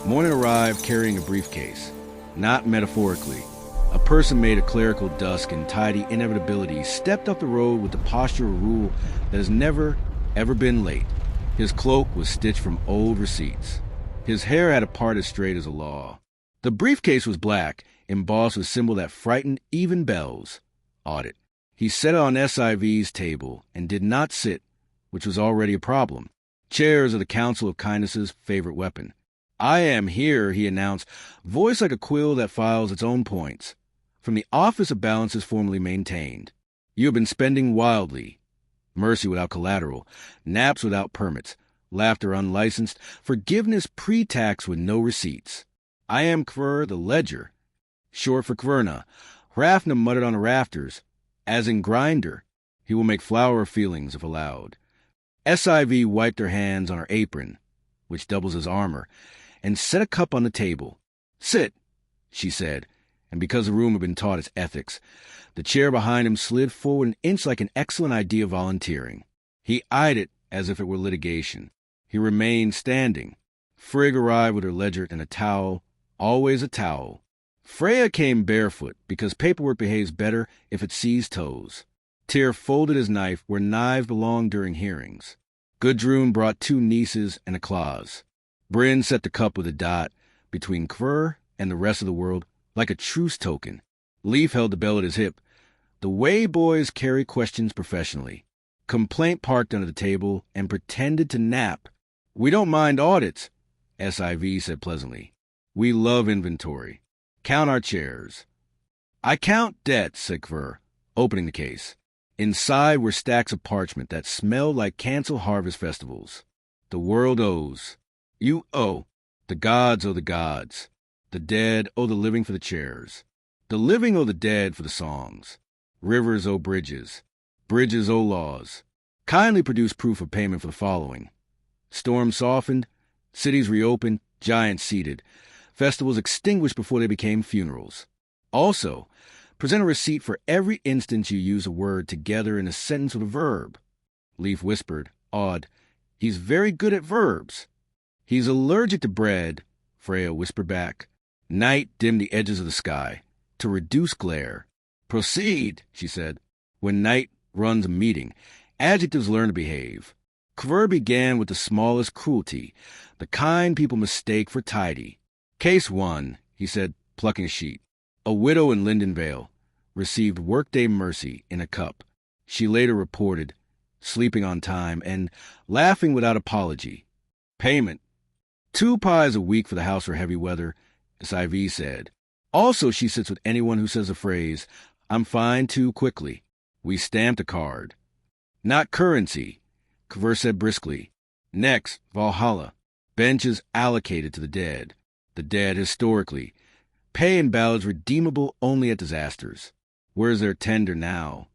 Morning arrived carrying a briefcase. Not metaphorically. A person made of clerical dusk and tidy inevitability stepped up the road with the posture of a rule that has never, ever been late. His cloak was stitched from old receipts. His hair had a part as straight as a law. The briefcase was black, embossed with symbol that frightened even bells. Audit. He set it on SIV's table and did not sit, which was already a problem. Chairs are the Council of Kindness's favorite weapon. "I am here," he announced, voice like a quill that files its own points. "From the Office of Balances formerly maintained. You have been spending wildly. Mercy without collateral, naps without permits, laughter unlicensed, forgiveness pre-tax with no receipts. I am Kvr the Ledger, short for Kverna. Hrafna muttered on the rafters, as in grinder. He will make flower of feelings if allowed." SIV wiped her hands on her apron, which doubles as armor, and set a cup on the table. "Sit," she said, and because the room had been taught its ethics, the chair behind him slid forward an inch like an excellent idea volunteering. He eyed it as if it were litigation. He remained standing. Frigg arrived with her ledger and a towel, always a towel. Freya came barefoot, because paperwork behaves better if it sees toes. Tyr folded his knife where knives belong during hearings. Gudrun brought 2 nieces and a claws. Bryn set the cup with a dot between Kvr and the rest of the world like a truce token. Leaf held the bell at his hip. The way boys carry questions professionally. Complaint parked under the table and pretended to nap. "We don't mind audits," SIV said pleasantly. "We love inventory. Count our chairs." "I count debts," said Kvr, opening the case. Inside were stacks of parchment that smelled like canceled harvest festivals. "The world owes. You owe. The gods owe the gods. The dead owe the living for the chairs. The living owe the dead for the songs. Rivers owe bridges. Bridges owe laws. Kindly produce proof of payment for the following. Storm softened. Cities reopened. Giants seated. Festivals extinguished before they became funerals. Also, present a receipt for every instance you use a word together in a sentence with a verb." Leaf whispered, awed, "He's very good at verbs." "He's allergic to bread," Freya whispered back. Night dimmed the edges of the sky to reduce glare. "Proceed," she said. When night runs a meeting, adjectives learn to behave. Kvr began with the smallest cruelty, the kind people mistake for tidy. "Case 1, he said, plucking a sheet. "A widow in Linden Vale received workday mercy in a cup. She later reported, sleeping on time and laughing without apology. Payment. 2 pies a week for the house for heavy weather," SIV said. "Also, she sits with anyone who says the phrase, 'I'm fine,' too quickly. We stamped a card." "Not currency," Kvr said briskly. "Next, Valhalla. Benches allocated to the dead. The dead historically. Pay in ballads redeemable only at disasters. Where's their tender now?"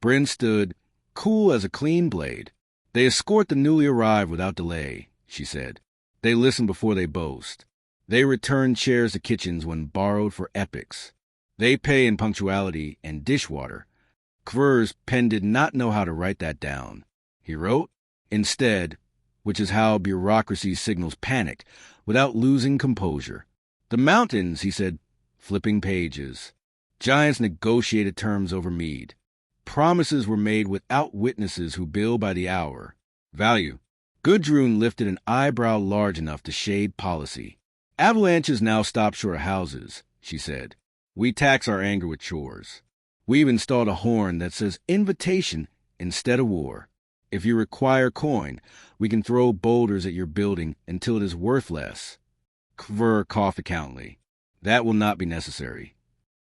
Bryn stood, cool as a clean blade. "They escort the newly arrived without delay," she said. "They listen before they boast. They return chairs to kitchens when borrowed for epics. They pay in punctuality and dishwater." Kvr's pen did not know how to write that down. He wrote, instead, which is how bureaucracy signals panic, without losing composure. "The mountains," he said, flipping pages. "Giants negotiated terms over Mead. Promises were made without witnesses who bill by the hour. Value." Gudrun lifted an eyebrow large enough to shade policy. "Avalanches now stop short of houses," she said. "We tax our anger with chores. We've installed a horn that says invitation instead of war. If you require coin, we can throw boulders at your building until it is worth less." Kvr coughed accountantly. "That will not be necessary."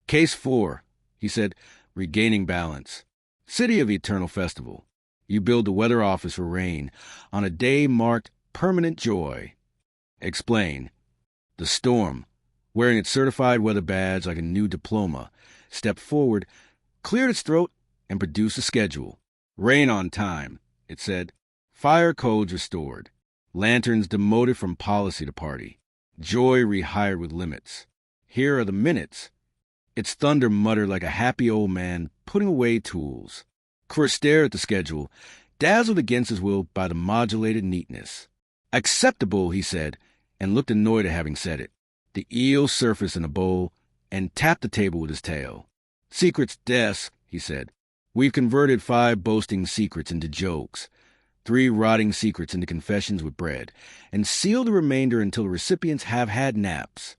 "Case 4, he said, regaining balance. "City of Eternal Festival. You build the weather office for rain on a day marked permanent joy." "Explain." The storm, wearing its certified weather badge like a new diploma, stepped forward, cleared its throat, and produced a schedule. "Rain on time," it said. "Fire codes restored. Lanterns demoted from policy to party. Joy rehired with limits. Here are the minutes." Its thunder muttered like a happy old man putting away tools. Kvr stared at the schedule, dazzled against his will by the modulated neatness. "Acceptable," he said, and looked annoyed at having said it. The eel surfaced in a bowl and tapped the table with his tail. "Secrets desk," he said. "We've converted 5 boasting secrets into jokes, 3 rotting secrets into confessions with bread, and sealed the remainder until the recipients have had naps."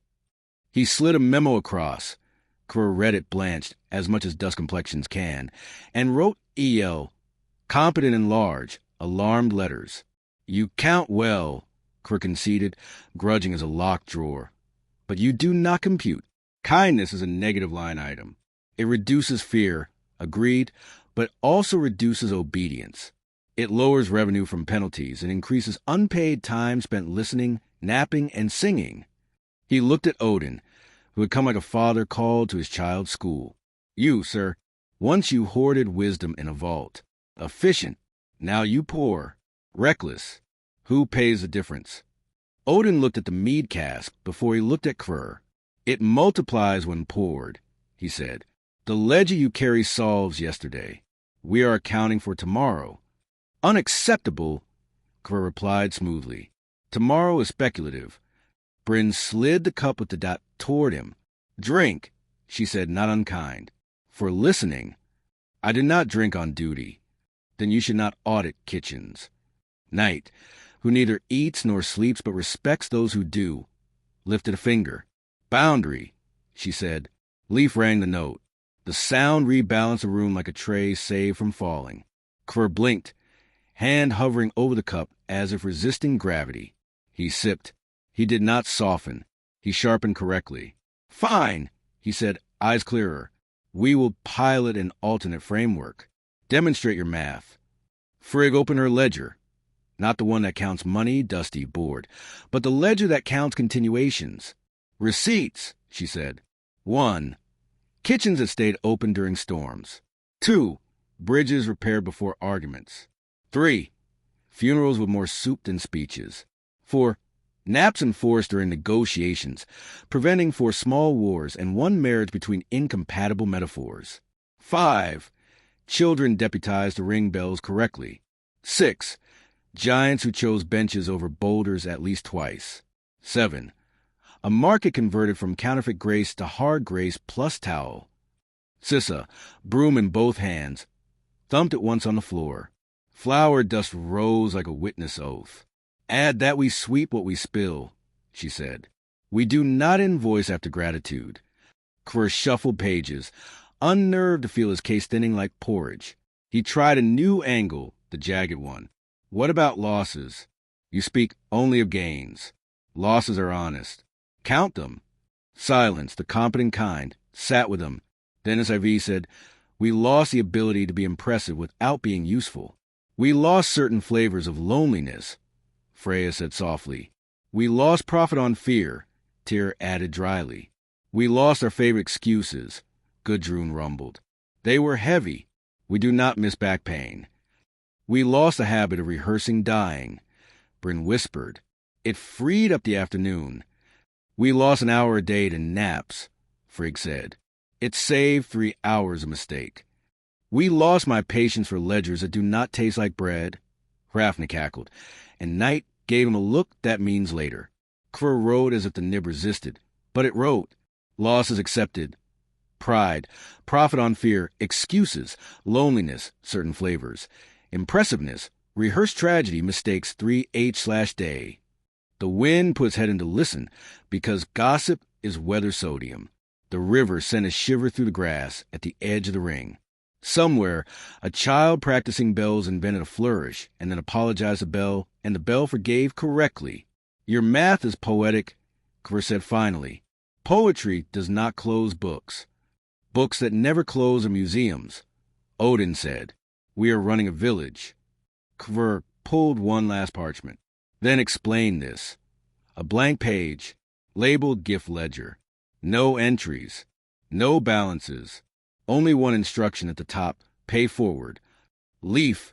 He slid a memo across. Kerr read it blanched, as much as dust complexions can, and wrote EL, competent and large, alarmed letters. "You count well," Kerr conceded, grudging as a locked drawer. "But you do not compute. Kindness is a negative line item. It reduces fear, agreed, but also reduces obedience. It lowers revenue from penalties and increases unpaid time spent listening, napping, and singing." He looked at Odin, who had come like a father called to his child's school. "You, sir, once you hoarded wisdom in a vault. Efficient. Now you pour. Reckless. Who pays the difference?" Odin looked at the mead cask before he looked at Krur. "It multiplies when poured," he said. "The ledger you carry solves yesterday. We are accounting for tomorrow." "Unacceptable," Krur replied smoothly. "Tomorrow is speculative." Bryn slid the cup with the dot toward him. "Drink," she said, not unkind. "For listening." "I do not drink on duty." "Then you should not audit kitchens." Knight, who neither eats nor sleeps but respects those who do, lifted a finger. "Boundary," she said. Leaf rang the note. The sound rebalanced the room like a tray saved from falling. Kerr blinked, hand hovering over the cup as if resisting gravity. He sipped. He did not soften. He sharpened correctly. "Fine," he said, eyes clearer. "We will pilot an alternate framework. Demonstrate your math." Frigg opened her ledger. Not the one that counts money, dusty, bored, but the ledger that counts continuations. "Receipts," she said. 1. Kitchens that stayed open during storms. 2. Bridges repaired before arguments. 3. Funerals with more soup than speeches. 4. Naps enforced during negotiations, preventing 4 small wars and 1 marriage between incompatible metaphors. 5. Children deputized to ring bells correctly. 6. Giants who chose benches over boulders at least twice. 7. A market converted from counterfeit grace to hard grace plus towel. Sissa, broom in both hands, thumped it once on the floor. Flour dust rose like a witness oath. "Add that we sweep what we spill," she said. "We do not invoice after gratitude." Kerr shuffled pages, unnerved to feel his case thinning like porridge. He tried a new angle, the jagged one. "What about losses?" "You speak only of gains. Losses are honest. Count them." Silence, the competent kind, sat with him. Dennis IV said, "We lost the ability to be impressive without being useful. We lost certain flavors of loneliness." Freya said softly. "We lost profit on fear," Tyr added dryly. "We lost our favorite excuses," Gudrun rumbled. "They were heavy. We do not miss back pain." "We lost the habit of rehearsing dying," Bryn whispered. "It freed up the afternoon." "We lost an hour a day to naps," Frigg said. "It saved 3 hours of mistake." "We lost my patience for ledgers that do not taste like bread," Hrafna cackled, and Knight gave him a look that means later. Kerr wrote as if the nib resisted, but it wrote. Losses accepted. Pride, profit on fear, excuses, loneliness, certain flavors. Impressiveness, rehearsed tragedy mistakes 3H/day. The wind puts head into listen, because gossip is weather sodium. The river sent a shiver through the grass at the edge of the ring. Somewhere, a child practicing bells invented a flourish and then apologized to Bell, and the bell forgave correctly. "Your math is poetic," Kerr said finally. "Poetry does not close books. Books that never close are museums." Odin said, "We are running a village." Kerr pulled one last parchment, then explained this. A blank page, labeled gift ledger. No entries, no balances. Only one instruction at the top, pay forward. Leaf,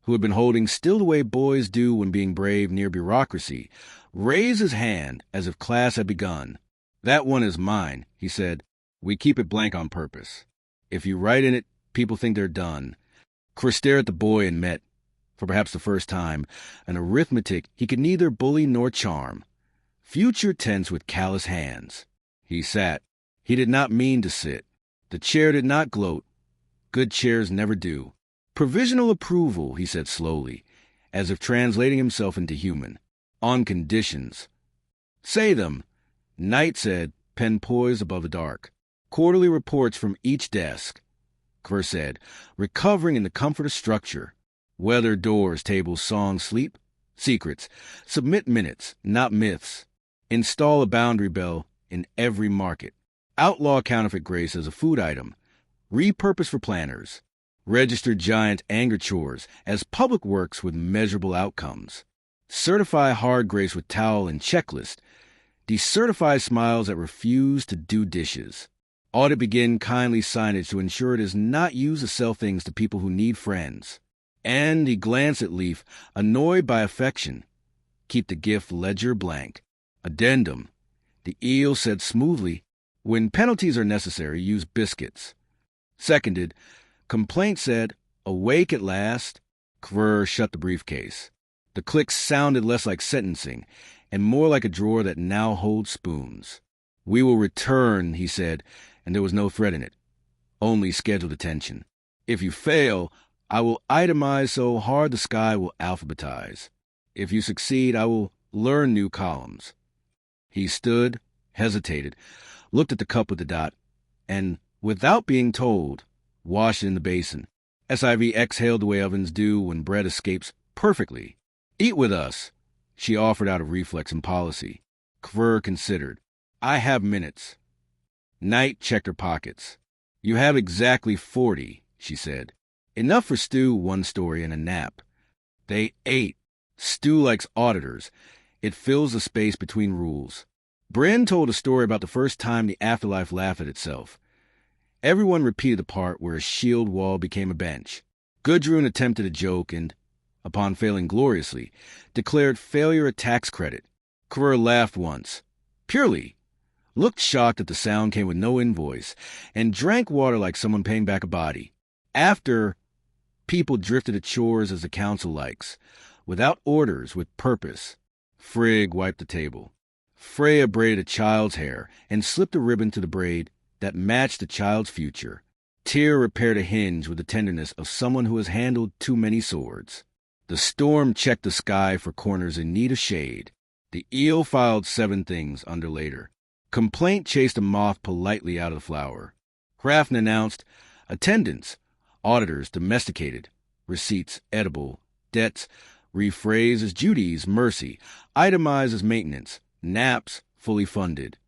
who had been holding still the way boys do when being brave near bureaucracy, raised his hand as if class had begun. "That one is mine," he said. "We keep it blank on purpose. If you write in it, people think they're done." Chris stared at the boy and met, for perhaps the first time, an arithmetic he could neither bully nor charm. Future tense with callous hands. He sat. He did not mean to sit. The chair did not gloat. Good chairs never do. Provisional approval, he said slowly, as if translating himself into human. On conditions. Say them. Knight said, pen poised above the dark. Quarterly reports from each desk. Kvr said, recovering in the comfort of structure. Weather, doors, tables, songs, sleep. Secrets. Submit minutes, not myths. Install a boundary bell in every market. Outlaw counterfeit grace as a food item. Repurpose for planners. Register giant anger chores as public works with measurable outcomes. Certify hard grace with towel and checklist. Decertify smiles that refuse to do dishes. Audit begin kindly signage to ensure it is not used to sell things to people who need friends. And he glanced at Leaf, annoyed by affection. Keep the gift ledger blank. Addendum. The eel said smoothly, when penalties are necessary, use biscuits. Seconded. Complaint said, awake at last. Kvr shut the briefcase. The clicks sounded less like sentencing and more like a drawer that now holds spoons. We will return, he said, and there was no threat in it. Only scheduled attention. If you fail, I will itemize so hard the sky will alphabetize. If you succeed, I will learn new columns. He stood, hesitated, looked at the cup with the dot, and, without being told, washed it in the basin. SIV exhaled the way ovens do when bread escapes perfectly. Eat with us, she offered out of reflex and policy. Kvr considered. I have minutes. Knight checked her pockets. You have exactly 40, she said. Enough for stew, one story, and a nap. They ate. Stew likes auditors. It fills the space between rules. Bryn told a story about the first time the afterlife laughed at itself. Everyone repeated the part where a shield wall became a bench. Gudrun attempted a joke and, upon failing gloriously, declared failure a tax credit. Kvr laughed once. Purely. Looked shocked that the sound came with no invoice, and drank water like someone paying back a body. After, people drifted at chores as the council likes, without orders, with purpose. Frigg wiped the table. Freya braided a child's hair and slipped a ribbon to the braid that matched the child's future. Tyr repaired a hinge with the tenderness of someone who has handled too many swords. The storm checked the sky for corners in need of shade. The eel filed 7 things under later. Complaint chased a moth politely out of the flower. Hrafn announced, attendance, auditors domesticated, receipts edible, debts rephrased as duties mercy, itemized as maintenance, naps fully funded.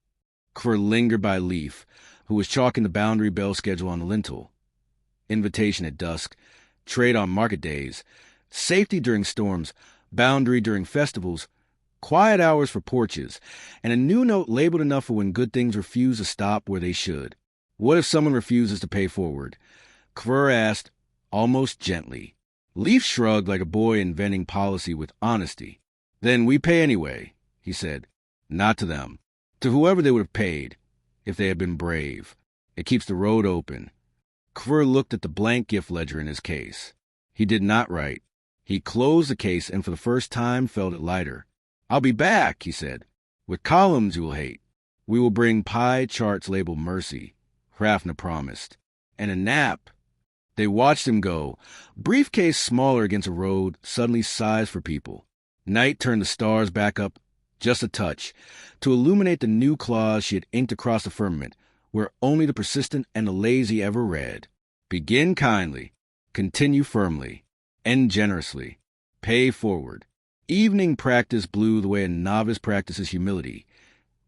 Kvr lingered by Leaf, who was chalking the boundary bell schedule on the lintel. Invitation at dusk, trade on market days, safety during storms, boundary during festivals, quiet hours for porches, and a new note labeled enough for when good things refuse to stop where they should. What if someone refuses to pay forward? Kvr asked, almost gently. Leaf shrugged like a boy inventing policy with honesty. Then we pay anyway, he said. Not to them. To whoever they would have paid, if they had been brave. It keeps the road open. Kvr looked at the blank gift ledger in his case. He did not write. He closed the case and for the first time felt it lighter. I'll be back, he said. With columns you will hate. We will bring pie charts labeled mercy, Hrafna promised. And a nap. They watched him go, briefcase smaller against a road suddenly sized for people. Night turned the stars back up just a touch, to illuminate the new clause she had inked across the firmament, where only the persistent and the lazy ever read. Begin kindly, continue firmly, end generously, pay forward. Evening practice blew the way a novice practices humility,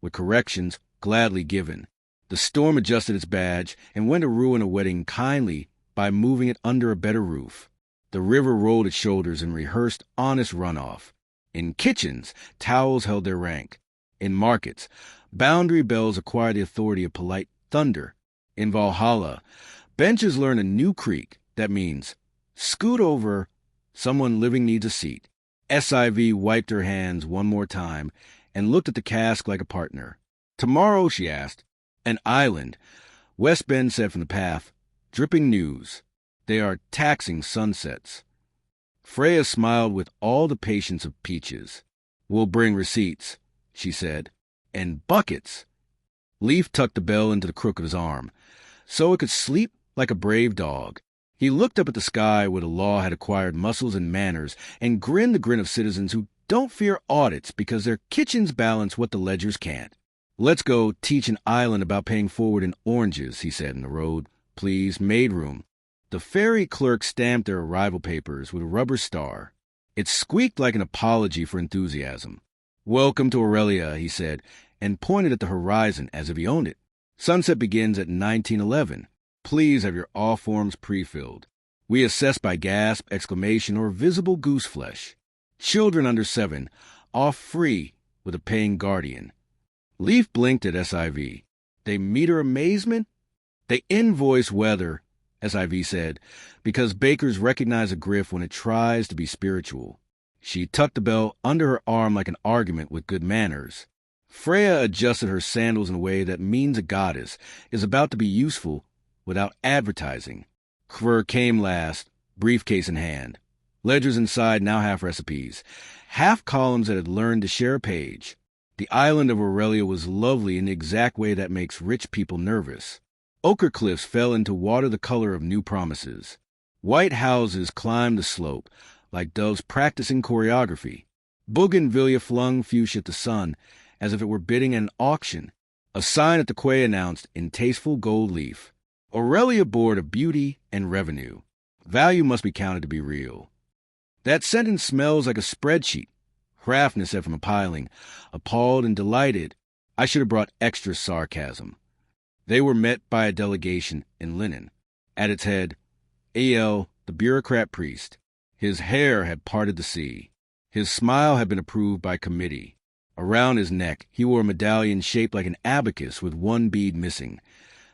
with corrections gladly given. The storm adjusted its badge and went to ruin a wedding kindly by moving it under a better roof. The river rolled its shoulders and rehearsed honest runoff. In kitchens, towels held their rank. In markets, boundary bells acquired the authority of polite thunder. In Valhalla, benches learned a new creak that means, scoot over, someone living needs a seat. SIV wiped her hands one more time and looked at the cask like a partner. Tomorrow, she asked. An island, West Bend said from the path, dripping news. They are taxing sunsets. Freya smiled with all the patience of peaches. We'll bring receipts. she said. And buckets. Leaf tucked the bell into the crook of his arm, so it could sleep like a brave dog. He looked up at the sky where the law had acquired muscles and manners and grinned the grin of citizens who don't fear audits because their kitchens balance what the ledgers can't. "Let's go teach an island about paying forward in oranges," he said in the road. "Please, maid room." The ferry clerk stamped their arrival papers with a rubber star. It squeaked like an apology for enthusiasm. "Welcome to Aurelia," he said, and pointed at the horizon as if he owned it. "Sunset begins at 1911. Please have your all forms pre-filled. We assess by gasp, exclamation, or visible goose flesh. Children under 7, off free with a paying guardian." Leaf blinked at SIV. "They meter amazement?" "They invoice weather," SIV said, "because bakers recognize a grift when it tries to be spiritual." She tucked the bell under her arm like an argument with good manners. Freya adjusted her sandals in a way that means a goddess is about to be useful without advertising. Kvr came last, briefcase in hand. Ledgers inside, now half recipes. Half columns that had learned to share a page. The island of Aurelia was lovely in the exact way that makes rich people nervous. Ochre cliffs fell into water the color of new promises. White houses climbed the slope, like doves practicing choreography. Bougainvillea flung fuchsia at the sun, as if it were bidding at an auction. A sign at the quay announced, in tasteful gold leaf, "Aurelia Board of Beauty and Revenue. Value must be counted to be real." "That sentence smells like a spreadsheet," Hrafna said from a piling, appalled and delighted. I should have brought extra sarcasm. They were met by a delegation in linen. At its head, A.L., the bureaucrat priest. His hair had parted the sea. His smile had been approved by committee. Around his neck, he wore a medallion shaped like an abacus with one bead missing.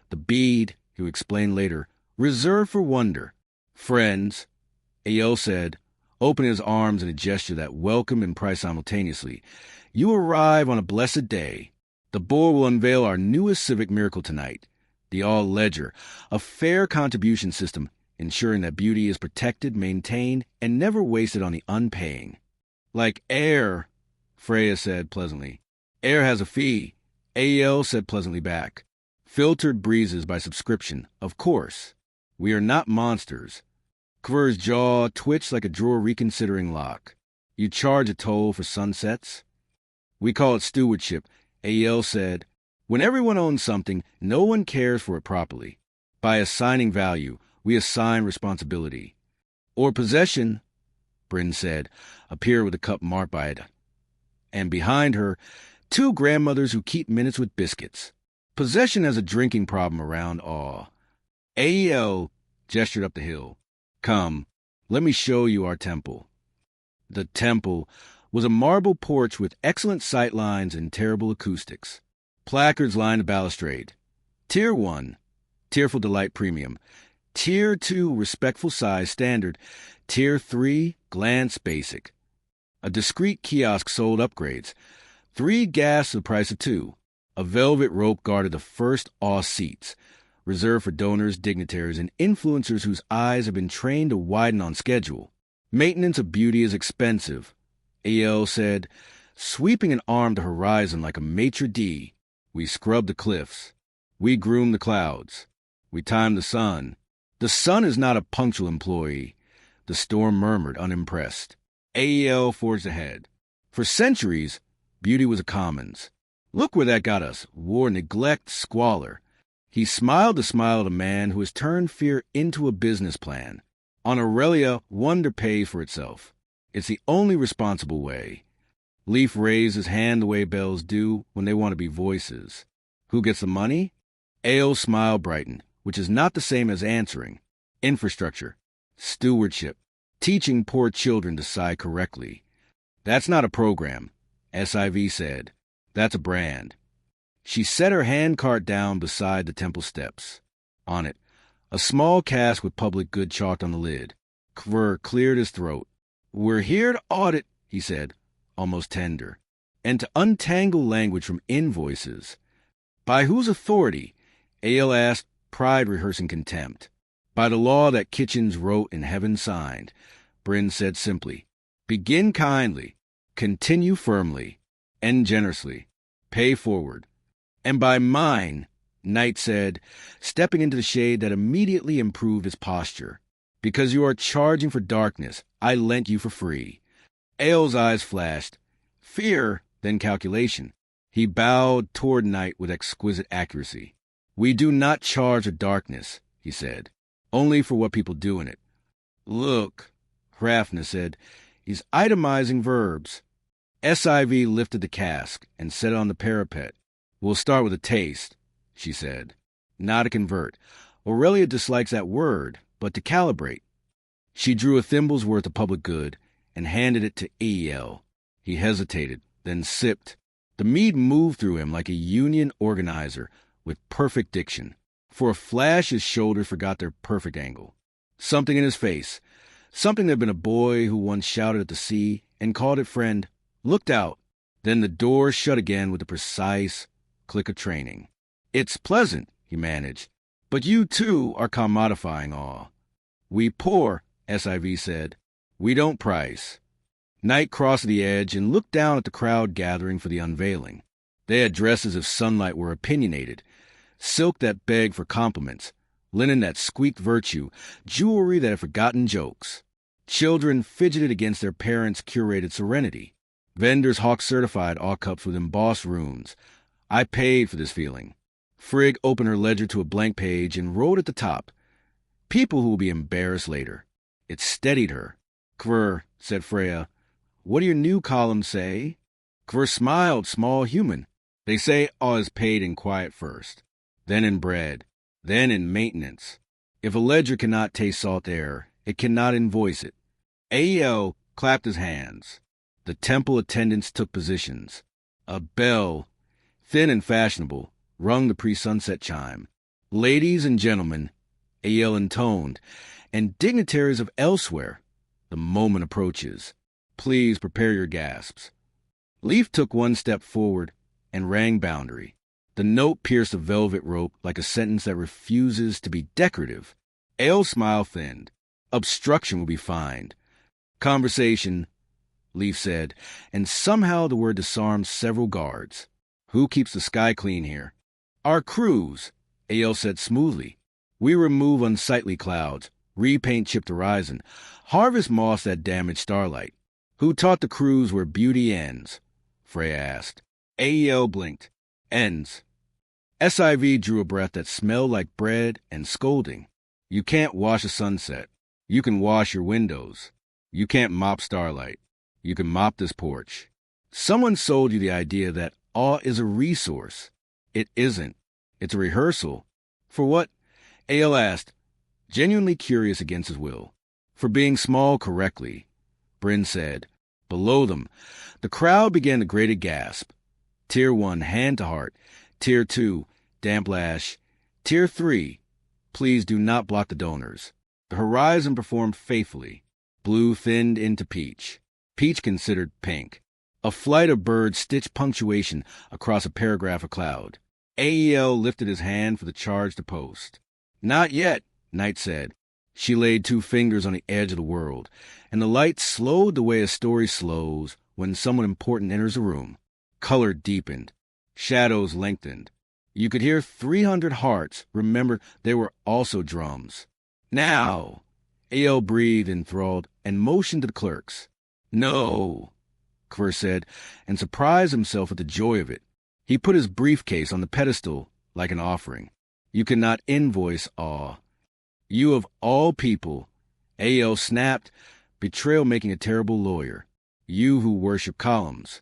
The bead, he would explain later, reserved for wonder. "Friends," A.L. said, opening his arms in a gesture that welcomed and priced simultaneously, "you arrive on a blessed day. The board will unveil our newest civic miracle tonight, the All-Ledger, a fair contribution system ensuring that beauty is protected, maintained, and never wasted on the unpaying." "Like air," Freya said pleasantly. "Air has a fee," A.L. said pleasantly back. "Filtered breezes by subscription, of course. We are not monsters." Kvr's jaw twitched like a drawer reconsidering lock. "You charge a toll for sunsets?" "We call it stewardship," A.L. said. "When everyone owns something, no one cares for it properly. By assigning value, we assign responsibility." "Or possession," Bryn said, appeared with a cup marked by it. And behind her, 2 grandmothers who keep minutes with biscuits. "Possession has a drinking problem around awe." A.L. gestured up the hill. "Come, let me show you our temple." The temple was a marble porch with excellent sight lines and terrible acoustics. Placards lined the balustrade. Tier 1, Tearful Delight Premium. Tier 2, Respectful Size Standard. Tier 3, Glance Basic. A discreet kiosk sold upgrades. 3 gas the price of 2. A velvet rope guarded the first awe seats, reserved for donors, dignitaries, and influencers whose eyes have been trained to widen on schedule. "Maintenance of beauty is expensive," A.L. said, sweeping an arm to horizon like a maitre d'. "We scrub the cliffs. We groom the clouds. We time the sun." "The sun is not a punctual employee," the storm murmured, unimpressed. A.L. forged ahead. "For centuries, beauty was a commons. Look where that got us. War, neglect, squalor." He smiled the smile of a man who has turned fear into a business plan. "On Aurelia, wonder pays for itself. It's the only responsible way." Leaf raised his hand the way bells do when they want to be voices. "Who gets the money?" Ael's smile brightened, which is not the same as answering. "Infrastructure. Stewardship. Teaching poor children to sigh correctly." "That's not a program," SIV said. "That's a brand." She set her handcart down beside the temple steps. On it, a small cask with public good chalked on the lid. Kvr cleared his throat. "We're here to audit," he said, almost tender, "and to untangle language from invoices." "By whose authority?" Ael asked, pride rehearsing contempt. "By the law that kitchens wrote and heaven signed," Bryn said simply. "Begin kindly. Continue firmly." End generously. Pay forward. And by mine, Knight said, stepping into the shade that immediately improved his posture. Because you are charging for darkness, I lent you for free. Ael's eyes flashed. Fear, then calculation. He bowed toward Knight with exquisite accuracy. We do not charge a darkness, he said. Only for what people do in it. Look, Hrafna said, he's itemizing verbs. SIV lifted the cask and set it on the parapet. We'll start with a taste, she said. Not to convert. Aurelia dislikes that word, but to calibrate. She drew a thimble's worth of public good and handed it to Ael. He hesitated, then sipped. The mead moved through him like a union organizer with perfect diction. For a flash, his shoulders forgot their perfect angle. Something in his face, something that had been a boy who once shouted at the sea and called it friend, looked out. Then the door shut again with the precise click of training. It's pleasant, he managed, but you too are commodifying all. We poor, SIV said. We don't price. Knight crossed the edge and looked down at the crowd gathering for the unveiling. They had dressed as if sunlight were opinionated, silk that begged for compliments, linen that squeaked virtue, jewelry that had forgotten jokes. Children fidgeted against their parents' curated serenity. Vendors hawked certified all cups with embossed runes. I paid for this feeling. Frigg opened her ledger to a blank page and wrote at the top, people who will be embarrassed later. It steadied her. Kvr, said Freya, what do your new columns say? Kvr smiled, small human. They say all is paid in quiet first, then in bread, then in maintenance. If a ledger cannot taste salt air, it cannot invoice it. Ael clapped his hands. The temple attendants took positions. A bell, thin and fashionable, rung the pre-sunset chime. Ladies and gentlemen, Ael intoned, and dignitaries of elsewhere, the moment approaches. Please prepare your gasps. Leaf took one step forward and rang boundary. The note pierced the velvet rope like a sentence that refuses to be decorative. Ael's smile thinned. Obstruction will be fined. Conversation, Leaf said, and somehow the word disarmed several guards. Who keeps the sky clean here? Our crews, Ael said smoothly. We remove unsightly clouds, repaint chipped horizon, harvest moss that damage starlight. Who taught the crews where beauty ends? Freya asked. Ael blinked. Ends. SIV drew a breath that smelled like bread and scolding. You can't wash a sunset. You can wash your windows. You can't mop starlight. You can mop this porch. Someone sold you the idea that awe is a resource. It isn't. It's a rehearsal. For what? Ael asked, genuinely curious against his will. For being small correctly, Bryn said. Below them, the crowd began to grate a gasp. Tier 1, hand to heart. Tier 2, damp lash. Tier 3, please do not block the donors. The horizon performed faithfully. Blue thinned into peach. Peach considered pink. A flight of birds stitched punctuation across a paragraph of cloud. Ael lifted his hand for the charge to post. Not yet, Knight said. She laid 2 fingers on the edge of the world, and the light slowed the way a story slows when someone important enters a room. Color deepened. Shadows lengthened. You could hear 300 hearts remember there were also drums. Now! Ael breathed enthralled and motioned to the clerks. No, Kvr said, and surprised himself at the joy of it. He put his briefcase on the pedestal like an offering. You cannot invoice awe. You of all people, Ael snapped, betrayal making a terrible lawyer. You who worship columns.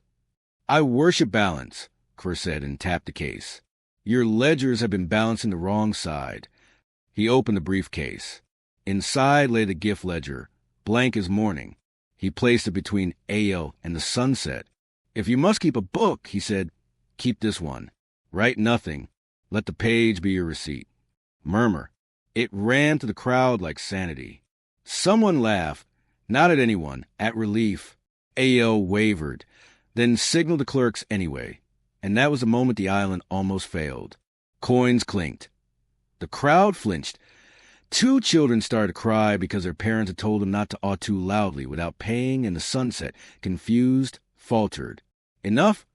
I worship balance, Kvr said and tapped the case. Your ledgers have been balancing the wrong side. He opened the briefcase. Inside lay the gift ledger, blank as morning. He placed it between Ael and the sunset. If you must keep a book, he said, keep this one. Write nothing. Let the page be your receipt. Murmur. It ran to the crowd like sanity. Someone laughed, not at anyone, at relief. Ael wavered, then signaled the clerks anyway, and that was the moment the island almost failed. Coins clinked. The crowd flinched. 2 children started to cry because their parents had told them not to awe too loudly without paying, and the sunset, confused, faltered. Enough?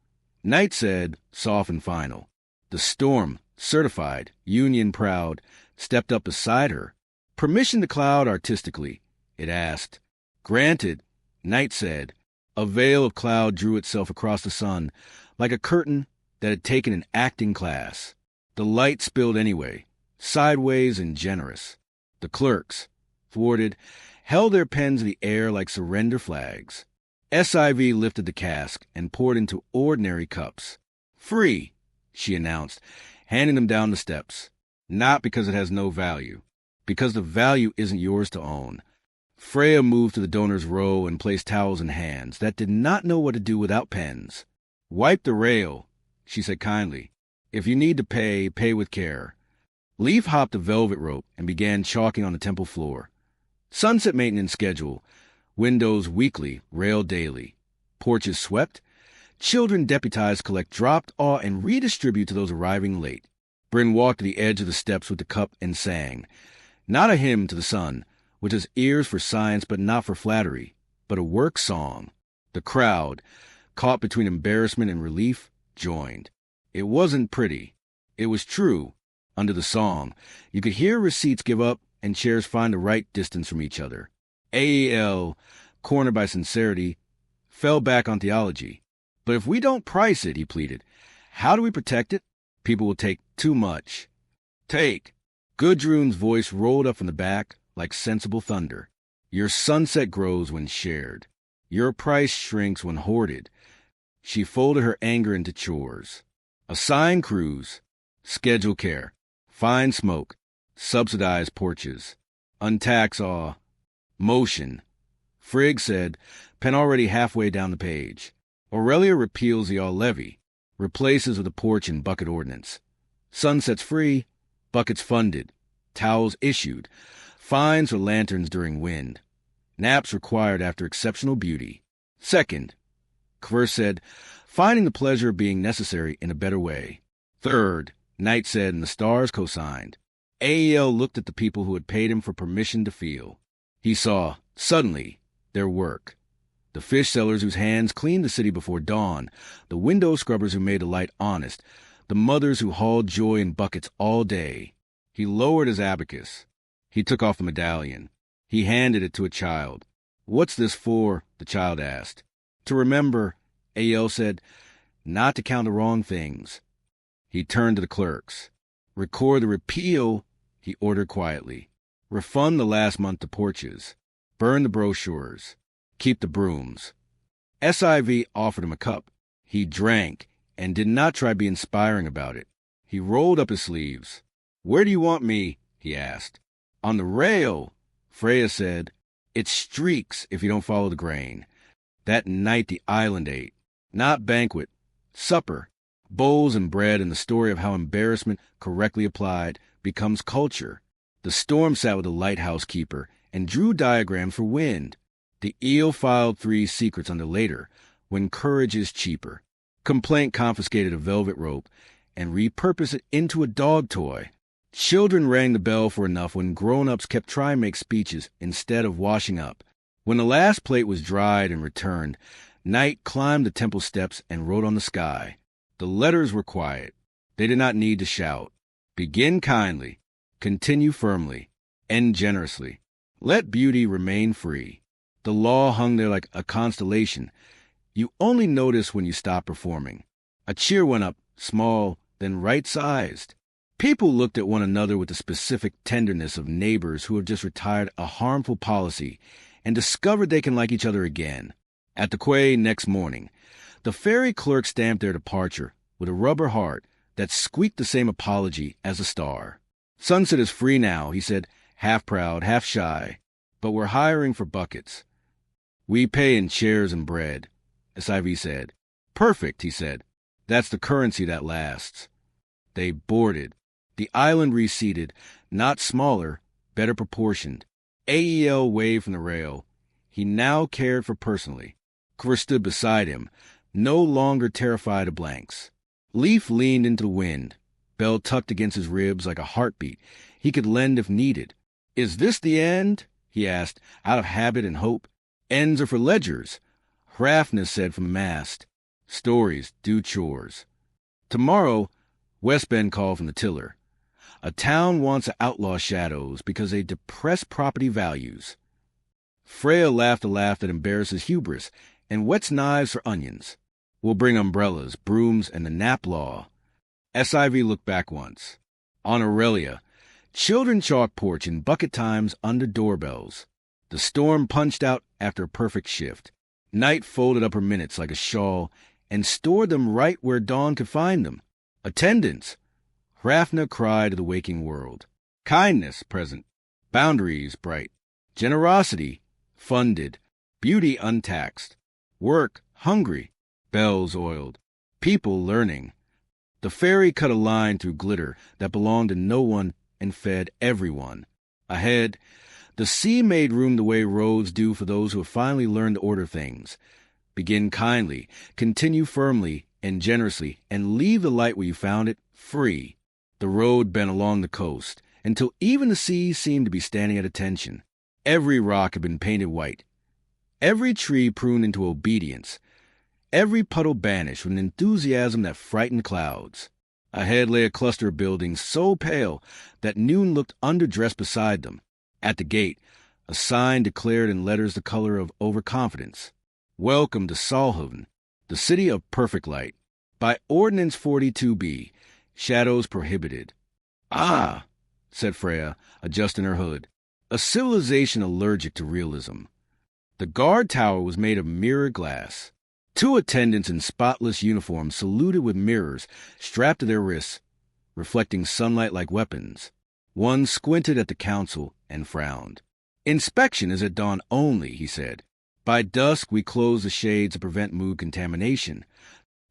Knight said, soft and final. The Storm, certified, union proud, stepped up beside her. Permission to cloud artistically, it asked. Granted, Knight said. A veil of cloud drew itself across the sun, like a curtain that had taken an acting class. The light spilled anyway, sideways and generous. The clerks, thwarted, held their pens in the air like surrender flags. SIV lifted the cask and poured into ordinary cups. Free, she announced, handing them down the steps. Not because it has no value, because the value isn't yours to own. Freya moved to the donor's row and placed towels in hands that did not know what to do without pens. Wipe the rail, she said kindly. If you need to pay, pay with care. Leaf hopped a velvet rope and began chalking on the temple floor. Sunset maintenance schedule. Windows weekly, rail daily. Porches swept. Children deputized collect dropped awe and redistribute to those arriving late. Bryn walked to the edge of the steps with the cup and sang. Not a hymn to the sun, which has ears for science but not for flattery, but a work song. The crowd, caught between embarrassment and relief, joined. It wasn't pretty. It was true. Under the song, you could hear receipts give up and chairs find the right distance from each other. AEL, cornered by sincerity, fell back on theology. But if we don't price it, he pleaded, how do we protect it? People will take too much. Take. Gudrun's voice rolled up from the back like sensible thunder. Your sunset grows when shared. Your price shrinks when hoarded. She folded her anger into chores. Assign crews. Schedule care. Find smoke. Subsidize porches. Untax awe. Motion. Frigg said, pen already halfway down the page. Aurelia repeals the all-levy. Replaces with a porch and bucket ordinance. Sunsets free. Buckets funded. Towels issued. Fines for lanterns during wind. Naps required after exceptional beauty. Second, Kver said, finding the pleasure of being necessary in a better way. Third, Knight said, and the stars co-signed. AEL looked at the people who had paid him for permission to feel. He saw, suddenly, their work. The fish sellers whose hands cleaned the city before dawn, the window scrubbers who made the light honest, the mothers who hauled joy in buckets all day. He lowered his abacus. He took off the medallion. He handed it to a child. What's this for? The child asked. To remember, AEL said, not to count the wrong things. He turned to the clerks. Record the repeal, he ordered quietly. Refund the last month to porches. Burn the brochures. Keep the brooms. SIV offered him a cup. He drank and did not try to be inspiring about it. He rolled up his sleeves. Where do you want me? He asked. On the rail, Freya said. It streaks if you don't follow the grain. That night the island ate. Not banquet. Supper. Bowls and bread and the story of how embarrassment, correctly applied, becomes culture. The Storm sat with the lighthouse keeper and drew diagrams for wind. The eel filed 3 secrets under later, when courage is cheaper. Complaint confiscated a velvet rope and repurposed it into a dog toy. Children rang the bell for enough when grown-ups kept trying to make speeches instead of washing up. When the last plate was dried and returned, Knight climbed the temple steps and wrote on the sky. The letters were quiet. They did not need to shout. Begin kindly. Continue firmly. End generously. Let beauty remain free. The law hung there like a constellation. You only notice when you stop performing. A cheer went up, small, then right-sized. People looked at one another with the specific tenderness of neighbors who have just retired a harmful policy and discovered they can like each other again. At the quay next morning, the ferry clerk stamped their departure with a rubber heart that squeaked the same apology as a star. Sunset is free now, he said, half proud, half shy, but we're hiring for buckets. We pay in chairs and bread, SIV said. Perfect, he said. That's the currency that lasts. They boarded. The island receded, not smaller, better proportioned. AEL waved from the rail. He now cared for personally. Kver stood beside him, no longer terrified of blanks. Leaf leaned into the wind, bell tucked against his ribs like a heartbeat he could lend if needed. Is this the end? He asked, out of habit and hope. Ends are for ledgers, Hrafna said from the mast. Stories, do chores. Tomorrow, West Bend called from the tiller. A town wants to outlaw shadows because they depress property values. Freya laughed a laugh that embarrasses hubris and whets knives for onions. We'll bring umbrellas, brooms, and the nap law. SIV looked back once. On Aurelia, children chalk porch in bucket times under doorbells. The storm punched out after a perfect shift. Night folded up her minutes like a shawl and stored them right where dawn could find them. Attendance. Hrafna cried to the waking world. Kindness, present. Boundaries, bright. Generosity, funded. Beauty, untaxed. Work, hungry. Bells, oiled. People, learning. The fairy cut a line through glitter that belonged to no one and fed everyone. Ahead, the sea made room the way roads do for those who have finally learned to order things. Begin kindly, continue firmly and generously, and leave the light where you found it, free. The road bent along the coast, until even the sea seemed to be standing at attention. Every rock had been painted white. Every tree pruned into obedience. Every puddle banished with an enthusiasm that frightened clouds. Ahead lay a cluster of buildings so pale that noon looked underdressed beside them. At the gate, a sign declared in letters the color of overconfidence. Welcome to Solhaven, the city of perfect light. By Ordinance 42B, shadows prohibited. Ah, said Freya, adjusting her hood. A civilization allergic to realism. The guard tower was made of mirror glass. 2 attendants in spotless uniforms saluted with mirrors strapped to their wrists, reflecting sunlight like weapons. One squinted at the council and frowned. Inspection is at dawn only, he said. By dusk we close the shades to prevent mood contamination.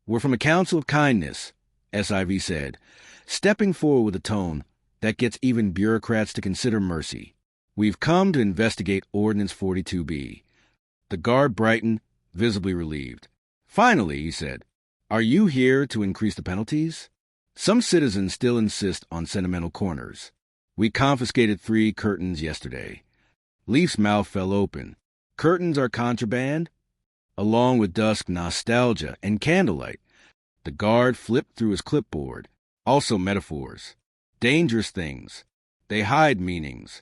We're from a council of kindness, SIV said, stepping forward with a tone that gets even bureaucrats to consider mercy. We've come to investigate Ordinance 42B. The guard brightened, visibly relieved. Finally, he said, are you here to increase the penalties? Some citizens still insist on sentimental corners. We confiscated 3 curtains yesterday. Leaf's mouth fell open. Curtains are contraband? Along with dusk nostalgia and candlelight. The guard flipped through his clipboard. Also metaphors. Dangerous things. They hide meanings.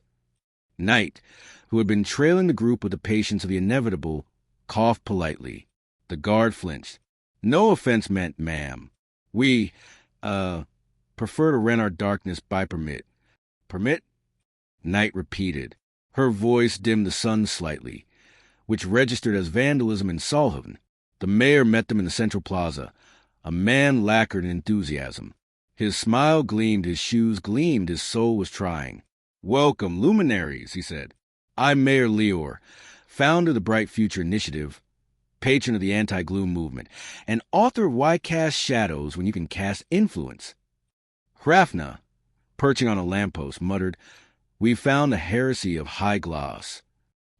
Knight, who had been trailing the group with the patience of the inevitable, coughed politely. The guard flinched. No offense meant, ma'am. We, prefer to rent our darkness by permit. Permit? Knight repeated. Her voice dimmed the sun slightly, which registered as vandalism in Solhaven. The mayor met them in the central plaza. A man lacquered in enthusiasm. His smile gleamed, his shoes gleamed, his soul was trying. Welcome, luminaries, he said. I'm Mayor Leor, founder of the Bright Future Initiative, patron of the anti-gloom movement, and author of Why Cast Shadows When You Can Cast Influence. Hrafna, perching on a lamppost, muttered, We've found the heresy of high gloss.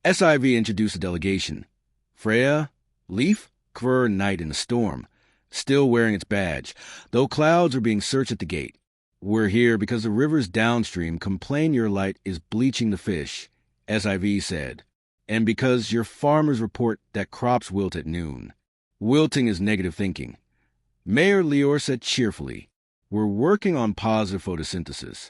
SIV introduced the delegation. Freya, Leaf, Kvur, Knight in the storm, still wearing its badge, though clouds are being searched at the gate. We're here because the rivers downstream complain your light is bleaching the fish, SIV said, and because your farmers report that crops wilt at noon. Wilting is negative thinking. Mayor Leor said cheerfully, We're working on positive photosynthesis.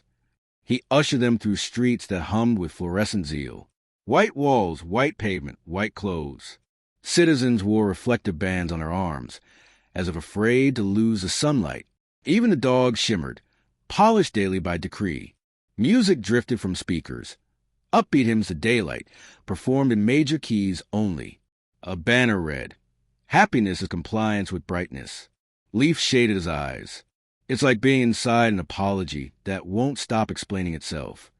He ushered them through streets that hummed with fluorescent zeal. White walls, white pavement, white clothes. Citizens wore reflective bands on their arms, as if afraid to lose the sunlight. Even the dogs shimmered, polished daily by decree. Music drifted from speakers. Upbeat hymns to daylight, performed in major keys only. A banner read, Happiness is compliance with brightness. Leaf shaded his eyes. It's like being inside an apology that won't stop explaining itself.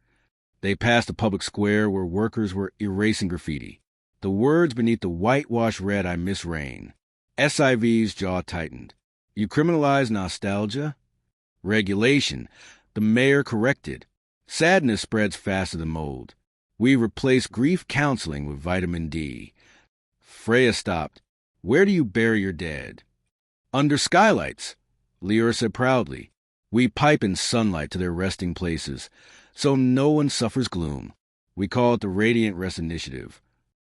They passed a public square where workers were erasing graffiti. The words beneath the whitewash read, I miss rain. SIV's jaw tightened. You criminalize nostalgia? Regulation. The mayor corrected. Sadness spreads faster than mold. We replace grief counseling with vitamin D. Freya stopped. Where do you bury your dead? Under skylights, Leor said proudly. We pipe in sunlight to their resting places, so no one suffers gloom. We call it the Radiant Rest Initiative.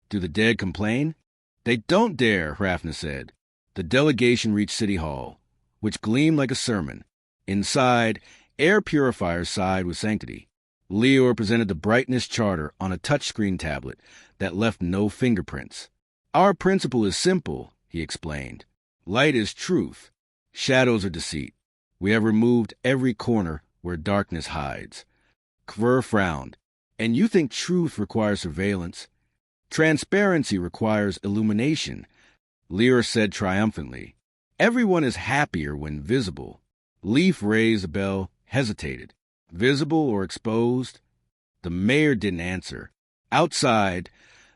Do the dead complain? They don't dare, Hrafna said. The delegation reached City Hall, which gleamed like a sermon. Inside, air purifiers sighed with sanctity. Leor presented the brightness charter on a touchscreen tablet that left no fingerprints. Our principle is simple, he explained. Light is truth. Shadows are deceit. We have removed every corner where darkness hides. Kvr frowned. And you think truth requires surveillance? Transparency requires illumination. Lear said triumphantly. Everyone is happier when visible. Leaf raised a bell, hesitated. Visible or exposed? The mayor didn't answer. Outside,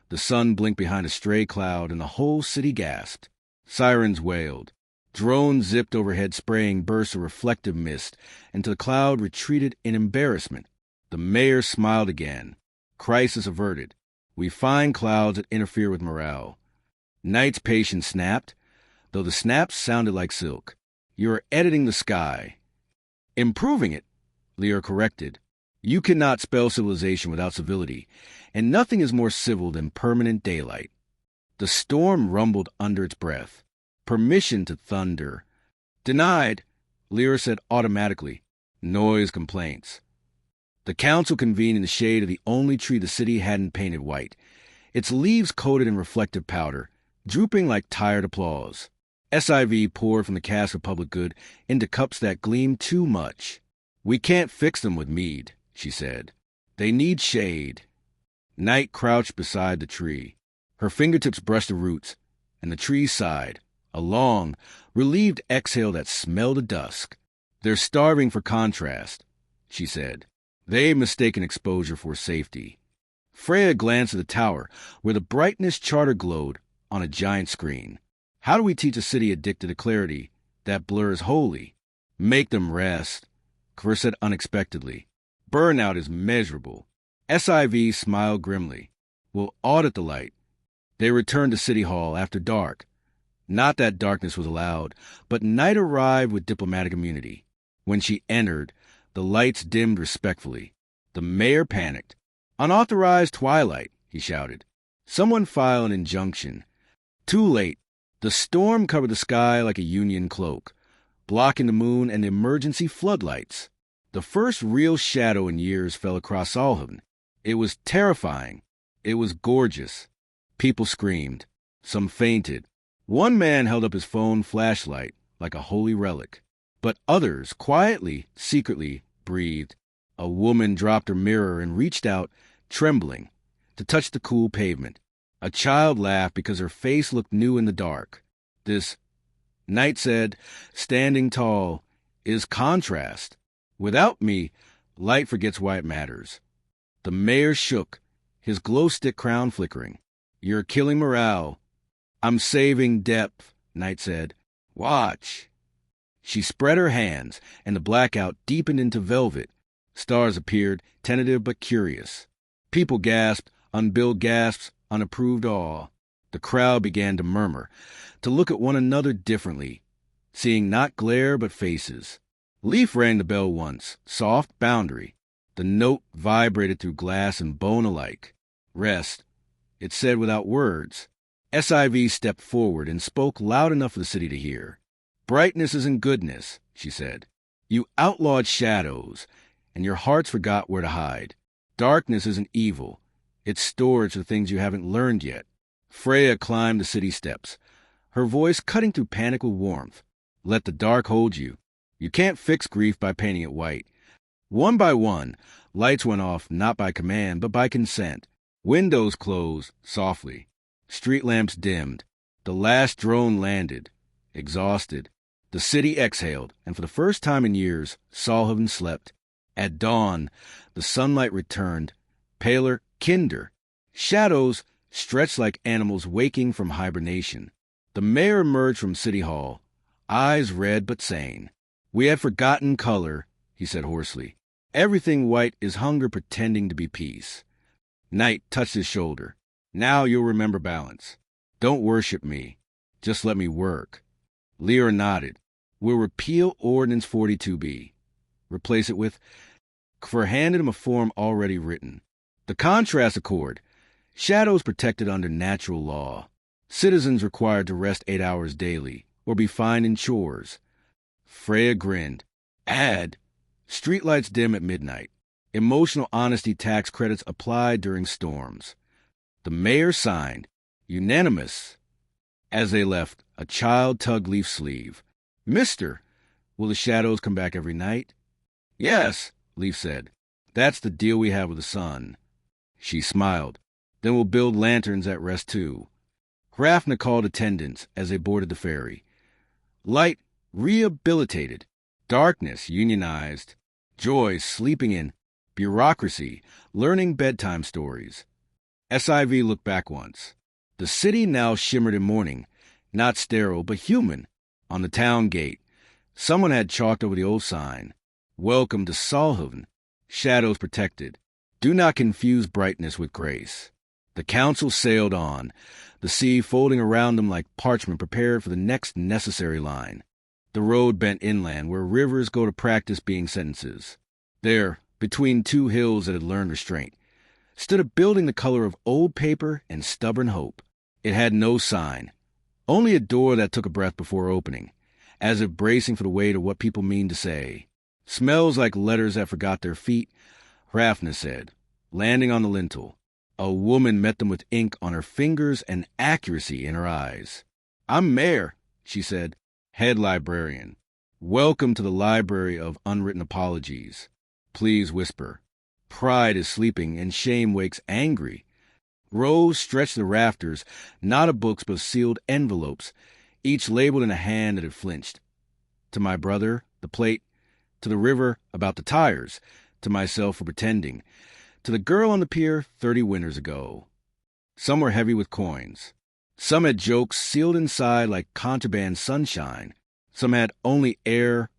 the sun blinked behind a stray cloud and the whole city gasped. Sirens wailed. Drones zipped overhead, spraying bursts of reflective mist until the cloud retreated in embarrassment. The mayor smiled again. Crisis averted. We find clouds that interfere with morale. Knight's patience snapped, though the snaps sounded like silk. You're editing the sky. Improving it, Lear corrected. You cannot spell civilization without civility, and nothing is more civil than permanent daylight. The storm rumbled under its breath. Permission to thunder. Denied, Lear said automatically. Noise complaints. The council convened in the shade of the only tree the city hadn't painted white, its leaves coated in reflective powder, drooping like tired applause. SIV poured from the cask of public good into cups that gleamed too much. We can't fix them with mead, she said. They need shade. Night crouched beside the tree. Her fingertips brushed the roots, and the tree sighed, a long, relieved exhale that smelled of dusk. They're starving for contrast, she said. They've mistaken exposure for safety. Freya glanced at the tower, where the brightness charter glowed on a giant screen. How do we teach a city addicted to clarity that blurs wholly? Make them rest, Kvr said unexpectedly. Burnout is measurable. SIV smiled grimly. We'll audit the light. They returned to City Hall after dark. Not that darkness was allowed, but night arrived with diplomatic immunity. When she entered, the lights dimmed respectfully. The mayor panicked. Unauthorized twilight, he shouted. Someone file an injunction. Too late. The storm covered the sky like a Union cloak, blocking the moon and the emergency floodlights. The first real shadow in years fell across Solhaven. It was terrifying. It was gorgeous. People screamed. Some fainted. One man held up his phone flashlight like a holy relic. But others, quietly, secretly, breathed. A woman dropped her mirror and reached out, trembling, to touch the cool pavement. A child laughed because her face looked new in the dark. This, Knight said, standing tall, is contrast. Without me, light forgets why it matters. The mayor shook, his glow stick crown flickering. You're killing morale. I'm saving depth, Knight said. Watch. She spread her hands, and the blackout deepened into velvet. Stars appeared, tentative but curious. People gasped, unbilled gasps, unapproved awe. The crowd began to murmur, to look at one another differently, seeing not glare but faces. Leaf rang the bell once, soft boundary. The note vibrated through glass and bone alike. Rest, it said without words. SIV stepped forward and spoke loud enough for the city to hear. Brightness isn't goodness, she said. You outlawed shadows, and your hearts forgot where to hide. Darkness isn't evil. It's storage for things you haven't learned yet. Freya climbed the city steps, her voice cutting through panic with warmth. Let the dark hold you. You can't fix grief by painting it white. One by one, lights went off not by command, but by consent. Windows closed softly. Street lamps dimmed. The last drone landed, exhausted. The city exhaled, and for the first time in years, Solhaven slept. At dawn, the sunlight returned, paler, kinder. Shadows stretched like animals waking from hibernation. The mayor emerged from City Hall, eyes red but sane. We had forgotten color, he said hoarsely. Everything white is hunger pretending to be peace. Night touched his shoulder. Now you'll remember balance. Don't worship me. Just let me work. Lear nodded. We'll repeal Ordinance 42B. Replace it with... Kvr handed him a form already written. The Contrast Accord. Shadows protected under natural law. Citizens required to rest 8 hours daily, or be finding chores. Freya grinned. Add. Streetlights dim at midnight. Emotional honesty tax credits applied during storms. The mayor signed. Unanimous. As they left, a child tugged Leaf's sleeve. Mister, will the shadows come back every night? Yes, Leaf said. That's the deal we have with the sun. She smiled. Then we'll build lanterns at rest too. Hrafna called attendants as they boarded the ferry. Light rehabilitated. Darkness unionized. Joy sleeping in. Bureaucracy learning bedtime stories. SIV looked back once. The city now shimmered in morning, not sterile but human. On the town gate, someone had chalked over the old sign, Welcome to Solhaven, shadows protected. Do not confuse brightness with grace. The council sailed on, the sea folding around them like parchment prepared for the next necessary line. The road bent inland where rivers go to practice being sentences. There, between two hills that had learned restraint, stood a building the color of old paper and stubborn hope. It had no sign, only a door that took a breath before opening, as if bracing for the weight of what people mean to say. Smells like letters that forgot their feet, Hrafna said, landing on the lintel. A woman met them with ink on her fingers and accuracy in her eyes. I'm mayor, she said, head librarian. Welcome to the library of unwritten apologies. Please whisper. Pride is sleeping and shame wakes angry. Rows stretched the rafters, not of books but sealed envelopes, each labeled in a hand that had flinched. To my brother, the plate. To the river, about the tires. To myself for pretending. To the girl on the pier 30 winters ago. Some were heavy with coins. Some had jokes sealed inside like contraband sunshine. Some had only air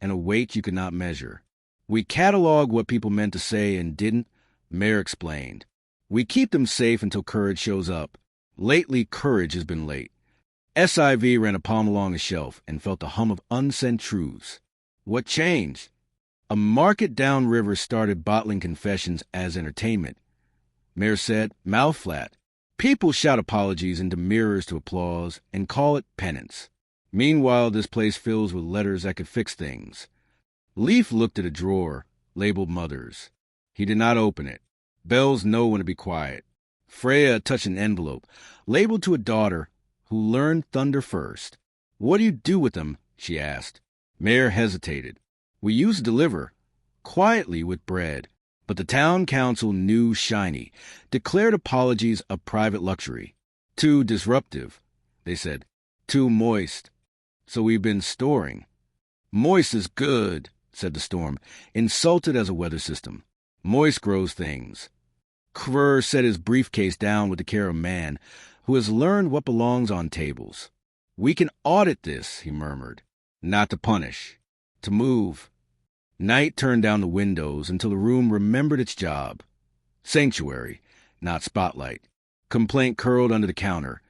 and a weight you could not measure. We catalog what people meant to say and didn't, Mayor explained. We keep them safe until courage shows up. Lately, courage has been late. SIV ran a palm along a shelf and felt the hum of unsent truths. What changed? A market downriver started bottling confessions as entertainment. Mayor said, mouth flat. People shout apologies into mirrors to applause and call it penance. Meanwhile, this place fills with letters that could fix things. Leaf looked at a drawer, labeled Mothers. He did not open it. Bells know when to be quiet. Freya touched an envelope, labeled to a daughter who learned thunder first. What do you do with them? She asked. Mayor hesitated. We used to deliver, quietly with bread, but the town council knew shiny, declared apologies a private luxury. Too disruptive, they said. Too moist. So we've been storing. Moist is good, said the storm, insulted as a weather system. Moist grows things. Kvur set his briefcase down with the care of a man who has learned what belongs on tables. We can audit this, he murmured. Not to punish. To move. Night turned down the windows until the room remembered its job. Sanctuary, not spotlight. Complaint curled under the counter.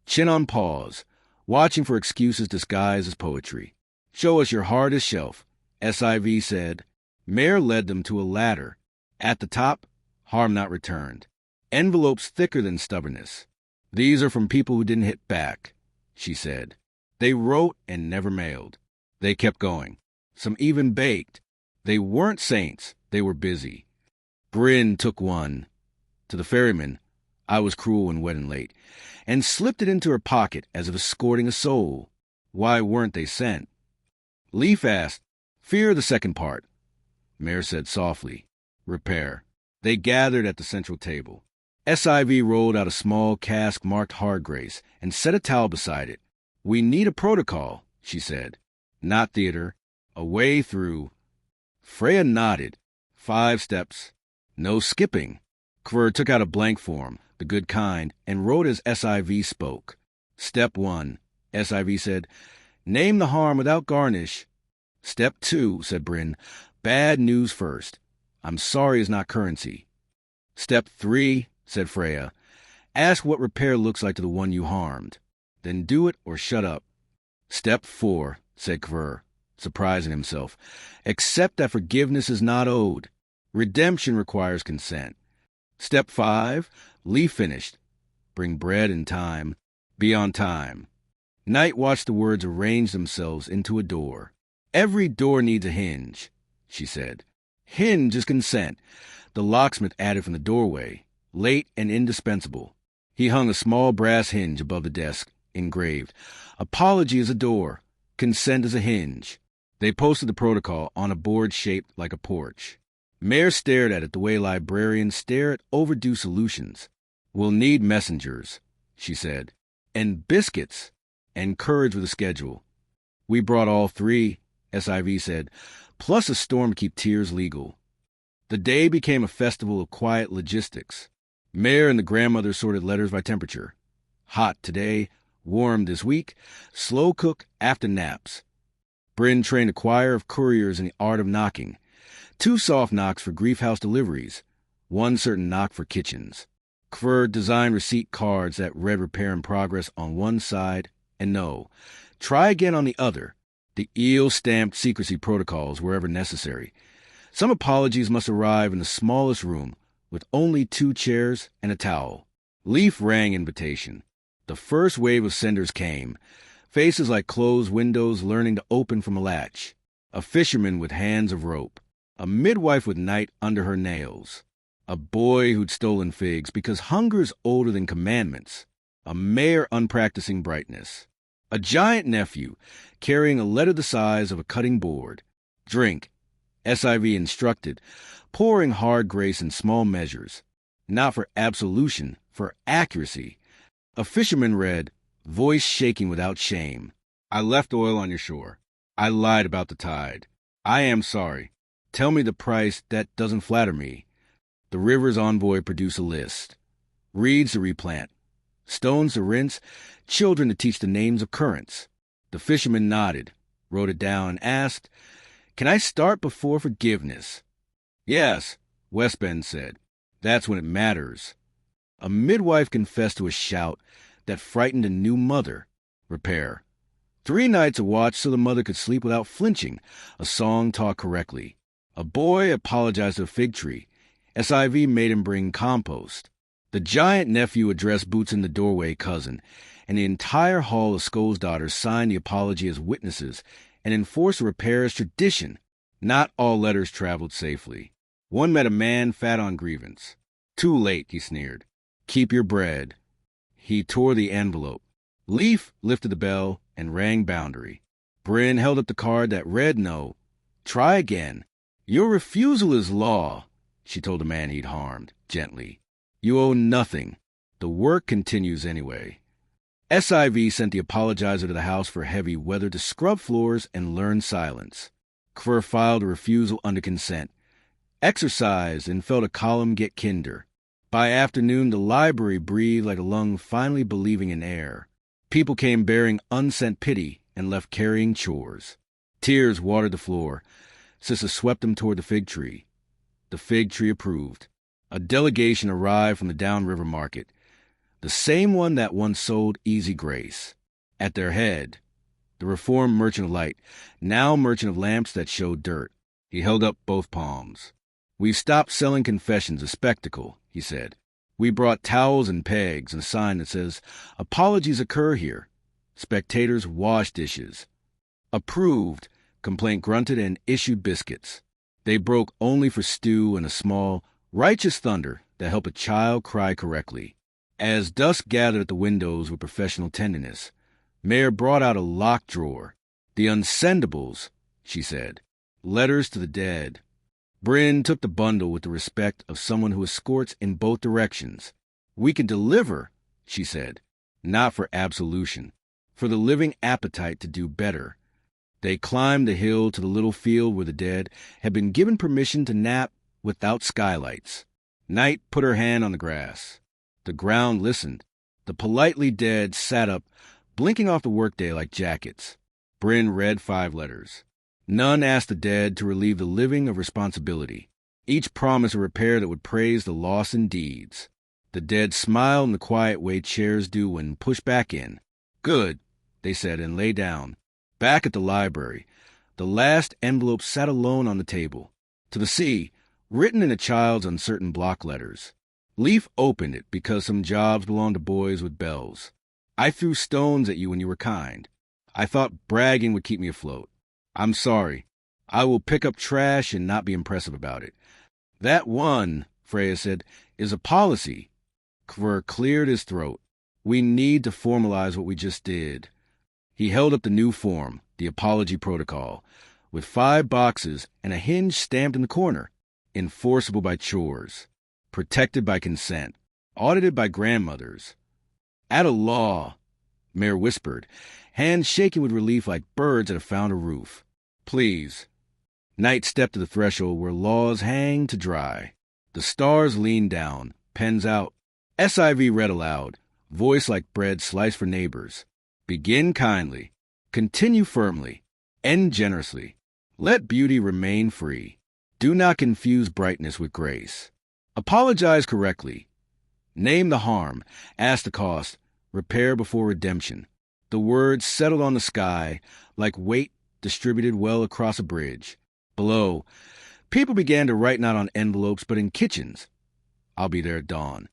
Chin on pause, watching for excuses disguised as poetry. Show us your hardest shelf, SIV said. Mayor led them to a ladder. At the top, harm not returned. Envelopes thicker than stubbornness. These are from people who didn't hit back, she said. They wrote and never mailed. They kept going. Some even baked. They weren't saints. They were busy. Bryn took one. To the ferryman, I was cruel and wet and late, and slipped it into her pocket as if escorting a soul. Why weren't they sent? Leaf asked, Fear the second part. Mayor said softly, Repair. They gathered at the central table. SIV rolled out a small cask marked Hard Grace and set a towel beside it. We need a protocol, she said. Not theater. A way through. Freya nodded. 5 steps. No skipping. Kvur took out a blank form, the good kind, and wrote as SIV spoke. Step 1, SIV said. Name the harm without garnish. Step 2, said Bryn. Bad news first. I'm sorry is not currency. Step 3, said Freya. Ask what repair looks like to the one you harmed. Then do it or shut up. Step 4, said Kvur, surprising himself. Accept that forgiveness is not owed. Redemption requires consent. Step 5, Leaf finished. Bring bread in time. Be on time. Knight watched the words arrange themselves into a door. "Every door needs a hinge," she said. "Hinge is consent," the locksmith added from the doorway, late and indispensable. He hung a small brass hinge above the desk, engraved, "Apology is a door. Consent is a hinge." They posted the protocol on a board shaped like a porch. Mayor stared at it the way librarians stare at overdue solutions. "We'll need messengers," she said, "and biscuits, and courage with a schedule." "We brought all three," SIV said, "plus a storm to keep tears legal." The day became a festival of quiet logistics. Mayor and the grandmother sorted letters by temperature. Hot today, warm this week, slow cook after naps. Bryn trained a choir of couriers in the art of knocking. 2 soft knocks for grief house deliveries, 1 certain knock for kitchens. Kfir designed receipt cards that read repair in progress on one side and no, try again on the other. The eel stamped secrecy protocols wherever necessary. Some apologies must arrive in the smallest room with only 2 chairs and a towel. Leaf rang invitation. The first wave of senders came, faces like closed windows learning to open from a latch. A fisherman with hands of rope. A midwife with night under her nails. A boy who'd stolen figs because hunger is older than commandments. A mayor unpracticing brightness. A giant nephew carrying a letter the size of a cutting board. Drink, SIV instructed, pouring hard grace in small measures. Not for absolution, for accuracy. A fisherman read, voice shaking without shame. "I left oil on your shore. I lied about the tide. I am sorry. Tell me the price. That doesn't flatter me." The river's envoy produced a list. Reeds to replant. Stones to rinse. Children to teach the names of currents. The fisherman nodded, wrote it down, and asked, "Can I start before forgiveness?" "Yes," West Bend said. "That's when it matters." A midwife confessed to a shout that frightened a new mother. Repair. 3 nights of watch so the mother could sleep without flinching. A song taught correctly. A boy apologized to a fig tree. SIV made him bring compost. The giant nephew addressed Boots in the doorway cousin, and the entire hall of Skoll's daughters signed the apology as witnesses and enforced the repair as tradition. Not all letters traveled safely. One met a man fat on grievance. "Too late," he sneered. "Keep your bread." He tore the envelope. Leaf lifted the bell and rang boundary. Bryn held up the card that read no. "Try again. Your refusal is law," she told the man he'd harmed, gently. "You owe nothing. The work continues anyway." SIV sent the apologizer to the house for heavy weather to scrub floors and learn silence. Kfir filed a refusal under consent. Exercised and felt a column get kinder. By afternoon, the library breathed like a lung finally believing in air. People came bearing unsent pity and left carrying chores. Tears watered the floor. Sister swept them toward the fig tree. The fig tree approved. A delegation arrived from the downriver market, the same one that once sold Easy Grace. At their head, the reformed merchant of light, now merchant of lamps that showed dirt. He held up both palms. "We've stopped selling confessions, a spectacle," he said. "We brought towels and pegs and a sign that says, 'Apologies occur here. Spectators wash dishes.'" "Approved," complaint grunted and issued biscuits. They broke only for stew and a small, righteous thunder that helped a child cry correctly. As dusk gathered at the windows with professional tenderness, Mayor brought out a locked drawer. "The unsendables," she said. "Letters to the dead." Bryn took the bundle with the respect of someone who escorts in both directions. "We can deliver," she said, "not for absolution, for the living appetite to do better." They climbed the hill to the little field where the dead had been given permission to nap without skylights. Night put her hand on the grass. The ground listened. The politely dead sat up, blinking off the workday like jackets. Bryn read 5 letters. None asked the dead to relieve the living of responsibility. Each promised a repair that would praise the loss in deeds. The dead smiled in the quiet way chairs do when pushed back in. "Good," they said, and lay down. Back at the library, the last envelope sat alone on the table. "To the sea," written in a child's uncertain block letters. Leaf opened it because some jobs belonged to boys with bells. I threw stones at you when you were kind. I thought bragging would keep me afloat. I'm sorry. I will pick up trash and not be impressive about it. That one, Freya said, is a policy. Kvur cleared his throat. We need to formalize what we just did. He held up the new form, the apology protocol, with 5 boxes and a hinge stamped in the corner. Enforceable by chores. Protected by consent. Audited by grandmothers. At a law, Mare whispered, hands shaking with relief like birds that have found a roof. Please. Knight stepped to the threshold where laws hang to dry. The stars leaned down, pens out. SIV read aloud, voice like bread sliced for neighbors. Begin kindly. Continue firmly. End generously. Let beauty remain free. Do not confuse brightness with grace. Apologize correctly. Name the harm. Ask the cost. Repair before redemption. The words settled on the sky like weight distributed well across a bridge. Below, people began to write not on envelopes but in kitchens. I'll be there at dawn.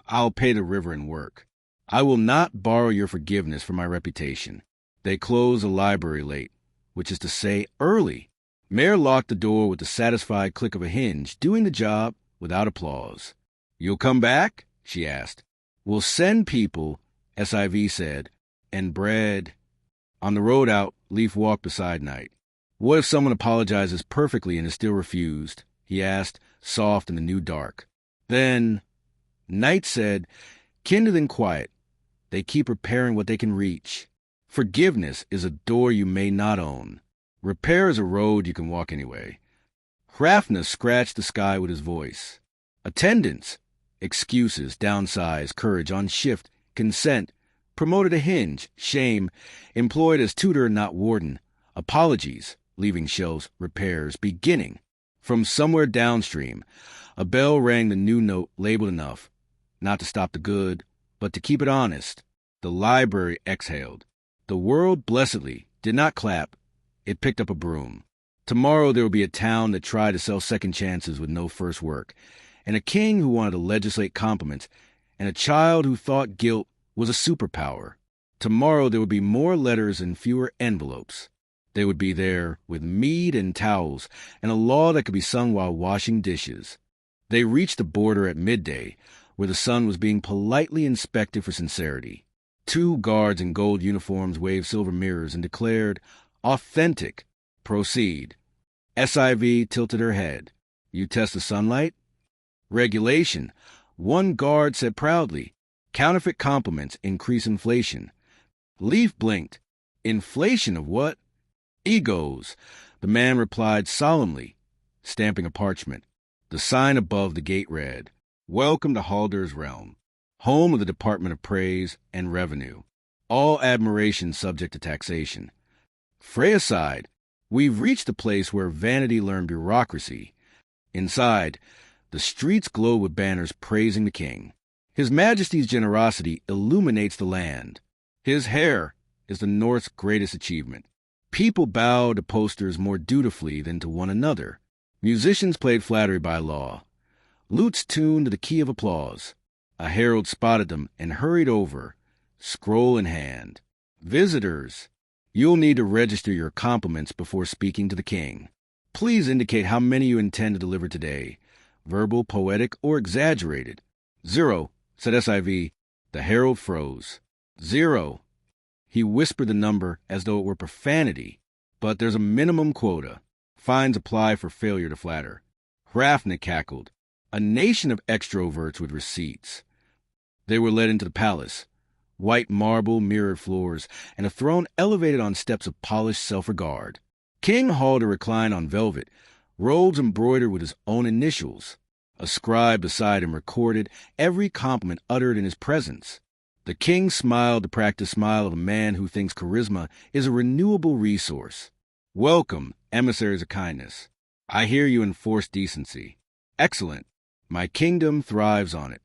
I'll pay the river in work. I will not borrow your forgiveness for my reputation. They close the library late, which is to say early. Mare locked the door with the satisfied click of a hinge, doing the job without applause. You'll come back? She asked. We'll send people, SIV said, and bread. On the road out, Leaf walked beside Knight. What if someone apologizes perfectly and is still refused? He asked, soft in the new dark. Then, Knight said, kindle and quiet. They keep repairing what they can reach. Forgiveness is a door you may not own. Repair is a road you can walk anyway. Hrafna scratched the sky with his voice. Attendance, excuses, downsize, courage, on shift, consent, promoted a hinge, shame, employed as tutor not warden, apologies, leaving shelves, repairs, beginning. From somewhere downstream, a bell rang the new note labeled enough, not to stop the good, but to keep it honest. The library exhaled. The world, blessedly, did not clap. It picked up a broom. Tomorrow there will be a town that tried to sell second chances with no first work, and a king who wanted to legislate compliments, and a child who thought guilt was a superpower. Tomorrow there would be more letters and fewer envelopes. They would be there with mead and towels and a law that could be sung while washing dishes. They reached the border at midday, where the sun was being politely inspected for sincerity. 2 guards in gold uniforms waved silver mirrors and declared, authentic. Proceed. SIV tilted her head. You test the sunlight? Regulation. 1 guard said proudly, counterfeit compliments increase inflation. Leaf blinked. Inflation of what? Egos. The man replied solemnly, stamping a parchment. The sign above the gate read, Welcome to Halder's Realm, home of the Department of Praise and Revenue. All admiration subject to taxation. Freya sighed. We've reached the place where vanity learned bureaucracy. Inside, the streets glow with banners praising the king. His Majesty's generosity illuminates the land. His hair is the North's greatest achievement. People bow to posters more dutifully than to one another. Musicians played flattery by law. Lutes tuned to the key of applause. A herald spotted them and hurried over, scroll in hand. Visitors, you'll need to register your compliments before speaking to the king. Please indicate how many you intend to deliver today, verbal, poetic, or exaggerated. 0, said SIV. The herald froze. 0. He whispered the number as though it were profanity. But there's a minimum quota. Fines apply for failure to flatter. Hrafna cackled. A nation of extroverts with receipts. They were led into the palace. White marble, mirrored floors, and a throne elevated on steps of polished self-regard. King Halder reclined on velvet, robes embroidered with his own initials. A scribe beside him recorded every compliment uttered in his presence. The king smiled the practiced smile of a man who thinks charisma is a renewable resource. Welcome, emissaries of kindness. I hear you enforce decency. Excellent. My kingdom thrives on it.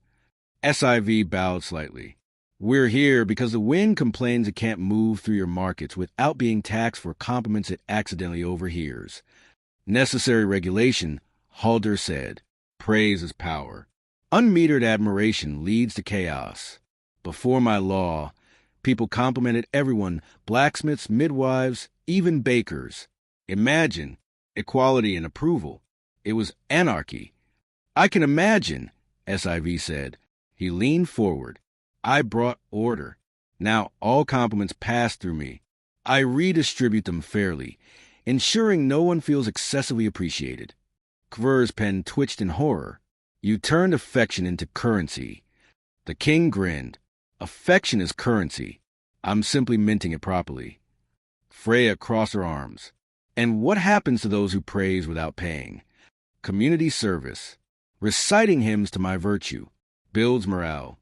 SIV bowed slightly. We're here because the wind complains it can't move through your markets without being taxed for compliments it accidentally overhears. Necessary regulation, Halder said. Praise is power. Unmetered admiration leads to chaos. Before my law, People complimented everyone, blacksmiths, midwives, even bakers. Imagine equality and approval. It was anarchy. I can imagine, SIV said. He leaned forward. I brought order. Now all compliments pass through me. I redistribute them fairly, ensuring no one feels excessively appreciated. Kver's pen twitched in horror. You turned affection into currency. The king grinned. Affection is currency. I'm simply minting it properly. Freya crossed her arms. And what happens to those who praise without paying? Community service. Reciting hymns to my virtue. Builds morale.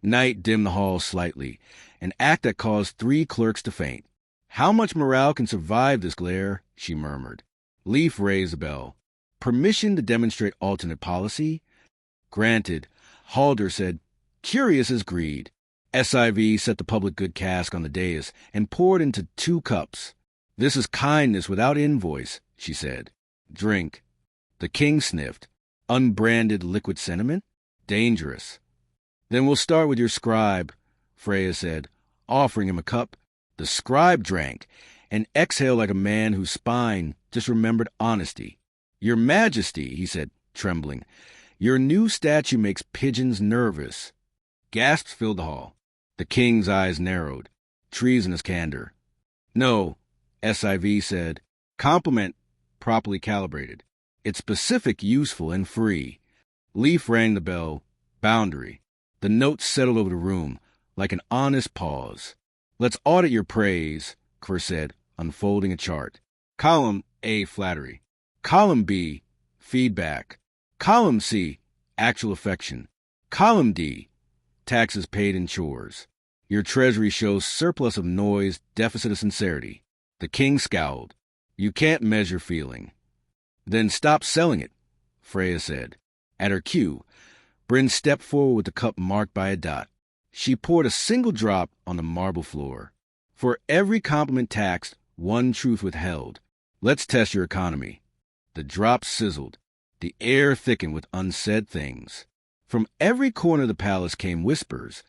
Night dimmed the hall slightly, an act that caused 3 clerks to faint. How much morale can survive this glare? She murmured. Leaf raised a bell. Permission to demonstrate alternate policy? Granted. Halder said, curious as greed. SIV set the public good cask on the dais and poured into 2 cups. This is kindness without invoice, she said. Drink. The king sniffed. Unbranded liquid sentiment? Dangerous. Then we'll start with your scribe, Freya said, offering him a cup. The scribe drank and exhaled like a man whose spine just remembered honesty. Your Majesty, he said, trembling, your new statue makes pigeons nervous. Gasps filled the hall. The king's eyes narrowed. Treasonous candor. No, SIV said. Compliment properly calibrated. It's specific, useful, and free. Leaf rang the bell. Boundary. The notes settled over the room, like an honest pause. Let's audit your praise, Kver said, unfolding a chart. Column A, flattery. Column B, feedback. Column C, actual affection. Column D, taxes paid in chores. Your treasury shows surplus of noise, deficit of sincerity. The king scowled. You can't measure feeling. Then stop selling it, Freya said. At her cue, Bryn stepped forward with the cup marked by a dot. She poured a single drop on the marble floor. For every compliment taxed, 1 truth withheld. Let's test your economy. The drop sizzled. The air thickened with unsaid things. From every corner of the palace came whispers.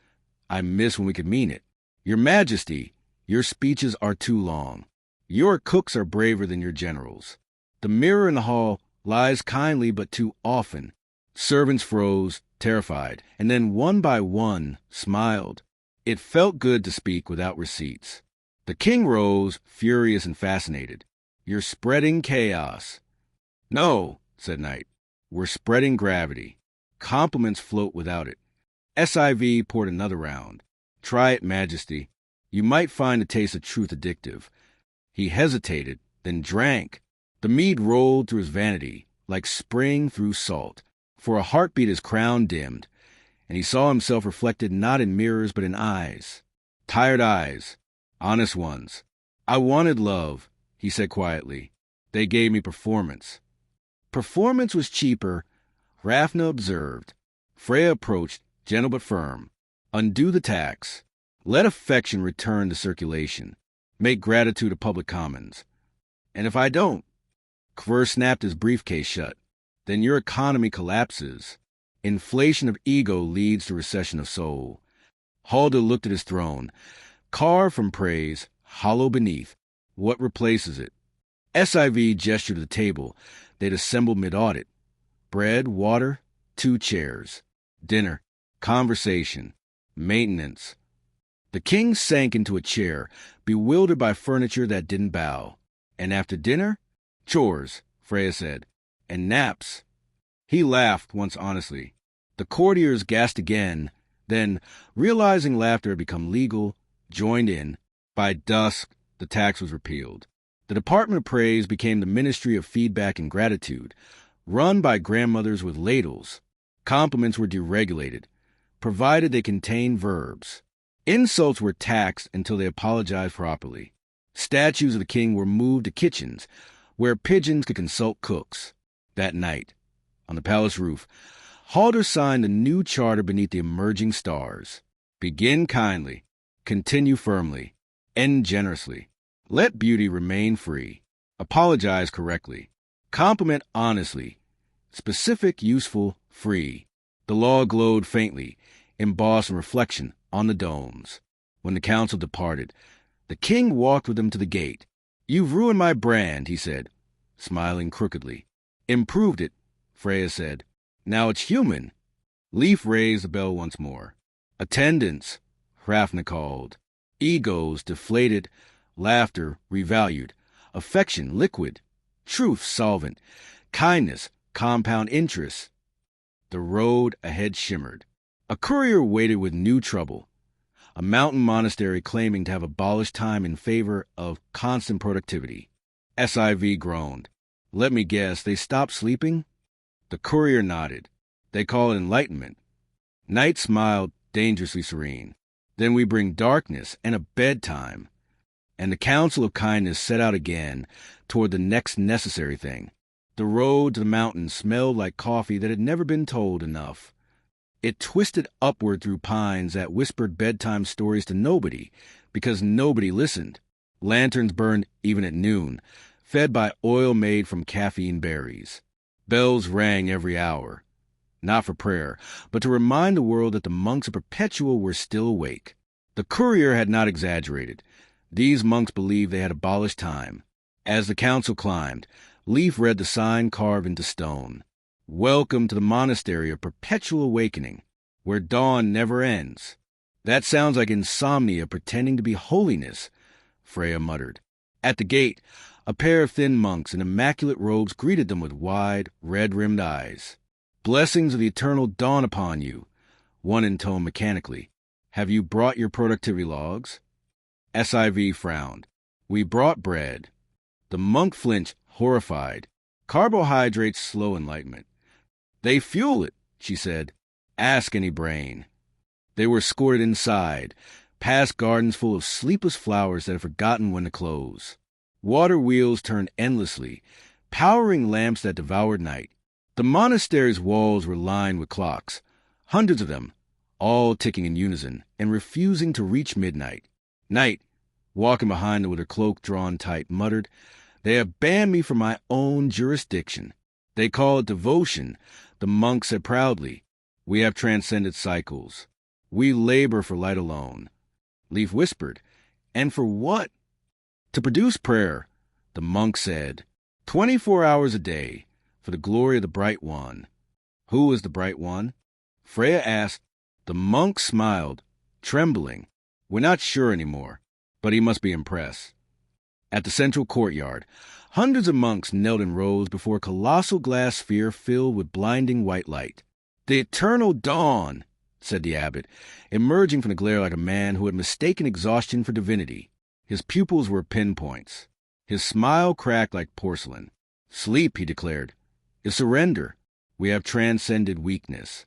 I miss when we could mean it. Your Majesty, your speeches are too long. Your cooks are braver than your generals. The mirror in the hall lies kindly but too often. Servants froze, terrified, and then one by one smiled. It felt good to speak without receipts. The king rose, furious and fascinated. You're spreading chaos. No, said Knight. We're spreading gravity. Compliments float without it. SIV poured another round. Try it, Majesty. You might find the taste of truth addictive. He hesitated, then drank. The mead rolled through his vanity, like spring through salt. For a heartbeat his crown dimmed, and he saw himself reflected not in mirrors but in eyes. Tired eyes, honest ones. I wanted love, he said quietly. They gave me performance. Performance was cheaper, Rafna observed. Freya approached, gentle but firm. Undo the tax. Let affection return to circulation. Make gratitude a public commons. And if I don't? Kver snapped his briefcase shut. Then your economy collapses. Inflation of ego leads to recession of soul. Halder looked at his throne. Carved from praise, hollow beneath. What replaces it? SIV gestured to the table. They'd assembled mid-audit. Bread, water, 2 chairs. Dinner, conversation, maintenance. The king sank into a chair, bewildered by furniture that didn't bow. And after dinner? Chores, Freya said. And naps. He laughed once honestly. The courtiers gasped again, then, realizing laughter had become legal, joined in. By dusk, the tax was repealed. The Department of Praise became the Ministry of Feedback and Gratitude, run by grandmothers with ladles. Compliments were deregulated, provided they contained verbs. Insults were taxed until they apologized properly. Statues of the king were moved to kitchens, where pigeons could consult cooks. That night, on the palace roof, Halder signed the new charter beneath the emerging stars. Begin kindly, continue firmly, end generously. Let beauty remain free. Apologize correctly. Compliment honestly. Specific, useful, free. The law glowed faintly, embossed in reflection on the domes. When the council departed, the king walked with them to the gate. "You've ruined my brand," he said, smiling crookedly. "Improved it," Freya said. "Now it's human." Leif raised the bell once more. "Attendance," Hrafna called. "Egos deflated, laughter revalued, affection liquid, truth solvent, kindness compound interest." The road ahead shimmered. A courier waited with new trouble. A mountain monastery claiming to have abolished time in favor of constant productivity. SIV groaned. "Let me guess, they stopped sleeping?" The courier nodded. "They call it enlightenment." Night smiled, dangerously serene. "Then we bring darkness and a bedtime." And the Council of Kindness set out again toward the next necessary thing. The road to the mountain smelled like coffee that had never been told enough. It twisted upward through pines that whispered bedtime stories to nobody, because nobody listened. Lanterns burned even at noon, fed by oil made from caffeine berries. Bells rang every hour, not for prayer, but to remind the world that the monks of Perpetual were still awake. The courier had not exaggerated. These monks believed they had abolished time. As the council climbed, Leif read the sign carved into stone. "Welcome to the monastery of perpetual awakening, where dawn never ends." "That sounds like insomnia pretending to be holiness," Freya muttered. At the gate, a pair of thin monks in immaculate robes greeted them with wide, red-rimmed eyes. "Blessings of the eternal dawn upon you," one intoned mechanically. "Have you brought your productivity logs?" SIV frowned. "We brought bread." The monk flinched, horrified. "Carbohydrates slow enlightenment." "They fuel it," she said. "Ask any brain." They were escorted inside, past gardens full of sleepless flowers that had forgotten when to close. Water wheels turned endlessly, powering lamps that devoured night. The monastery's walls were lined with clocks, hundreds of them, all ticking in unison and refusing to reach midnight. Night, walking behind them with her cloak drawn tight, muttered, "They have banned me from my own jurisdiction." "They call it devotion," the monk said proudly. "We have transcended cycles. We labor for light alone." Leif whispered, "And for what?" "To produce prayer," the monk said. 24 hours a day, for the glory of the Bright One." "Who is the Bright One?" Freya asked. The monk smiled, trembling. "We're not sure anymore, but he must be impressed." At the central courtyard, hundreds of monks knelt in rows before a colossal glass sphere filled with blinding white light. "The eternal dawn," said the abbot, emerging from the glare like a man who had mistaken exhaustion for divinity. His pupils were pinpoints. His smile cracked like porcelain. "Sleep," he declared, "is surrender. We have transcended weakness."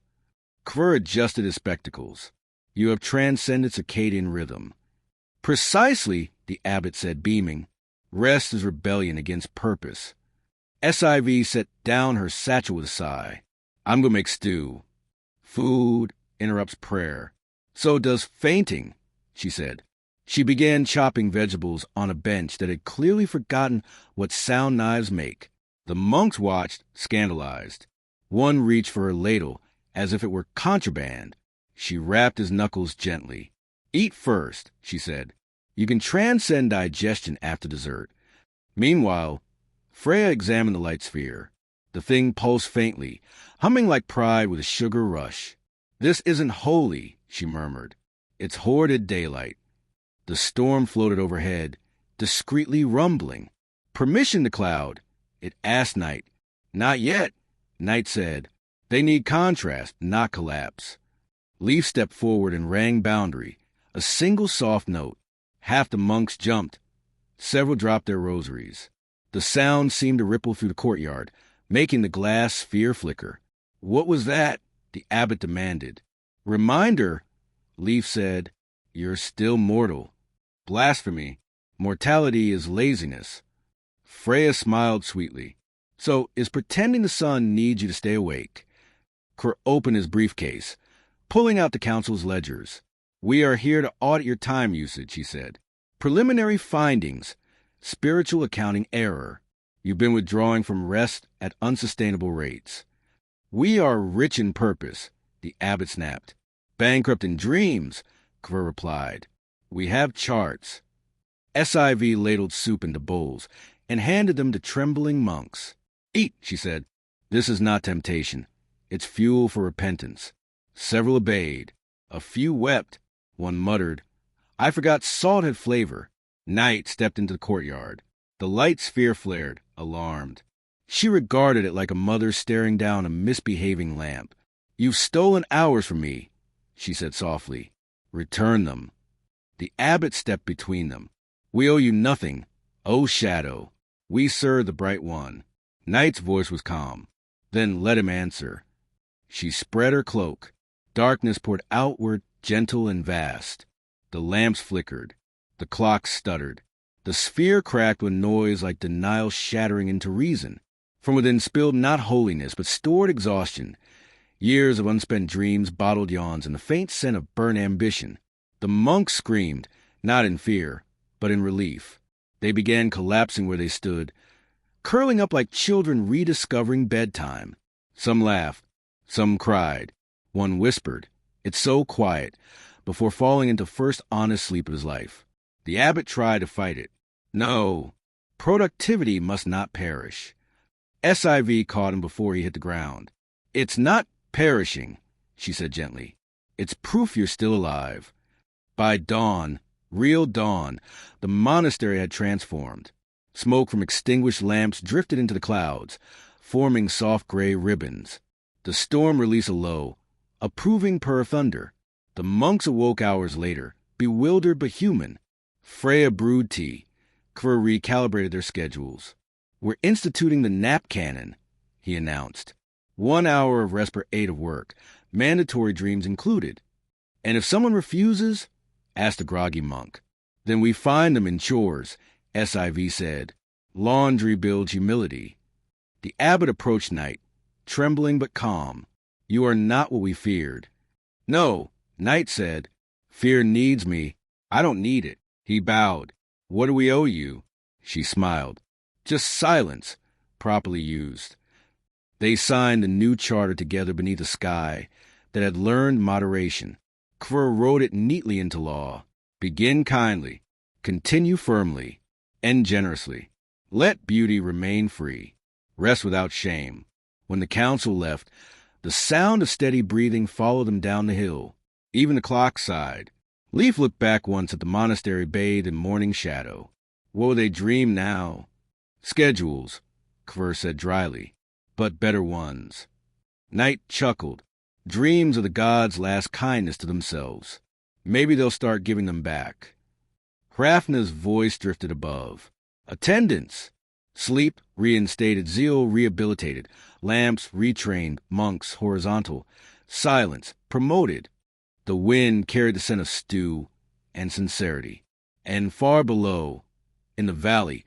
Kvur adjusted his spectacles. "You have transcended circadian rhythm." "Precisely," the abbot said, beaming. "Rest is rebellion against purpose." SIV set down her satchel with a sigh. "I'm going to make stew." "Food interrupts prayer. So does fainting," she said. She began chopping vegetables on a bench that had clearly forgotten what sound knives make. The monks watched, scandalized. One reached for her ladle as if it were contraband. She rapped his knuckles gently. "Eat first," she said. "You can transcend digestion after dessert." Meanwhile, Freya examined the light sphere. The thing pulsed faintly, humming like pride with a sugar rush. "This isn't holy," she murmured. "It's hoarded daylight." The storm floated overhead, discreetly rumbling. "Permission to cloud," it asked Night. "Not yet," Night said. "They need contrast, not collapse." Leaf stepped forward and rang boundary, a single soft note. Half the monks jumped. Several dropped their rosaries. The sound seemed to ripple through the courtyard, making the glass sphere flicker. "What was that?" the abbot demanded. "Reminder," Leaf said, "you're still mortal." "Blasphemy. Mortality is laziness." Freya smiled sweetly. "So is pretending the sun needs you to stay awake." Kerr opened his briefcase, pulling out the council's ledgers. "We are here to audit your time usage," he said. "Preliminary findings. Spiritual accounting error. You've been withdrawing from rest at unsustainable rates." "We are rich in purpose," the abbot snapped. "Bankrupt in dreams," Kvur replied. We have charts. SIV ladled soup into bowls and handed them to trembling monks. Eat, she said. This is not temptation. It's fuel for repentance. Several obeyed. A few wept. One muttered, I forgot salt had flavor. Night stepped into the courtyard. The light sphere flared, alarmed. She regarded it like a mother staring down a misbehaving lamp. You've stolen hours from me, she said softly. Return them. The abbot stepped between them. We owe you nothing, O shadow. We serve the bright one. Night's voice was calm. Then let him answer. She spread her cloak. Darkness poured outward, gentle and vast. The lamps flickered. The clock stuttered. The sphere cracked with noise like denial shattering into reason. From within spilled not holiness, but stored exhaustion. Years of unspent dreams, bottled yawns, and the faint scent of burnt ambition. The monks screamed, not in fear, but in relief. They began collapsing where they stood, curling up like children rediscovering bedtime. Some laughed, some cried. One whispered, It's so quiet, before falling into first honest sleep of his life. The abbot tried to fight it. No, productivity must not perish. SIV caught him before he hit the ground. It's not perishing, she said gently. It's proof you're still alive. By dawn, real dawn, the monastery had transformed. Smoke from extinguished lamps drifted into the clouds, forming soft gray ribbons. The storm released a low, approving purr of thunder. The monks awoke hours later, bewildered but human. Freya brewed tea. Kvur recalibrated their schedules. We're instituting the nap canon, he announced. 1 hour of respite 8 of work, mandatory dreams included. And if someone refuses, asked the groggy monk, then we find them in chores, SIV said. Laundry builds humility. The abbot approached Night, trembling but calm. You are not what we feared. No, Night said. Fear needs me. I don't need it. He bowed. What do we owe you? She smiled. Just silence, properly used. They signed the new charter together beneath a sky that had learned moderation. Kvur wrote it neatly into law. Begin kindly, continue firmly, end generously. Let beauty remain free. Rest without shame. When the council left, the sound of steady breathing followed them down the hill. Even the clock sighed. Leaf looked back once at the monastery bathed in morning shadow. What will they dream now? Schedules, Kvur said dryly, but better ones. Night chuckled. Dreams of the gods' last kindness to themselves. Maybe they'll start giving them back. Hrafna's voice drifted above. Attendance! Sleep reinstated, zeal rehabilitated, lamps retrained, monks horizontal, silence promoted. The wind carried the scent of stew and sincerity. And far below, in the valley,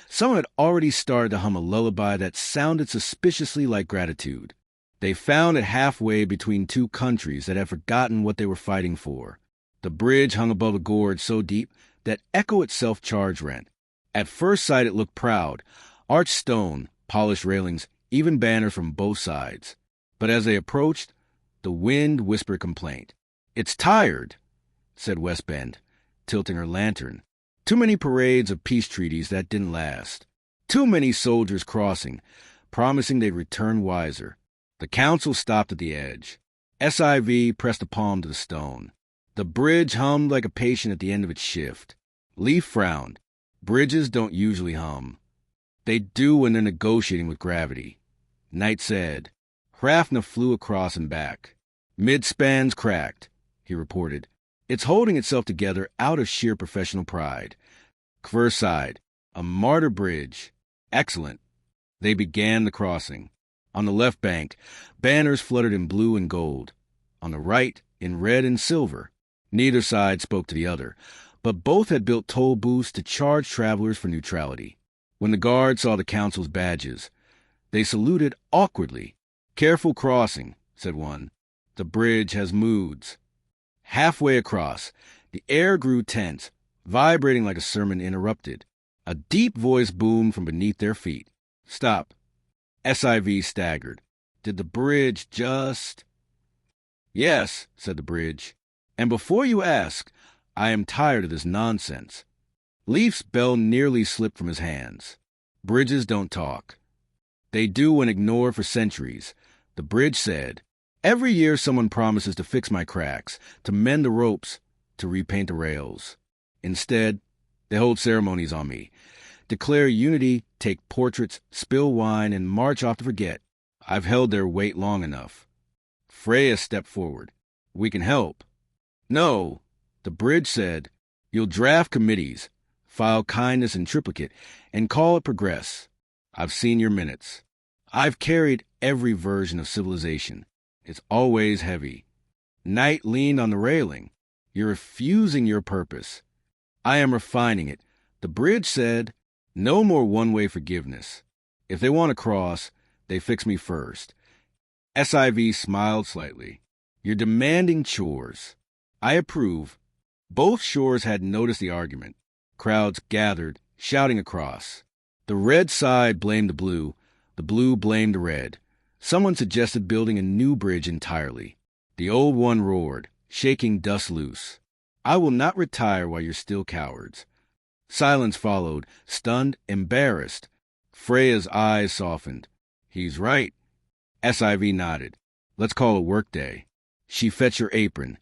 someone had already started to hum a lullaby that sounded suspiciously like gratitude. They found it halfway between two countries that had forgotten what they were fighting for. The bridge hung above a gorge so deep that echo itself charged rent. At first sight it looked proud, arched stone, polished railings, even banners from both sides. But as they approached, the wind whispered complaint. It's tired, said West Bend, tilting her lantern. Too many parades of peace treaties that didn't last. Too many soldiers crossing, promising they'd return wiser. The council stopped at the edge. SIV pressed a palm to the stone. The bridge hummed like a patient at the end of its shift. Leaf frowned. Bridges don't usually hum. They do when they're negotiating with gravity. Night said. Hrafna flew across and back. Mid-spans cracked, he reported. It's holding itself together out of sheer professional pride. Kvur sighed. A martyr bridge. Excellent. They began the crossing. On the left bank, banners fluttered in blue and gold. On the right, in red and silver. Neither side spoke to the other, but both had built toll booths to charge travelers for neutrality. When the guards saw the council's badges, they saluted awkwardly. Careful crossing, said one. The bridge has moods. Halfway across, the air grew tense, vibrating like a sermon interrupted. A deep voice boomed from beneath their feet. Stop. SIV staggered. Did the bridge just... Yes, said the bridge. And before you ask, I am tired of this nonsense. Leaf's bell nearly slipped from his hands. Bridges don't talk. They do when ignored for centuries. The bridge said, every year someone promises to fix my cracks, to mend the ropes, to repaint the rails. Instead, they hold ceremonies on me, declare unity, take portraits, spill wine, and march off to forget. I've held their weight long enough. Freya stepped forward. We can help. No, the bridge said, you'll draft committees, file kindness in triplicate, and call it progress. I've seen your minutes. I've carried every version of civilization. It's always heavy. Knight leaned on the railing. You're refusing your purpose. I am refining it. The bridge said, no more one-way forgiveness. If they want to cross, they fix me first. SIV smiled slightly. You're demanding chores. I approve. Both shores had noticed the argument. Crowds gathered, shouting across. The red side blamed the blue blamed the red. Someone suggested building a new bridge entirely. The old one roared, shaking dust loose. I will not retire while you're still cowards. Silence followed, stunned, embarrassed. Freya's eyes softened. He's right. SIV nodded. Let's call it workday. She fetched her apron.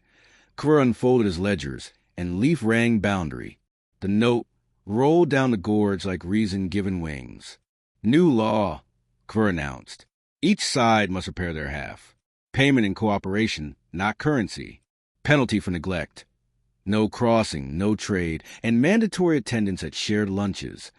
Krur unfolded his ledgers, and Leaf rang boundary. The note rolled down the gorge like reason given wings. New law, Krur announced. Each side must repair their half. Payment in cooperation, not currency. Penalty for neglect. No crossing, no trade, and mandatory attendance at shared lunches.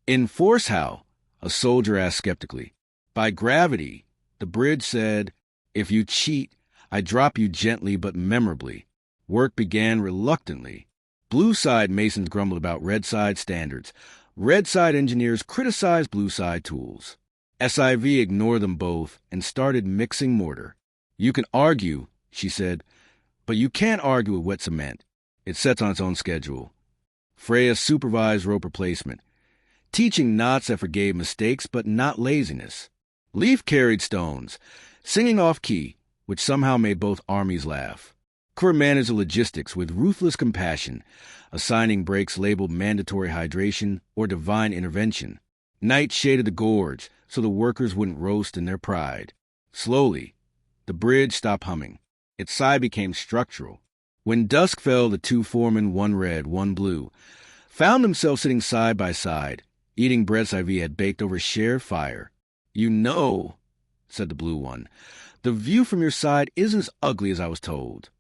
Enforce how? A soldier asked skeptically. By gravity, the bridge said. If you cheat, I drop you gently but memorably. Work began reluctantly. Blue side masons grumbled about red side standards. Red side engineers criticized blue side tools. SIV ignored them both and started mixing mortar. You can argue, she said, but you can't argue with wet cement. It sets on its own schedule. Freya supervised rope replacement, teaching knots that forgave mistakes but not laziness. Leaf carried stones, singing off key, which somehow made both armies laugh. Krur managed the logistics with ruthless compassion, assigning breaks labeled mandatory hydration or divine intervention. Night shaded the gorge so the workers wouldn't roast in their pride. Slowly, the bridge stopped humming. Its side became structural. When dusk fell, the two foremen, one red, one blue, found themselves sitting side by side, eating bread SIV had baked over shared fire. You know, said the blue one, the view from your side isn't as ugly as I was told.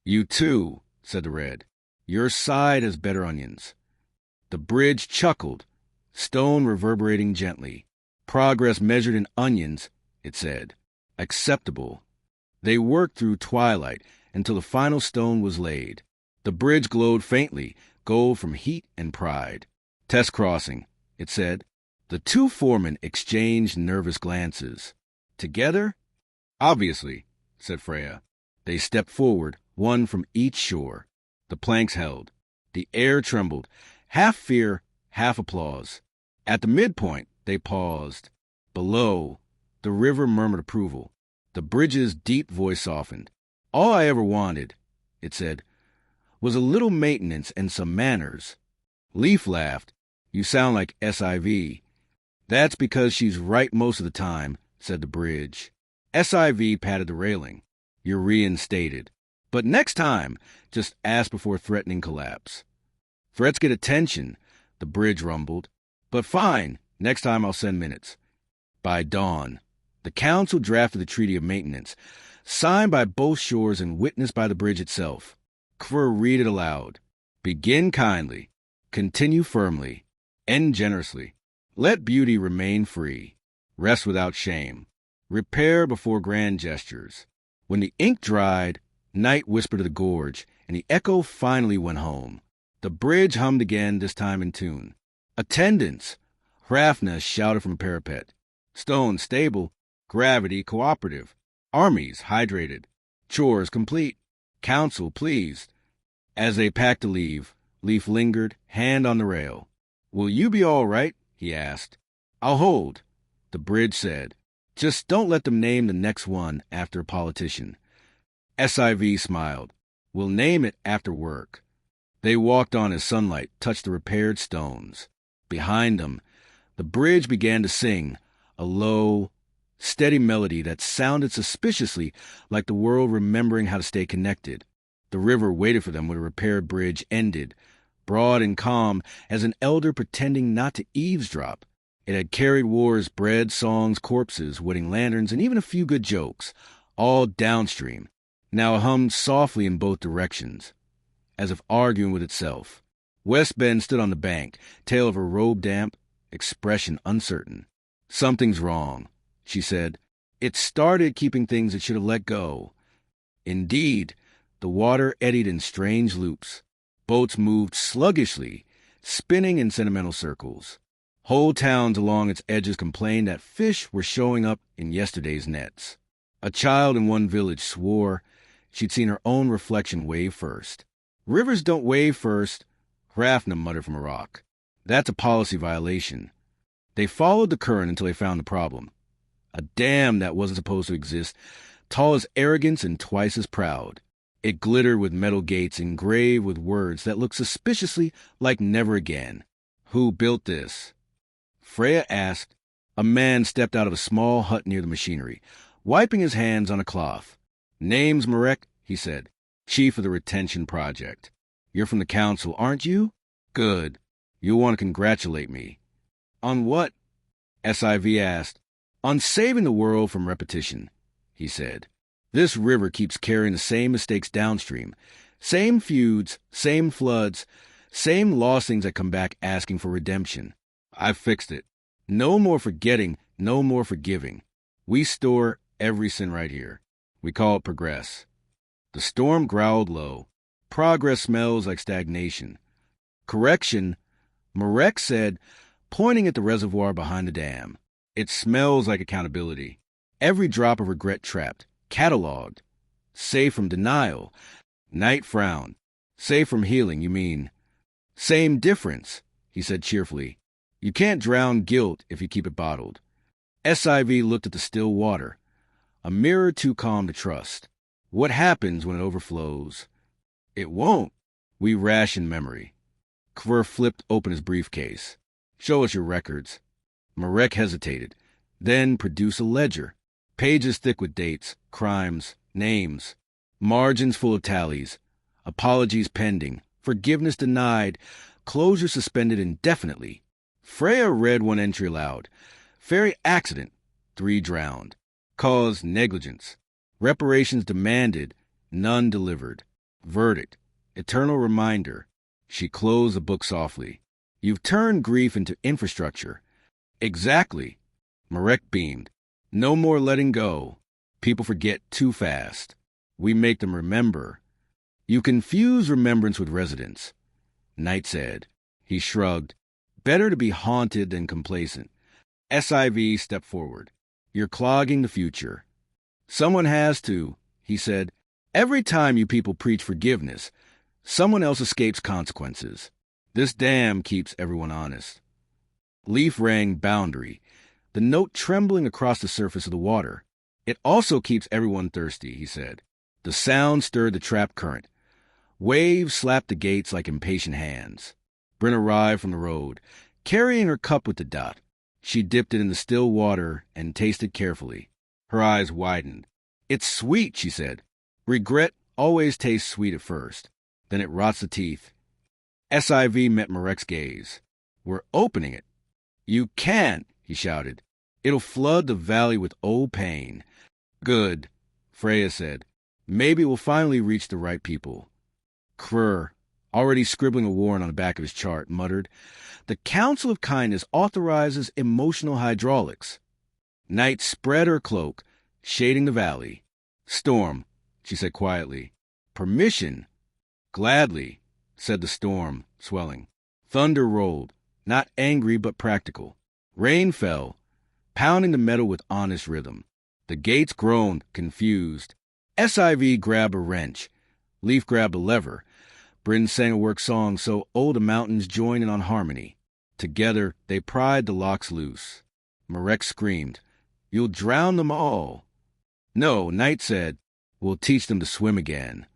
You too, said the red. Your side has better onions. The bridge chuckled, stone reverberating gently. Progress measured in onions, it said. Acceptable. They worked through twilight until the final stone was laid. The bridge glowed faintly, gold from heat and pride. Test crossing, it said. The two foremen exchanged nervous glances. Together? Obviously, said Freya. They stepped forward, one from each shore. The planks held. The air trembled, half fear, half applause. At the midpoint, they paused. Below, the river murmured approval. The bridge's deep voice softened. All I ever wanted, it said, was a little maintenance and some manners. Leaf laughed. You sound like SIV. That's because she's right most of the time, said the bridge. SIV patted the railing. You're reinstated. But next time, just ask before threatening collapse. Threats get attention, the bridge rumbled. But fine, next time I'll send minutes. By dawn, the council drafted the Treaty of Maintenance, signed by both shores and witnessed by the bridge itself. Krur read it aloud. Begin kindly. Continue firmly. End generously. Let beauty remain free. Rest without shame. Repair before grand gestures. When the ink dried, night whispered to the gorge, and the echo finally went home. The bridge hummed again, this time in tune. Attendance! Hrafna shouted from parapet. Stone stable. Gravity cooperative. Armies hydrated. Chores complete. Council pleased. As they packed to leave, Leaf lingered, hand on the rail. Will you be all right? He asked. I'll hold, the bridge said. Just don't let them name the next one after a politician. SIV smiled. We'll name it after work. They walked on as sunlight touched the repaired stones. Behind them, the bridge began to sing, a low, steady melody that sounded suspiciously like the world remembering how to stay connected. The river waited for them when the repaired bridge ended, broad and calm as an elder pretending not to eavesdrop. It had carried wars, bread, songs, corpses, wedding lanterns, and even a few good jokes, all downstream, now hummed softly in both directions, as if arguing with itself. West Bend stood on the bank, tail of her robe damp, expression uncertain. "Something's wrong," she said. "It started keeping things it should have let go." Indeed, the water eddied in strange loops. Boats moved sluggishly, spinning in sentimental circles. Whole towns along its edges complained that fish were showing up in yesterday's nets. A child in one village swore she'd seen her own reflection wave first. "Rivers don't wave first," Hrafna muttered from a rock. "That's a policy violation." They followed the current until they found the problem. A dam that wasn't supposed to exist, tall as arrogance and twice as proud. It glittered with metal gates engraved with words that looked suspiciously like never again. "Who built this?" Freya asked. A man stepped out of a small hut near the machinery, wiping his hands on a cloth. "Name's Marek," he said, "chief of the retention project. You're from the council, aren't you? Good. You'll want to congratulate me." "On what?" SIV asked. "On saving the world from repetition," he said. "This river keeps carrying the same mistakes downstream. Same feuds, same floods, same lostings that come back asking for redemption. I've fixed it. No more forgetting, no more forgiving. We store every sin right here. We call it progress." The storm growled low. "Progress smells like stagnation." "Correction," Marek said, pointing at the reservoir behind the dam. "It smells like accountability. Every drop of regret trapped, cataloged. Safe from denial." Knight frowned. "Safe from healing, you mean?" "Same difference," he said cheerfully. "You can't drown guilt if you keep it bottled." SIV looked at the still water, a mirror too calm to trust. "What happens when it overflows?" "It won't. We ration memory." Kvr flipped open his briefcase. "Show us your records." Marek hesitated, then produced a ledger. Pages thick with dates, crimes, names, margins full of tallies, apologies pending, forgiveness denied, closure suspended indefinitely. Freya read one entry aloud. "Ferry accident, 3 drowned. Cause negligence. Reparations demanded, none delivered. Verdict, eternal reminder." She closed the book softly. "You've turned grief into infrastructure." "Exactly." Marek beamed. "No more letting go. People forget too fast. We make them remember." "You confuse remembrance with residence," Knight said. He shrugged. "Better to be haunted than complacent." SIV stepped forward. "You're clogging the future." "Someone has to," he said. "Every time you people preach forgiveness, someone else escapes consequences. This dam keeps everyone honest." Leaf rang boundary, the note trembling across the surface of the water. "It also keeps everyone thirsty," he said. The sound stirred the trap current. Waves slapped the gates like impatient hands. Bryn arrived from the road, carrying her cup with the dot. She dipped it in the still water and tasted carefully. Her eyes widened. "It's sweet," she said. "Regret always tastes sweet at first. Then it rots the teeth." SIV met Marek's gaze. "We're opening it." "You can't," he shouted. "It'll flood the valley with old pain." "Good," Freya said. "Maybe we'll finally reach the right people." Kvr, already scribbling a warrant on the back of his chart, muttered, "The Council of Kindness authorizes emotional hydraulics." Knight spread her cloak, shading the valley. "Storm," she said quietly. "Permission." "Gladly," said the storm, swelling. Thunder rolled, not angry but practical. Rain fell, pounding the metal with honest rhythm. The gates groaned, confused. SIV grabbed a wrench. Leaf grabbed a lever. Bryn sang a work song so old the mountains joined in on harmony. Together, they pried the locks loose. Marek screamed, "You'll drown them all." "No," Knight said. "We'll teach them to swim again."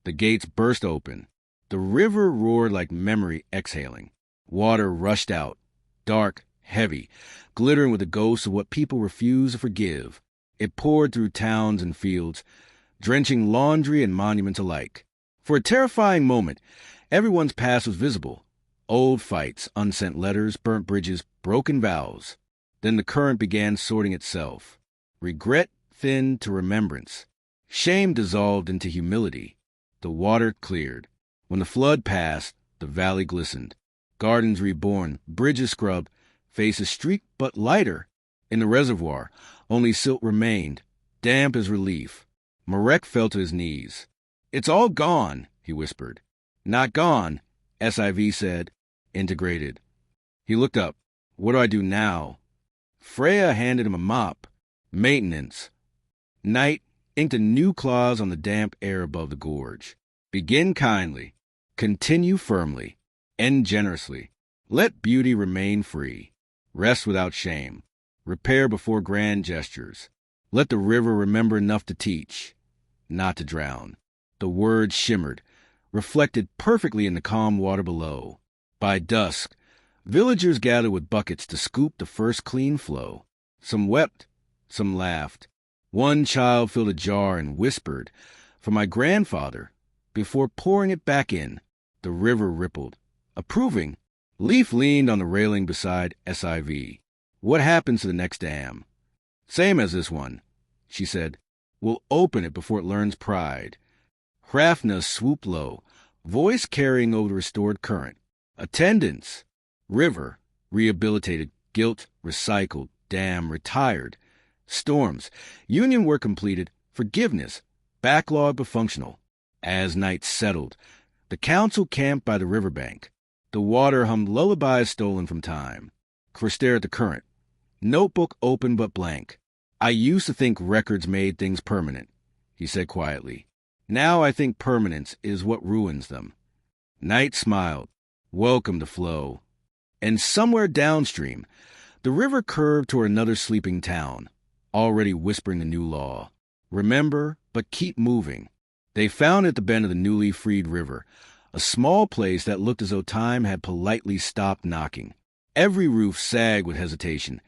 The gates burst open. The river roared like memory exhaling. Water rushed out, dark, heavy, glittering with the ghosts of what people refuse to forgive. It poured through towns and fields, drenching laundry and monuments alike. For a terrifying moment, everyone's past was visible. Old fights, unsent letters, burnt bridges, broken vows. Then the current began sorting itself. Regret thinned to remembrance. Shame dissolved into humility. The water cleared. When the flood passed, the valley glistened. Gardens reborn, bridges scrubbed, faces streaked but lighter. In the reservoir, only silt remained, damp as relief. Marek fell to his knees. "It's all gone," he whispered. "Not gone," SIV said, integrated. He looked up. "What do I do now?" Freya handed him a mop. Maintenance. Night inked a new clause on the damp air above the gorge. Begin kindly. Continue firmly. End generously. Let beauty remain free. Rest without shame. Repair before grand gestures. Let the river remember enough to teach, not to drown. The words shimmered, reflected perfectly in the calm water below. By dusk, villagers gathered with buckets to scoop the first clean flow. Some wept, some laughed. One child filled a jar and whispered, "For my grandfather," before pouring it back in. The river rippled. Approving, Leaf leaned on the railing beside SIV. "What happens to the next dam?" "Same as this one," she said. "We'll open it before it learns pride." Hrafna swooped low, voice carrying over the restored current. "Attendance." River, rehabilitated, guilt, recycled, dam, retired. Storms, union work completed, forgiveness, backlog but functional. As night settled, the council camped by the riverbank. The water hummed lullabies stolen from time. Chris stared at the current. Notebook open but blank. "I used to think records made things permanent," he said quietly. "Now I think permanence is what ruins them." Night smiled. Welcome to flow. And somewhere downstream, the river curved toward another sleeping town, already whispering the new law. Remember, but keep moving. They found at the bend of the newly freed river a small place that looked as though time had politely stopped knocking. Every roof sagged with hesitation.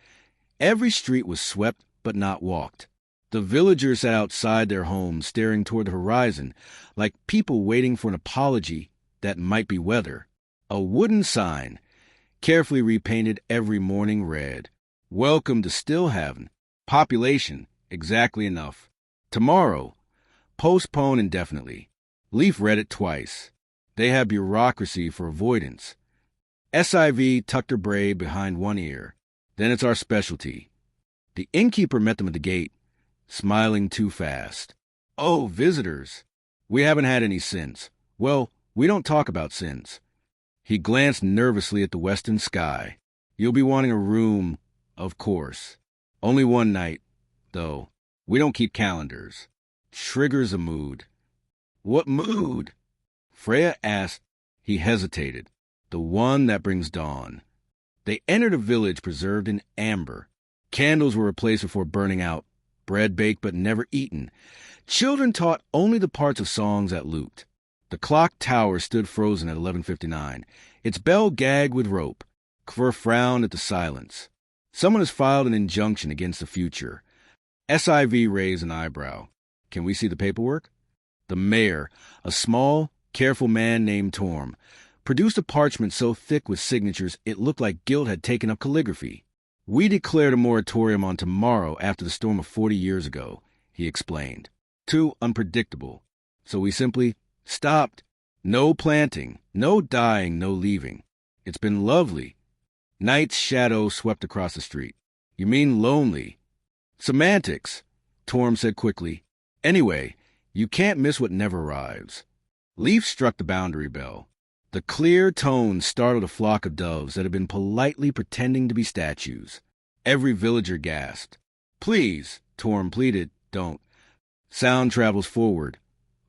Every street was swept but not walked. The villagers sat outside their homes, staring toward the horizon, like people waiting for an apology that might be weather. A wooden sign, carefully repainted every morning, read, "Welcome to Stillhaven. Population, exactly enough. Tomorrow, postpone indefinitely." Leaf read it twice. They have bureaucracy for avoidance. SIV tucked her braid behind one ear. "Then it's our specialty." The innkeeper met them at the gate, smiling too fast. "Oh, visitors. We haven't had any since. Well, we don't talk about sins." He glanced nervously at the western sky. "You'll be wanting a room, of course. Only one night, though. We don't keep calendars. Triggers a mood." "What mood?" Freya asked. He hesitated. "The one that brings dawn." They entered a village preserved in amber. Candles were replaced before burning out. Bread baked but never eaten. Children taught only the parts of songs that looped. The clock tower stood frozen at 11:59. Its bell gagged with rope. Kver frowned at the silence. "Someone has filed an injunction against the future." SIV raised an eyebrow. "Can we see the paperwork?" The mayor, a small, careful man named Torm, produced a parchment so thick with signatures it looked like guilt had taken up calligraphy. "We declared a moratorium on tomorrow after the storm of 40 years ago," he explained. "Too unpredictable. So we simply stopped. No planting, no dying, no leaving. It's been lovely." Night's shadow swept across the street. "You mean lonely." "Semantics," Torm said quickly. "Anyway, you can't miss what never arrives." Leaf struck the boundary bell. The clear tones startled a flock of doves that had been politely pretending to be statues. Every villager gasped. "Please," Torm pleaded, "don't." "Sound travels forward,"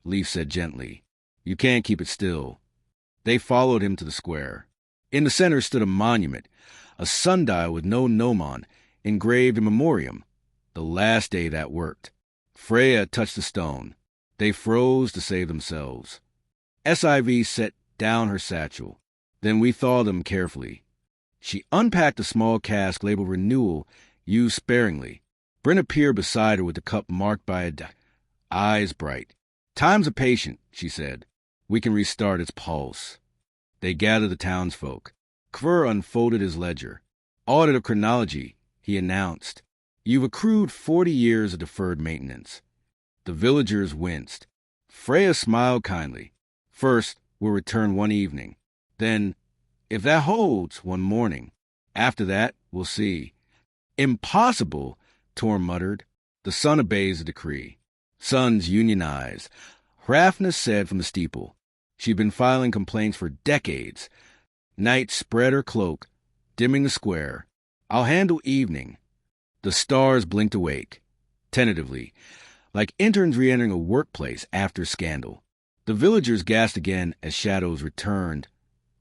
Leaf said gently. "You can't keep it still." They followed him to the square. In the center stood a monument, a sundial with no gnomon, engraved in memoriam. The last day that worked. Freya touched the stone. They froze to save themselves. SIV set down her satchel. Then we thawed them carefully. She unpacked a small cask labeled Renewal, used sparingly. Brent appeared beside her with the cup marked by a eyes bright. "Time's a patient," she said. "We can restart its pulse." They gathered the townsfolk. Kvr unfolded his ledger. "Audit of chronology," he announced. "You've accrued 40 years of deferred maintenance." The villagers winced. Freya smiled kindly. "First, we'll return one evening. Then, if that holds, one morning. After that, we'll see." "Impossible," Torm muttered. "The sun obeys the decree. Sons unionize," Hrafna said from the steeple. She'd been filing complaints for decades. Night spread her cloak, dimming the square. "I'll handle evening." The stars blinked awake, tentatively, like interns re-entering a workplace after scandal. The villagers gasped again as shadows returned,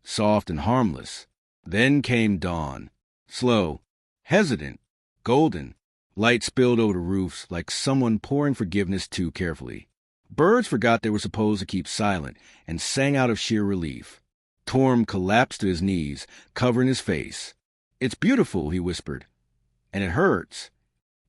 soft and harmless. Then came dawn, slow, hesitant, golden. Light spilled over the roofs like someone pouring forgiveness too carefully. Birds forgot they were supposed to keep silent and sang out of sheer relief. Torm collapsed to his knees, covering his face. "It's beautiful," he whispered. "And it hurts."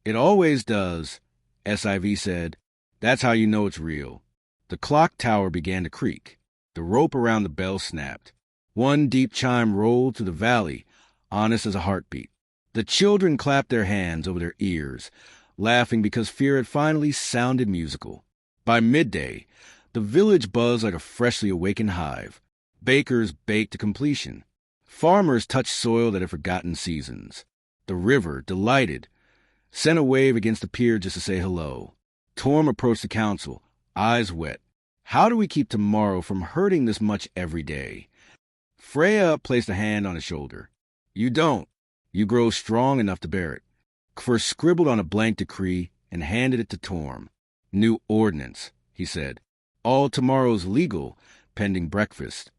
"It always does," SIV said. "That's how you know it's real." The clock tower began to creak. The rope around the bell snapped. One deep chime rolled through the valley, honest as a heartbeat. The children clapped their hands over their ears, laughing because fear had finally sounded musical. By midday, the village buzzed like a freshly awakened hive. Bakers baked to completion. Farmers touched soil that had forgotten seasons. The river, delighted, sent a wave against the pier just to say hello. Torm approached the council, eyes wet. "How do we keep tomorrow from hurting this much every day?" Freya placed a hand on his shoulder. "You don't. You grow strong enough to bear it." Kvr scribbled on a blank decree and handed it to Torm. "New ordinance," he said. "All tomorrow's legal, pending breakfast."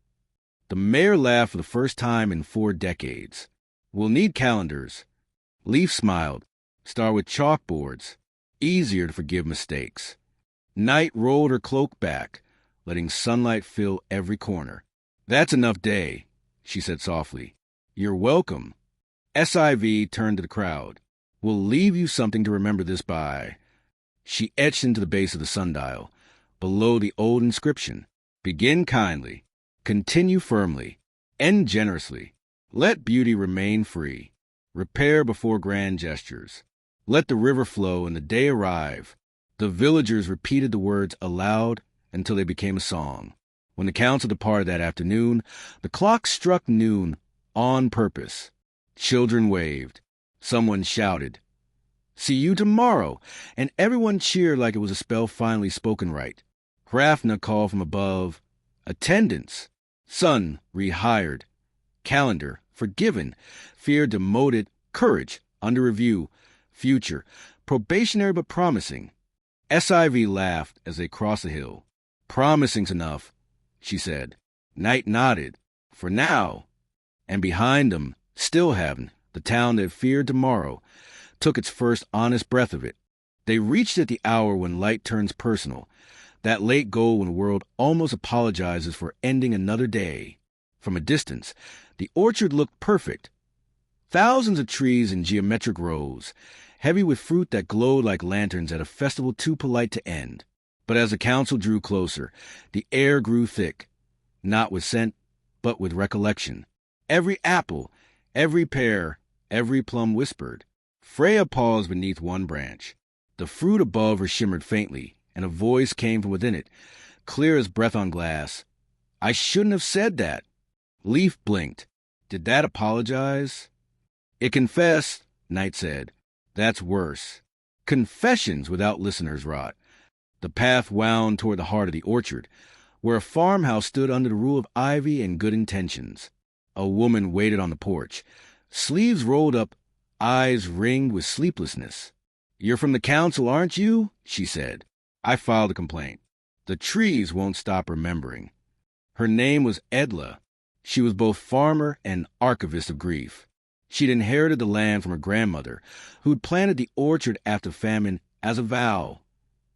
The mayor laughed for the first time in 4 decades. "We'll need calendars." Leaf smiled. "Start with chalkboards. Easier to forgive mistakes." Night rolled her cloak back, letting sunlight fill every corner. "That's enough day," she said softly. "You're welcome." SIV turned to the crowd. "We'll leave you something to remember this by." She etched into the base of the sundial, below the old inscription. "Begin kindly. Continue firmly. End generously. Let beauty remain free. Repair before grand gestures. Let the river flow and the day arrive." The villagers repeated the words aloud until they became a song. When the council departed that afternoon, the clock struck noon on purpose. Children waved. Someone shouted, "See you tomorrow," and everyone cheered like it was a spell finally spoken right. Hrafna called from above, "Attendance." Son rehired. Calendar forgiven. Fear demoted. Courage under review. Future probationary but promising. SIV laughed as they crossed the hill. "Promising's enough," she said. Night nodded. "For now." And behind them, Stillhaven, the town that feared tomorrow, took its first honest breath of it. They reached at the hour when light turns personal, that late goal when the world almost apologizes for ending another day. From a distance, the orchard looked perfect. Thousands of trees in geometric rows, heavy with fruit that glowed like lanterns at a festival too polite to end. But as the council drew closer, the air grew thick, not with scent, but with recollection. Every apple, every pear, every plum whispered. Freya paused beneath one branch. The fruit above her shimmered faintly, and a voice came from within it, clear as breath on glass. "I shouldn't have said that." Leaf blinked. "Did that apologize?" "It confessed," Night said. "That's worse." Confessions without listeners rot. The path wound toward the heart of the orchard, where a farmhouse stood under the rule of ivy and good intentions. A woman waited on the porch, sleeves rolled up, eyes ringed with sleeplessness. "You're from the council, aren't you?" she said. "I filed a complaint. The trees won't stop remembering." Her name was Edla. She was both farmer and archivist of grief. She'd inherited the land from her grandmother, who'd planted the orchard after famine as a vow.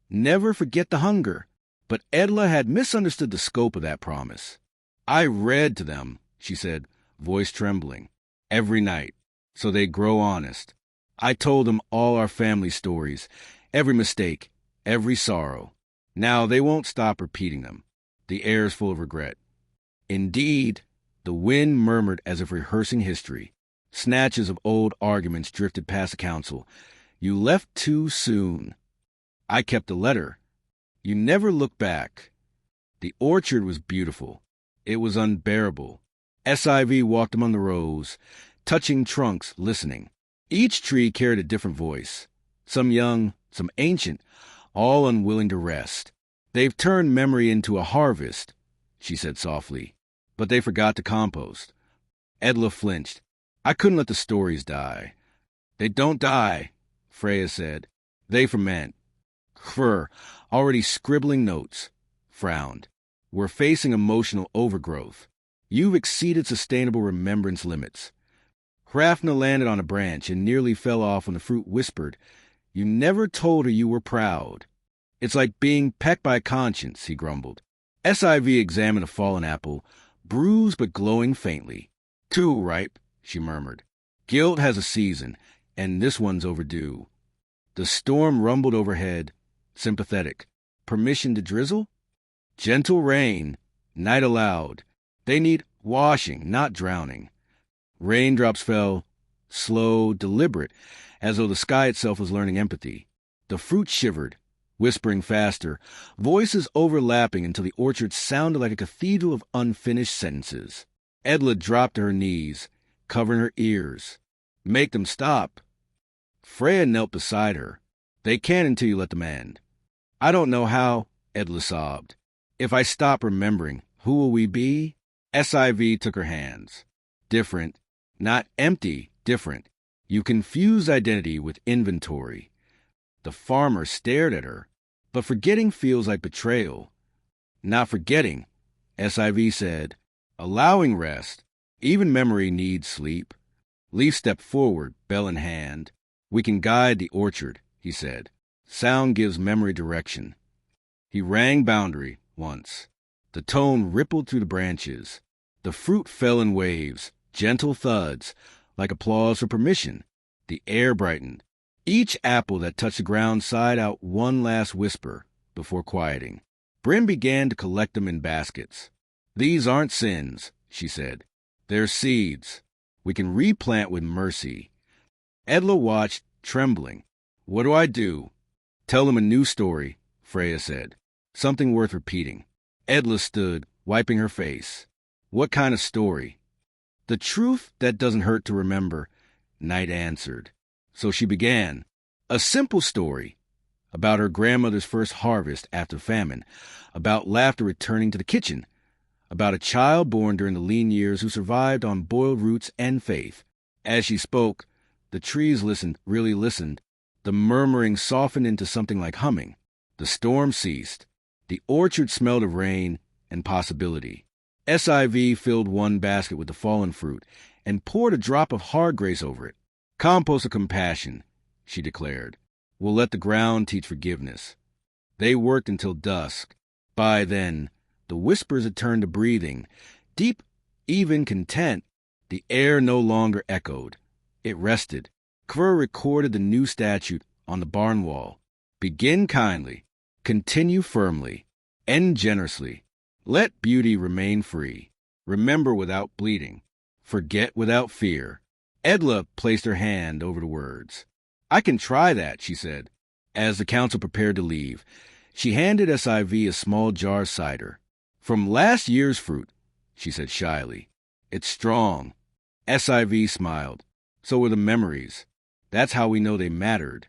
Never forget the hunger. But Edla had misunderstood the scope of that promise. I read to them, she said, voice trembling, every night, so they'd grow honest. I told them all our family stories, every mistake, every sorrow. Now they won't stop repeating them. The air's full of regret. Indeed, the wind murmured as if rehearsing history. Snatches of old arguments drifted past the council. You left too soon. I kept the letter. You never looked back. The orchard was beautiful. It was unbearable. SIV walked among the rows, touching trunks, listening. Each tree carried a different voice. Some young, some ancient, all unwilling to rest. They've turned memory into a harvest, she said softly, but they forgot to compost. Edla flinched. I couldn't let the stories die. They don't die, Freya said. They ferment. Kvr, already scribbling notes, frowned. We're facing emotional overgrowth. You've exceeded sustainable remembrance limits. Hrafna landed on a branch and nearly fell off when the fruit whispered, You never told her you were proud. It's like being pecked by conscience, he grumbled. SIV examined a fallen apple, bruised but glowing faintly. Too ripe, she murmured. Guilt has a season, and this one's overdue. The storm rumbled overhead, sympathetic. Permission to drizzle? Gentle rain, night allowed. They need washing, not drowning. Raindrops fell, slow, deliberate, as though the sky itself was learning empathy. The fruit shivered, whispering faster, voices overlapping until the orchard sounded like a cathedral of unfinished sentences. Edla dropped to her knees, covering her ears. Make them stop. Freya knelt beside her. They can't until you let them end. I don't know how, Edla sobbed. If I stop remembering, who will we be? SIV took her hands. Different. Not empty, different. You confuse identity with inventory. The farmer stared at her. But forgetting feels like betrayal. Not forgetting, SIV said. Allowing rest. Even memory needs sleep. Leaf stepped forward, bell in hand. We can guide the orchard, he said. Sound gives memory direction. He rang boundary once. The tone rippled through the branches. The fruit fell in waves, gentle thuds, like applause for permission. The air brightened. Each apple that touched the ground sighed out one last whisper before quieting. Bryn began to collect them in baskets. These aren't sins, she said. They're seeds. We can replant with mercy. Edla watched, trembling. What do I do? Tell them a new story, Freya said. Something worth repeating. Edla stood, wiping her face. What kind of story? The truth that doesn't hurt to remember, Night answered. So she began. A simple story. About her grandmother's first harvest after famine. About laughter returning to the kitchen. About a child born during the lean years who survived on boiled roots and faith. As she spoke, the trees listened, really listened. The murmuring softened into something like humming. The storm ceased. The orchard smelled of rain and possibility. SIV filled one basket with the fallen fruit and poured a drop of hard grace over it. Compost of compassion, she declared. We'll let the ground teach forgiveness. They worked until dusk. By then, the whispers had turned to breathing. Deep, even content, the air no longer echoed. It rested. Kvr recorded the new statute on the barn wall. Begin kindly. Continue firmly. End generously. Let beauty remain free. Remember without bleeding. Forget without fear. Edla placed her hand over the words. I can try that, she said. As the council prepared to leave, she handed SIV a small jar of cider. From last year's fruit, she said shyly. It's strong. SIV smiled. So were the memories. That's how we know they mattered.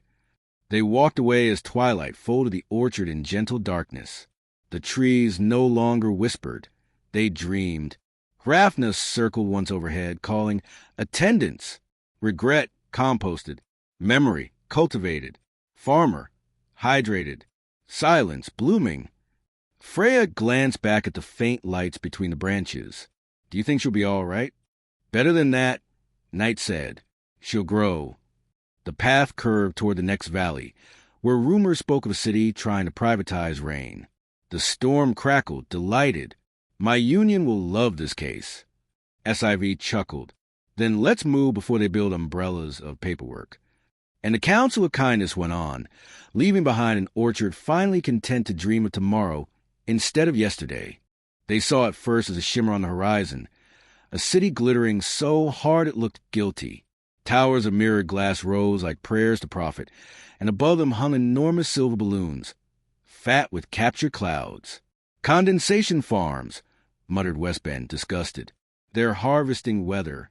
They walked away as twilight folded the orchard in gentle darkness. The trees no longer whispered. They dreamed. Hrafna circled once overhead, calling attendance. Regret composted. Memory cultivated. Farmer hydrated. Silence blooming. Freya glanced back at the faint lights between the branches. Do you think she'll be all right? Better than that, Night said. She'll grow. The path curved toward the next valley, where rumors spoke of a city trying to privatize rain. The storm crackled, delighted. My union will love this case. SIV chuckled. Then let's move before they build umbrellas of paperwork. And the Council of Kindness went on, leaving behind an orchard finally content to dream of tomorrow instead of yesterday. They saw it first as a shimmer on the horizon, a city glittering so hard it looked guilty. Towers of mirrored glass rose like prayers to prophet, and above them hung enormous silver balloons, fat with captured clouds. Condensation farms, muttered West Bend, disgusted. They're harvesting weather.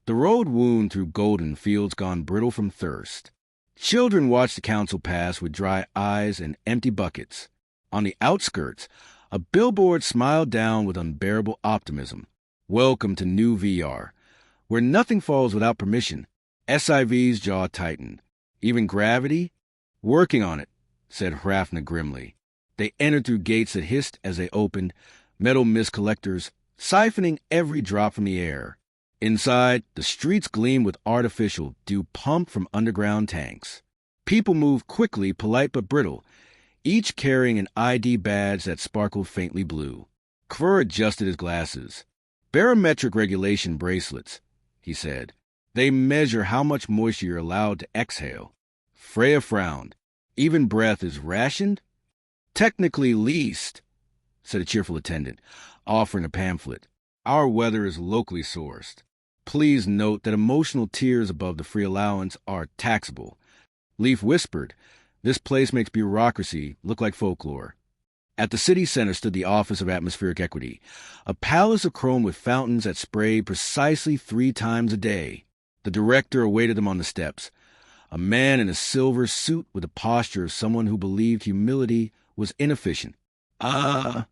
The road wound through golden fields gone brittle from thirst. Children watched the council pass with dry eyes and empty buckets. On the outskirts, a billboard smiled down with unbearable optimism. Welcome to New VR, where nothing falls without permission. SIV's jaw tightened. Even gravity? Working on it, said Hrafna grimly. They entered through gates that hissed as they opened, metal mist collectors, siphoning every drop from the air. Inside, the streets gleamed with artificial dew pumped from underground tanks. People moved quickly, polite but brittle, each carrying an ID badge that sparkled faintly blue. Kvur adjusted his glasses. Barometric regulation bracelets, he said. They measure how much moisture you're allowed to exhale. Freya frowned. Even breath is rationed? Technically leased, said a cheerful attendant, offering a pamphlet. Our weather is locally sourced. Please note that emotional tiers above the free allowance are taxable. Leaf whispered, this place makes bureaucracy look like folklore. At the city center stood the Office of Atmospheric Equity, a palace of chrome with fountains that sprayed precisely 3 times a day. The director awaited them on the steps, a man in a silver suit with the posture of someone who believed humility was inefficient. The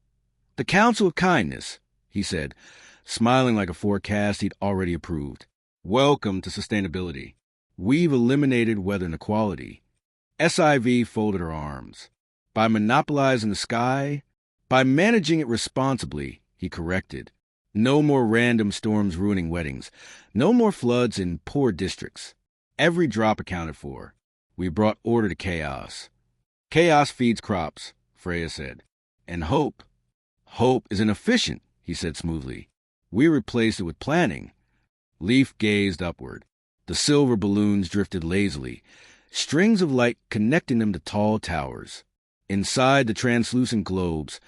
Council of Kindness, he said, smiling like a forecast he'd already approved. Welcome to sustainability. We've eliminated weather inequality. SIV folded her arms. By monopolizing the sky, by managing it responsibly, he corrected. No more random storms ruining weddings. No more floods in poor districts. Every drop accounted for. We brought order to chaos. Chaos feeds crops, Freya said. And hope. Hope is inefficient, he said smoothly. We replaced it with planning. Leaf gazed upward. The silver balloons drifted lazily, strings of light connecting them to tall towers. Inside the translucent globes,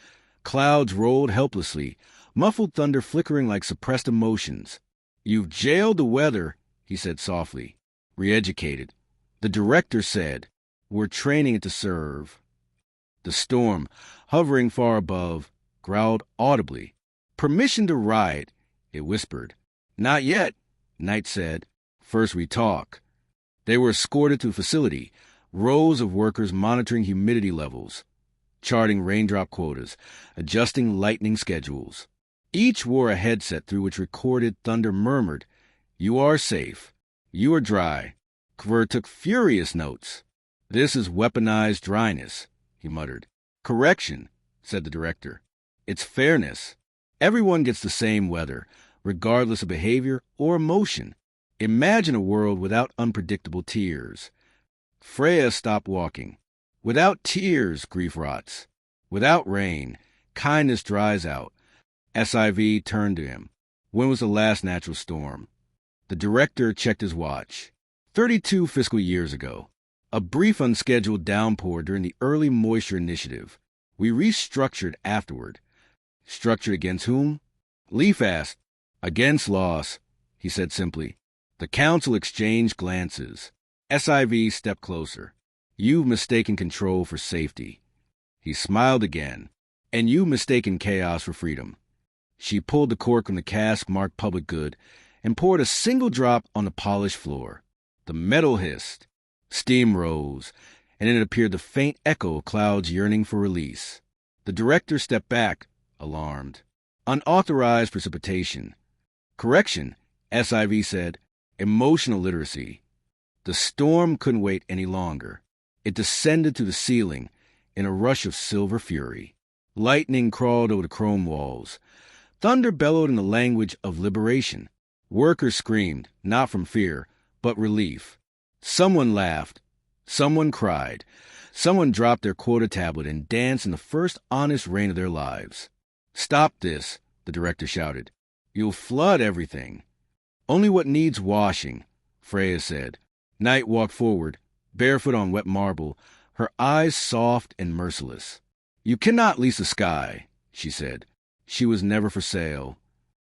clouds rolled helplessly, muffled thunder flickering like suppressed emotions. You've jailed the weather, he said softly. Re-educated. The director said, we're training it to serve. The storm, hovering far above, growled audibly. Permission to ride, it whispered. Not yet, Knight said. First we talk. They were escorted to the facility, rows of workers monitoring humidity levels, charting raindrop quotas, adjusting lightning schedules. Each wore a headset through which recorded thunder murmured, You are safe. You are dry. Kvur took furious notes. This is weaponized dryness, he muttered. Correction, said the director. It's fairness. Everyone gets the same weather, regardless of behavior or emotion. Imagine a world without unpredictable tears. Freya stopped walking. Without tears, grief rots. Without rain, kindness dries out. SIV turned to him. When was the last natural storm? The director checked his watch. 32 fiscal years ago. A brief unscheduled downpour during the early moisture initiative. We restructured afterward. Structured against whom? Leaf asked. Against loss, he said simply. The council exchanged glances. SIV stepped closer. You've mistaken control for safety. He smiled again. And you've mistaken chaos for freedom. She pulled the cork from the cask marked public good and poured a single drop on the polished floor. The metal hissed. Steam rose, and it appeared the faint echo of clouds yearning for release. The director stepped back, alarmed. Unauthorized precipitation. Correction, SIV said. Emotional literacy. The storm couldn't wait any longer. It descended to the ceiling in a rush of silver fury. Lightning crawled over the chrome walls. Thunder bellowed in the language of liberation. Workers screamed, not from fear, but relief. Someone laughed. Someone cried. Someone dropped their quota tablet and danced in the first honest rain of their lives. "Stop this," the director shouted. "You'll flood everything." "Only what needs washing," Freya said. Night walked forward, barefoot on wet marble, her eyes soft and merciless. "You cannot lease the sky," she said. She was never for sale.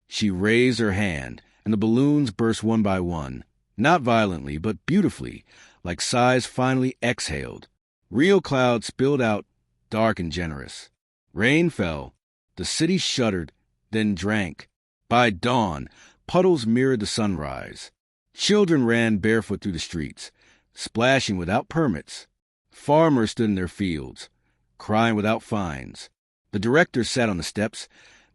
She raised her hand, and the balloons burst one by one, not violently, but beautifully, like sighs finally exhaled. Real clouds spilled out, dark and generous. Rain fell. The city shuddered, then drank. By dawn, puddles mirrored the sunrise. Children ran barefoot through the streets, splashing without permits. Farmers stood in their fields, crying without fines. The director sat on the steps,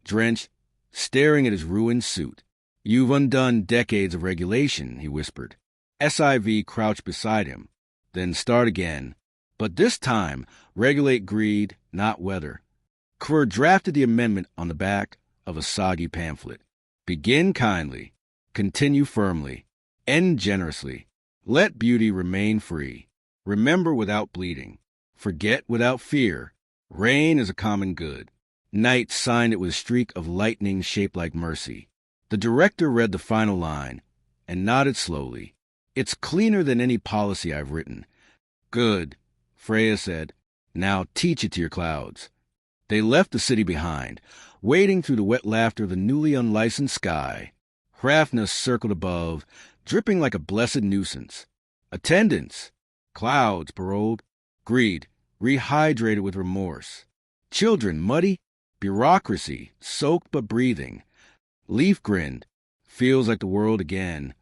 drenched, staring at his ruined suit. "You've undone decades of regulation," he whispered. SIV crouched beside him. "Then start again. But this time, regulate greed, not weather." Kerr drafted the amendment on the back of a soggy pamphlet. "Begin kindly. Continue firmly. End generously. Let beauty remain free. Remember without bleeding. Forget without fear. Rain is a common good." Night signed it with a streak of lightning shaped like mercy. The director read the final line and nodded slowly. "It's cleaner than any policy I've written." "Good," Freya said. "Now teach it to your clouds." They left the city behind, wading through the wet laughter of the newly unlicensed sky. Hrafna circled above, dripping like a blessed nuisance. "Attendance!" Clouds paroled. Greed, rehydrated with remorse. Children, muddy. Bureaucracy, soaked but breathing. Leaf grinned. "Feels like the world again."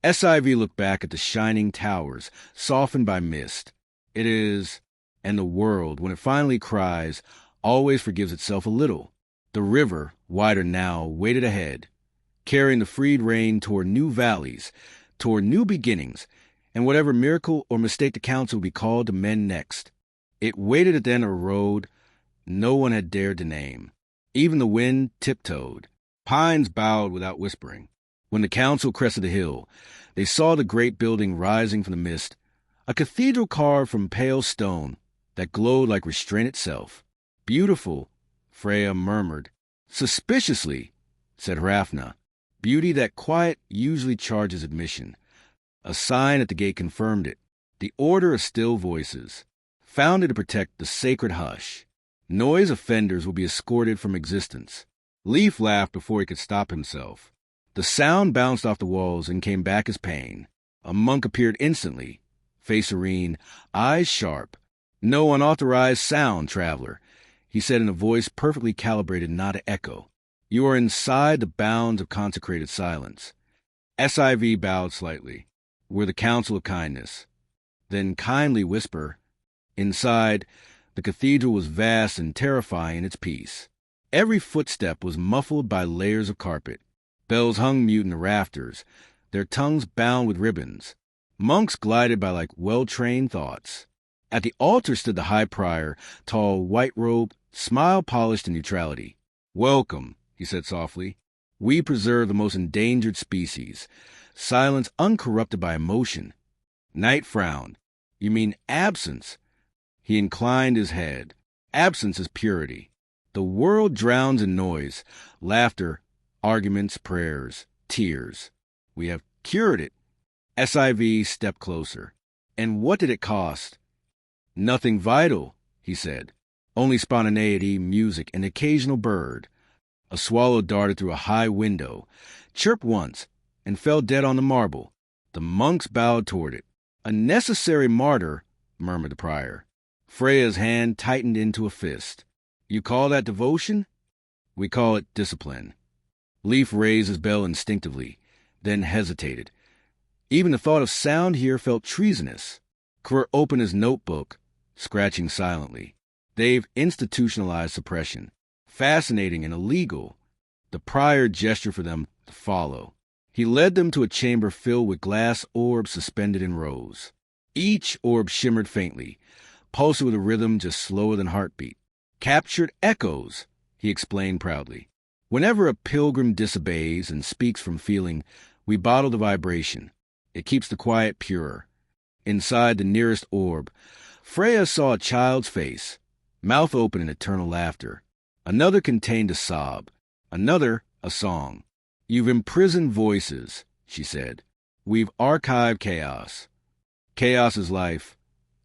SIV looked back at the shining towers, softened by mist. It is, and the world, when it finally cries, always forgives itself a little. The river, wider now, waded ahead, carrying the freed rain toward new valleys, toward new beginnings, and whatever miracle or mistake the council would be called to mend next. It waited at the end of a road no one had dared to name. Even the wind tiptoed. Pines bowed without whispering. When the council crested the hill, they saw the great building rising from the mist, a cathedral carved from pale stone that glowed like restraint itself. "Beautiful," Freya murmured. "Suspiciously," said Hrafna. Beauty that quiet usually charges admission. A sign at the gate confirmed it. The Order of Still Voices, founded to protect the sacred hush. Noise offenders will be escorted from existence. Leaf laughed before he could stop himself. The sound bounced off the walls and came back as pain. A monk appeared instantly, face serene, eyes sharp. "No unauthorized sound, traveler," he said in a voice perfectly calibrated not to echo. "You are inside the bounds of consecrated silence." SIV bowed slightly. "We're the Council of Kindness." Then kindly whisper. Inside, the cathedral was vast and terrifying in its peace. Every footstep was muffled by layers of carpet. Bells hung mute in the rafters, their tongues bound with ribbons. Monks glided by like well-trained thoughts. At the altar stood the high prior, tall, white-robed, smile-polished in neutrality. "Welcome," he said softly. "We preserve the most endangered species. Silence uncorrupted by emotion." Night frowned. "You mean absence?" He inclined his head. "Absence is purity. The world drowns in noise, laughter, arguments, prayers, tears. We have cured it." SIV stepped closer. "And what did it cost?" "Nothing vital," he said. "Only spontaneity, music, an occasional bird." A swallow darted through a high window, chirped once, and fell dead on the marble. The monks bowed toward it. "A necessary martyr," murmured the prior. Freya's hand tightened into a fist. "You call that devotion?" "We call it discipline." Leaf raised his bell instinctively, then hesitated. Even the thought of sound here felt treasonous. Kerr opened his notebook, scratching silently. "They've institutionalized suppression. Fascinating and illegal." The prior gestured for them to follow. He led them to a chamber filled with glass orbs suspended in rows. Each orb shimmered faintly, pulsing with a rhythm just slower than heartbeat. "Captured echoes," he explained proudly. "Whenever a pilgrim disobeys and speaks from feeling, we bottle the vibration. It keeps the quiet pure." Inside the nearest orb, Freya saw a child's face, mouth open in eternal laughter. Another contained a sob. Another, a song. "You've imprisoned voices," she said. "We've archived chaos. Chaos is life."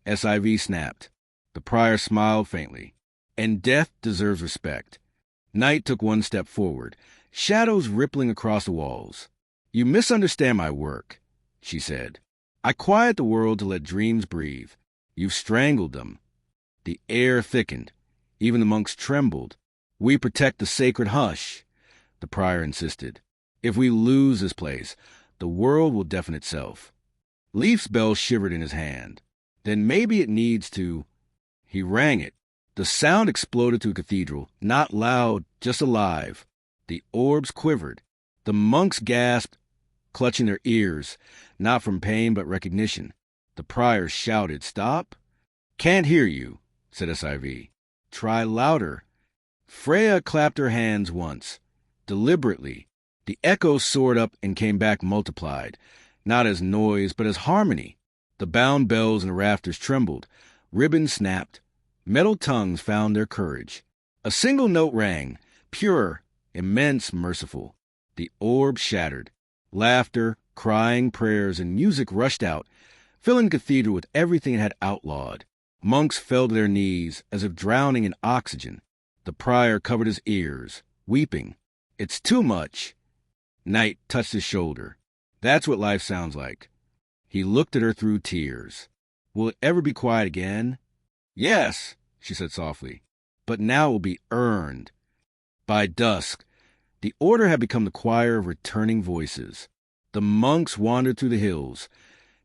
SIV snapped. The prior smiled faintly. "And death deserves respect." Night took one step forward, shadows rippling across the walls. "You misunderstand my work," she said. "I quiet the world to let dreams breathe. You've strangled them." The air thickened. Even the monks trembled. "We protect the sacred hush," the prior insisted. "If we lose this place, the world will deafen itself." Leaf's bell shivered in his hand. "Then maybe it needs to—" He rang it. The sound exploded to a cathedral, not loud, just alive. The orbs quivered. The monks gasped, clutching their ears, not from pain but recognition. The prior shouted, "Stop!" "Can't hear you," said SIV. "Try louder." Freya clapped her hands once, deliberately. The echoes soared up and came back multiplied, not as noise but as harmony. The bound bells in the rafters trembled. Ribbons snapped. Metal tongues found their courage. A single note rang, pure, immense, merciful. The orb shattered. Laughter, crying, prayers, and music rushed out, filling the cathedral with everything it had outlawed. Monks fell to their knees as if drowning in oxygen. The prior covered his ears, weeping. "It's too much." Night touched his shoulder. "That's what life sounds like." He looked at her through tears. "Will it ever be quiet again?" "Yes," she said softly. "But now it will be earned." By dusk, the order had become the choir of returning voices. The monks wandered through the hills,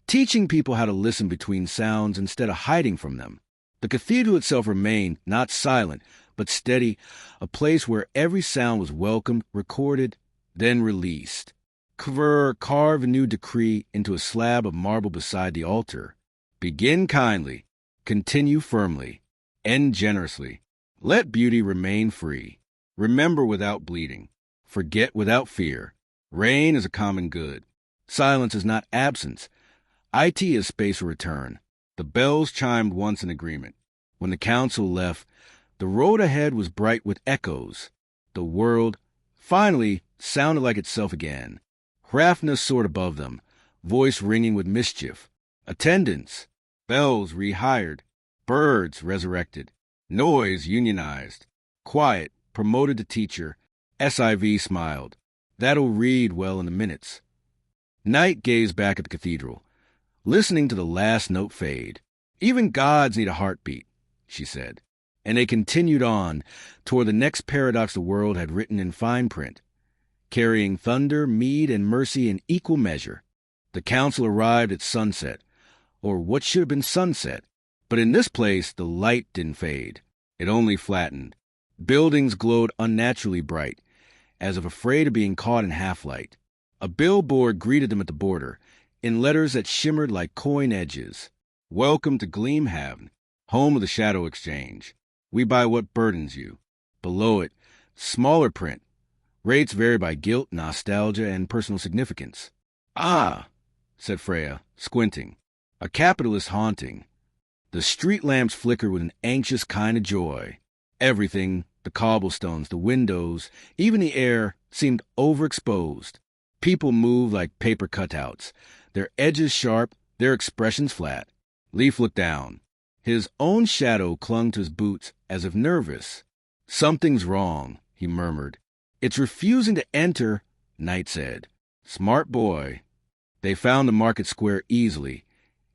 teaching people how to listen between sounds instead of hiding from them. The cathedral itself remained not silent, but steady, a place where every sound was welcomed, recorded, then released. Kvr carved a new decree into a slab of marble beside the altar. "Begin kindly, continue firmly, end generously. Let beauty remain free. Remember without bleeding. Forget without fear. Rain is a common good. Silence is not absence. IT is space for return." The bells chimed once in agreement. When the council left, the road ahead was bright with echoes. The world, finally, sounded like itself again. Hrafna soared above them, voice ringing with mischief. Attendance. Bells rehired. Birds resurrected. Noise unionized. Quiet promoted to teacher. SIV smiled. "That'll read well in the minutes." Night gazed back at the cathedral, listening to the last note fade. "Even gods need a heartbeat," she said. And they continued on toward the next paradox the world had written in fine print, carrying thunder, mead, and mercy in equal measure. The council arrived at sunset, or what should have been sunset. But in this place, the light didn't fade. It only flattened. Buildings glowed unnaturally bright, as if afraid of being caught in half-light. A billboard greeted them at the border, in letters that shimmered like coin edges. "Welcome to Gleamhaven, home of the Shadow Exchange. We buy what burdens you." Below it, smaller print. Rates vary by guilt, nostalgia, and personal significance. "Ah," said Freya, squinting. "A capitalist haunting." The street lamps flickered with an anxious kind of joy. Everything, the cobblestones, the windows, even the air, seemed overexposed. People moved like paper cutouts, their edges sharp, their expressions flat. Leaf looked down. His own shadow clung to his boots as if nervous. "Something's wrong," he murmured. "It's refusing to enter," Knight said. "Smart boy." They found the market square easily.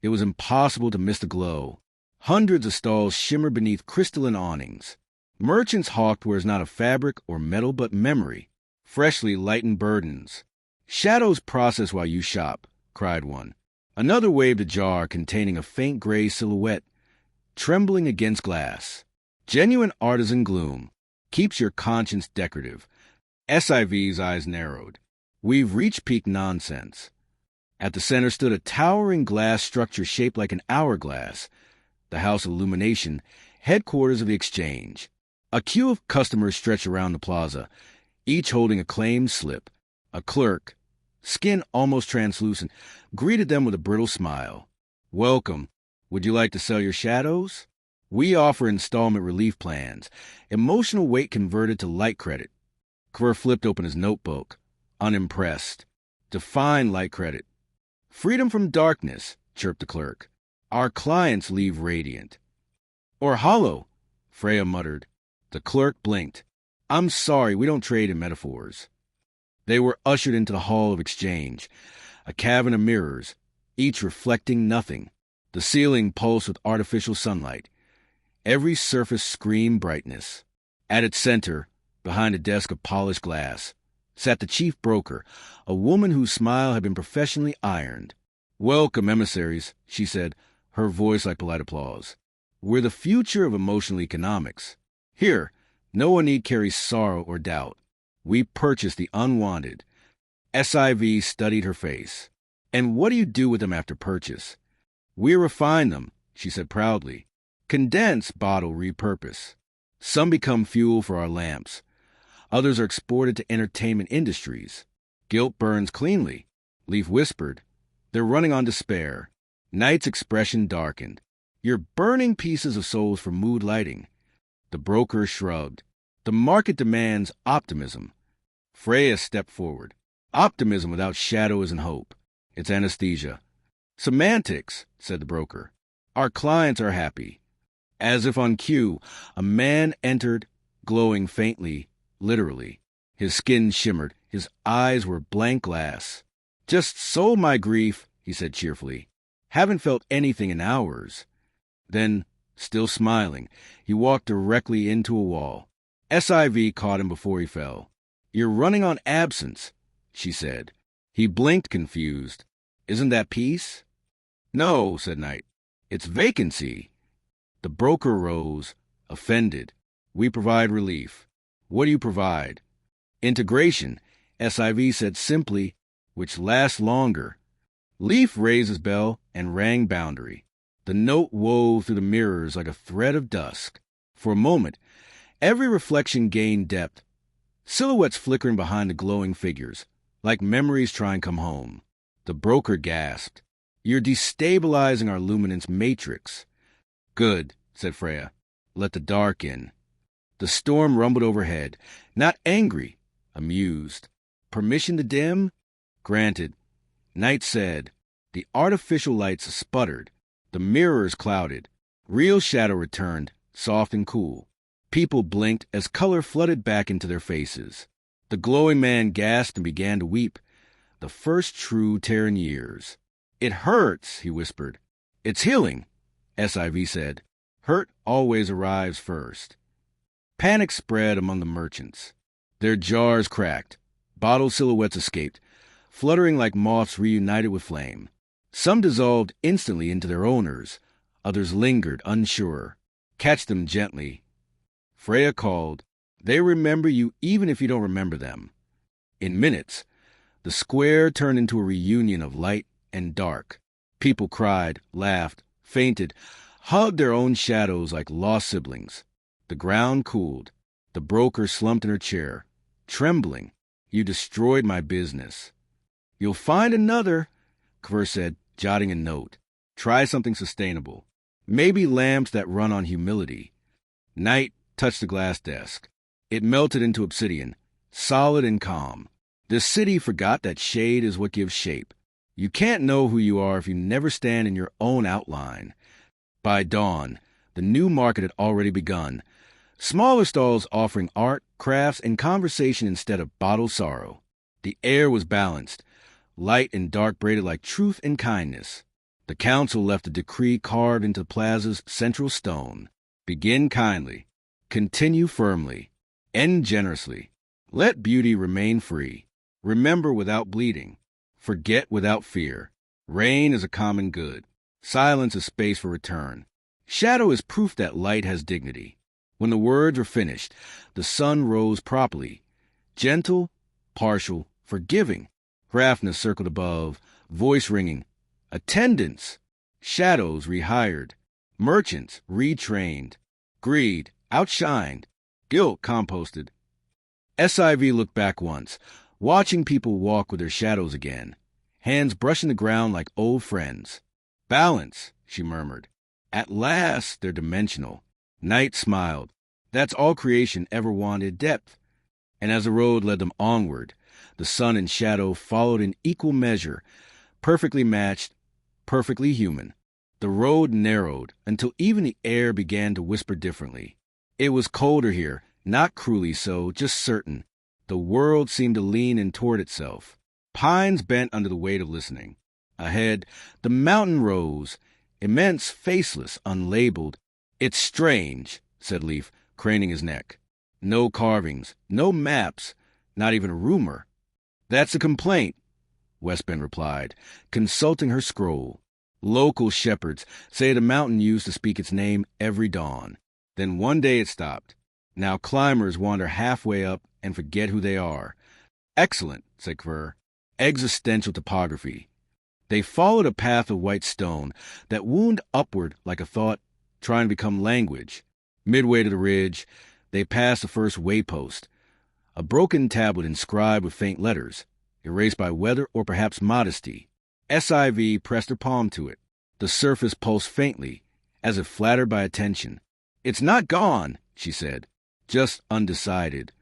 It was impossible to miss the glow. Hundreds of stalls shimmered beneath crystalline awnings. Merchants hawked where it's not of fabric or metal but memory, freshly lightened burdens. "Shadows process while you shop," cried one. Another waved a jar containing a faint gray silhouette, trembling against glass. Genuine artisan gloom keeps your conscience decorative. SIV's eyes narrowed. "We've reached peak nonsense." At the center stood a towering glass structure shaped like an hourglass, the House of Illumination, headquarters of the exchange. A queue of customers stretched around the plaza, each holding a claim slip. A clerk, skin almost translucent, greeted them with a brittle smile. "Welcome. Would you like to sell your shadows?" We offer installment relief plans, emotional weight converted to light credit. Kver flipped open his notebook, unimpressed. Define light credit. Freedom from darkness, chirped the clerk. Our clients leave radiant. Or hollow, Freya muttered. The clerk blinked. I'm sorry, we don't trade in metaphors. They were ushered into the hall of exchange, a cavern of mirrors, each reflecting nothing. The ceiling pulsed with artificial sunlight. Every surface screamed brightness. At its center, behind a desk of polished glass, sat the chief broker, a woman whose smile had been professionally ironed. Welcome, emissaries, she said, her voice like polite applause. We're the future of emotional economics. Here, no one need carry sorrow or doubt. We purchase the unwanted. SIV studied her face. And what do you do with them after purchase? We refine them, she said proudly. Condense, bottle, repurpose. Some become fuel for our lamps. Others are exported to entertainment industries. Guilt burns cleanly. Leaf whispered. They're running on despair. Night's expression darkened. You're burning pieces of souls for mood lighting. The broker shrugged. The market demands optimism. Freya stepped forward. Optimism without shadow isn't hope. It's anesthesia. Semantics, said the broker. Our clients are happy. As if on cue, a man entered, glowing faintly, literally. His skin shimmered. His eyes were blank glass. Just sold my grief, he said cheerfully. Haven't felt anything in hours. Then, still smiling, he walked directly into a wall. SIV caught him before he fell. You're running on absence, she said. He blinked, confused. Isn't that peace? No, said Knight. It's vacancy. The broker rose, offended. We provide relief. What do you provide? Integration, SIV said simply, which lasts longer. Leaf raised his bell and rang boundary. The note wove through the mirrors like a thread of dusk. For a moment, every reflection gained depth. Silhouettes flickering behind the glowing figures, like memories trying to come home. The broker gasped. You're destabilizing our luminance matrix. Good, said Freya. Let the dark in. The storm rumbled overhead, not angry, amused. Permission to dim? Granted. Knight said. The artificial lights sputtered. The mirrors clouded. Real shadow returned, soft and cool. People blinked as color flooded back into their faces. The glowing man gasped and began to weep. The first true tear in years. It hurts, he whispered. It's healing, SIV said. Hurt always arrives first. Panic spread among the merchants. Their jars cracked. Bottle silhouettes escaped, fluttering like moths reunited with flame. Some dissolved instantly into their owners. Others lingered, unsure. Catch them gently. Freya called. They remember you even if you don't remember them. In minutes, the square turned into a reunion of light and dark. People cried, laughed, fainted, hugged their own shadows like lost siblings. The ground cooled. The broker slumped in her chair, trembling. You destroyed my business. You'll find another, Kver said, jotting a note. Try something sustainable. Maybe lamps that run on humility. Knight touched the glass desk. It melted into obsidian, solid and calm. The city forgot that shade is what gives shape. You can't know who you are if you never stand in your own outline. By dawn, the new market had already begun. Smaller stalls offering art, crafts, and conversation instead of bottled sorrow. The air was balanced, light and dark braided like truth and kindness. The council left a decree carved into the plaza's central stone. Begin kindly. Continue firmly. End generously. Let beauty remain free. Remember without bleeding. Forget without fear. Rain is a common good. Silence is space for return. Shadow is proof that light has dignity. When the words were finished, the sun rose properly. Gentle, partial, forgiving. Hrafna circled above, voice ringing. Attendants. Shadows rehired. Merchants retrained. Greed outshined. Guilt composted. SIV looked back once, watching people walk with their shadows again, hands brushing the ground like old friends. Balance, she murmured. At last, they're dimensional. Night smiled. That's all creation ever wanted, depth. And as the road led them onward, the sun and shadow followed in equal measure, perfectly matched, perfectly human. The road narrowed until even the air began to whisper differently. It was colder here, not cruelly so, just certain. The world seemed to lean in toward itself. Pines bent under the weight of listening. Ahead, the mountain rose, immense, faceless, unlabeled. "It's strange," said Leaf, craning his neck. "No carvings, no maps, not even a rumor." "That's a complaint," Westbend replied, consulting her scroll. "Local shepherds say the mountain used to speak its name every dawn. Then one day it stopped. Now climbers wander halfway up and forget who they are." "Excellent," said Kvr. "Existential topography." They followed a path of white stone that wound upward like a thought trying to become language. Midway to the ridge, they passed the first waypost, a broken tablet inscribed with faint letters, erased by weather or perhaps modesty. SIV pressed her palm to it. The surface pulsed faintly, as if flattered by attention. "It's not gone," she said, "just undecided.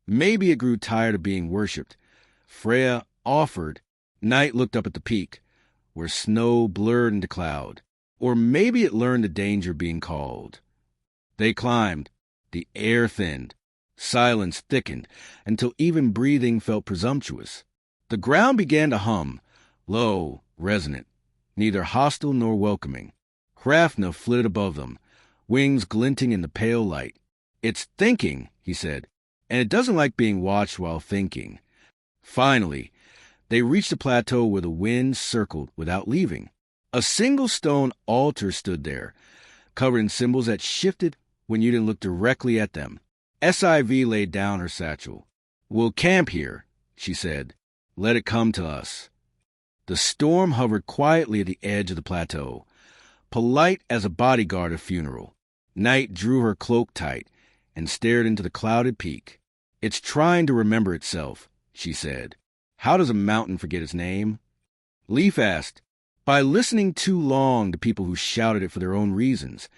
Maybe it grew tired of being worshipped." Freya offered. Night looked up at the peak, where snow blurred into cloud. Or maybe it learned the danger of being called. They climbed. The air thinned. Silence thickened until even breathing felt presumptuous. The ground began to hum, low, resonant, neither hostile nor welcoming. Hrafna flitted above them, wings glinting in the pale light. "It's thinking," he said, "and it doesn't like being watched while thinking." Finally, they reached a plateau where the wind circled without leaving. A single stone altar stood there, covered in symbols that shifted when you didn't look directly at them. SIV laid down her satchel. "We'll camp here," she said. "Let it come to us." The storm hovered quietly at the edge of the plateau, polite as a bodyguard at a funeral. Night drew her cloak tight and stared into the clouded peak. "It's trying to remember itself," she said. "How does a mountain forget its name?" Leaf asked. "By listening too long to people who shouted it for their own reasons,"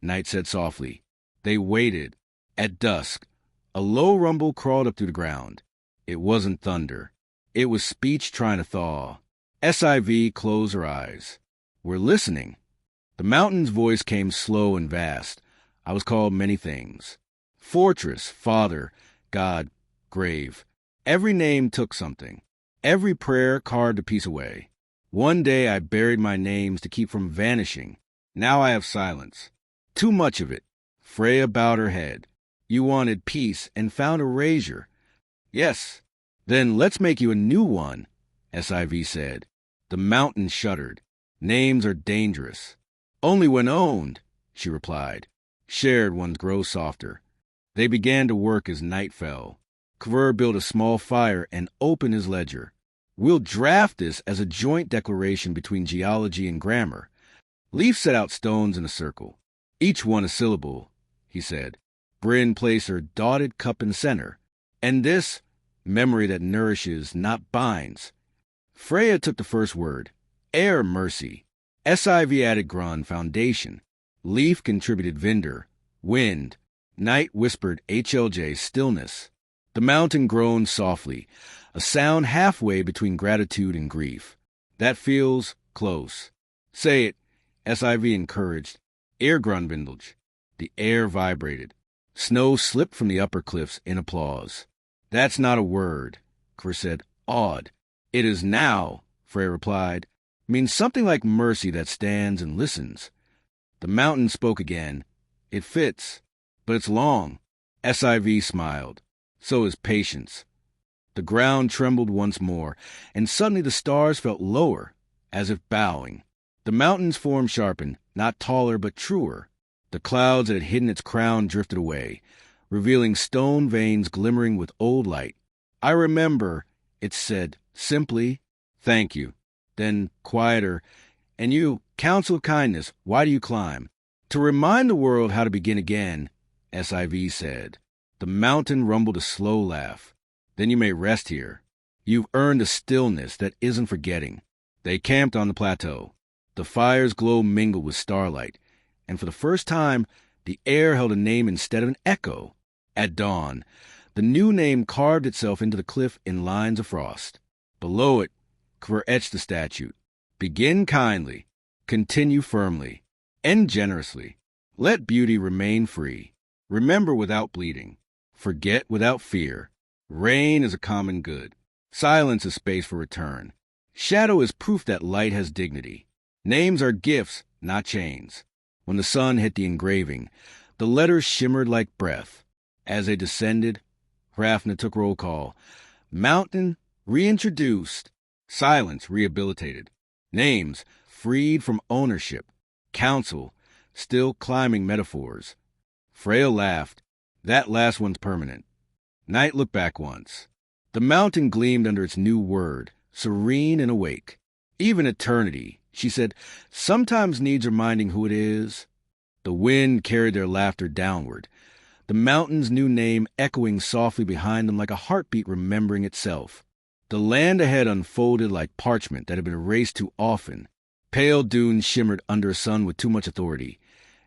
Night said softly. They waited. At dusk, a low rumble crawled up through the ground. It wasn't thunder. It was speech trying to thaw. SIV closed her eyes. "We're listening." The mountain's voice came slow and vast. "I was called many things. Fortress, father, God, grave. Every name took something. Every prayer carved a piece away. One day I buried my names to keep from vanishing. Now I have silence. Too much of it." Freya bowed her head. "You wanted peace and found erasure." "Yes." "Then let's make you a new one," SIV said. The mountain shuddered. "Names are dangerous." "Only when owned," she replied. "Shared ones grow softer." They began to work as night fell. Kvr built a small fire and opened his ledger. "We'll draft this as a joint declaration between geology and grammar." Leaf set out stones in a circle. "Each one a syllable," he said. Bryn placed her dotted cup in the center. "And this, memory that nourishes, not binds." Freya took the first word. "Air mercy." SIV added Grun, foundation. Leaf contributed Vinder, wind. Night whispered HLJ, stillness. The mountain groaned softly, a sound halfway between gratitude and grief. "That feels close." "Say it," SIV encouraged. Air Grunvindled. The air vibrated. Snow slipped from the upper cliffs in applause. "That's not a word," Kvr said, awed. "It is now," Freya replied. "Means something like mercy that stands and listens." The mountain spoke again. "It fits, but it's long." SIV smiled. "So is patience." The ground trembled once more, and suddenly the stars felt lower, as if bowing. The mountain's form sharpened, not taller but truer. The clouds that had hidden its crown drifted away, revealing stone veins glimmering with old light. "I remember," it said, simply. "Thank you." Then, quieter, "And you, counsel of kindness, why do you climb?" "To remind the world how to begin again," SIV said. The mountain rumbled a slow laugh. "Then you may rest here. You've earned a stillness that isn't forgetting." They camped on the plateau. The fire's glow mingled with starlight, and for the first time, the air held a name instead of an echo. At dawn, the new name carved itself into the cliff in lines of frost. Below it, Kvr etched the statute. Begin kindly, continue firmly, end generously. Let beauty remain free. Remember without bleeding. Forget without fear. Rain is a common good. Silence is space for return. Shadow is proof that light has dignity. Names are gifts, not chains. When the sun hit the engraving, the letters shimmered like breath. As they descended, Hrafna took roll call. Mountain reintroduced. Silence rehabilitated. Names freed from ownership. Council still climbing metaphors. Freya laughed. That last one's permanent. Night looked back once. The mountain gleamed under its new word, serene and awake. Even eternity, she said, sometimes needs reminding who it is. The wind carried their laughter downward, the mountain's new name echoing softly behind them like a heartbeat remembering itself. The land ahead unfolded like parchment that had been erased too often. Pale dunes shimmered under a sun with too much authority,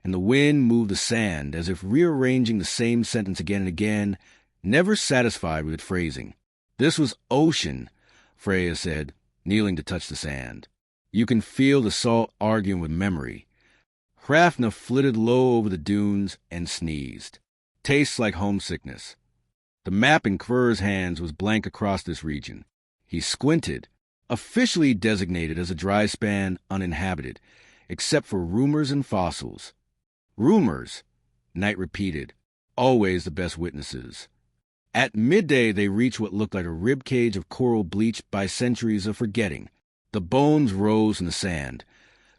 and the wind moved the sand as if rearranging the same sentence again and again, never satisfied with its phrasing. This was ocean, Freya said, kneeling to touch the sand. You can feel the salt arguing with memory. Hrafna flitted low over the dunes and sneezed. Tastes like homesickness. The map in Kvr's hands was blank across this region. He squinted, officially designated as a dry span uninhabited, except for rumors and fossils. Rumors, Knight repeated, always the best witnesses. At midday they reached what looked like a ribcage of coral bleached by centuries of forgetting. The bones rose in the sand,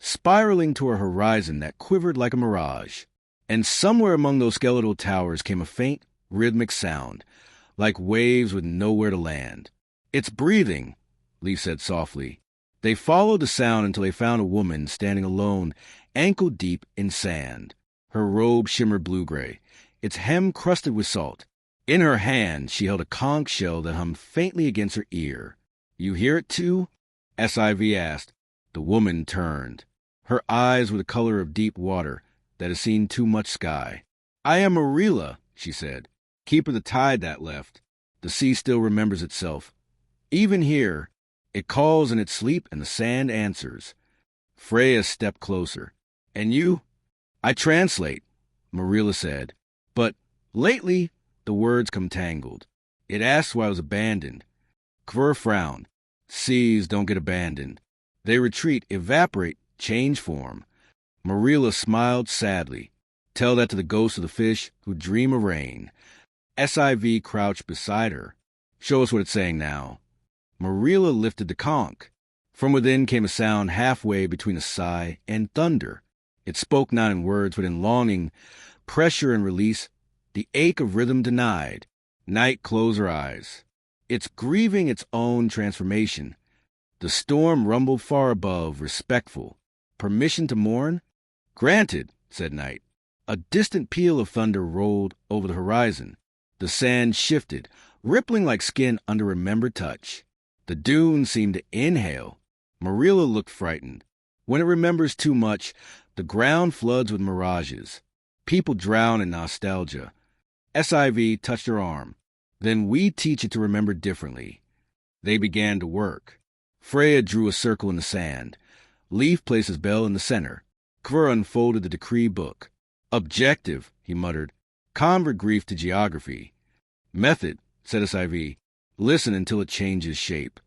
spiraling to a horizon that quivered like a mirage. And somewhere among those skeletal towers came a faint, rhythmic sound, like waves with nowhere to land. It's breathing, Leaf said softly. They followed the sound until they found a woman standing alone, ankle-deep in sand. Her robe shimmered blue-gray, its hem crusted with salt. In her hand she held a conch shell that hummed faintly against her ear. You hear it too? SIV asked. The woman turned. Her eyes were the color of deep water that has seen too much sky. I am Marilla, she said. Keeper the tide that left. The sea still remembers itself. Even here, it calls in its sleep and the sand answers. Freya stepped closer. And you? I translate, Marilla said. But lately, the words come tangled. It asks why I was abandoned. Kvr frowned. Seas don't get abandoned. They retreat, evaporate, change form. Marilla smiled sadly. Tell that to the ghosts of the fish who dream of rain. SIV crouched beside her. Show us what it's saying now. Marilla lifted the conch. From within came a sound halfway between a sigh and thunder. It spoke not in words, but in longing, pressure and release, the ache of rhythm denied. Night closed her eyes. It's grieving its own transformation. The storm rumbled far above, respectful. Permission to mourn? Granted, said Night. A distant peal of thunder rolled over the horizon. The sand shifted, rippling like skin under remembered touch. The dunes seemed to inhale. Marilla looked frightened. When it remembers too much, the ground floods with mirages. People drown in nostalgia. SIV touched her arm. Then we teach it to remember differently. They began to work. Freya drew a circle in the sand. Leaf placed his bell in the center. Kvr unfolded the decree book. Objective, he muttered. Convert grief to geography. Method, said SIV. Listen until it changes shape.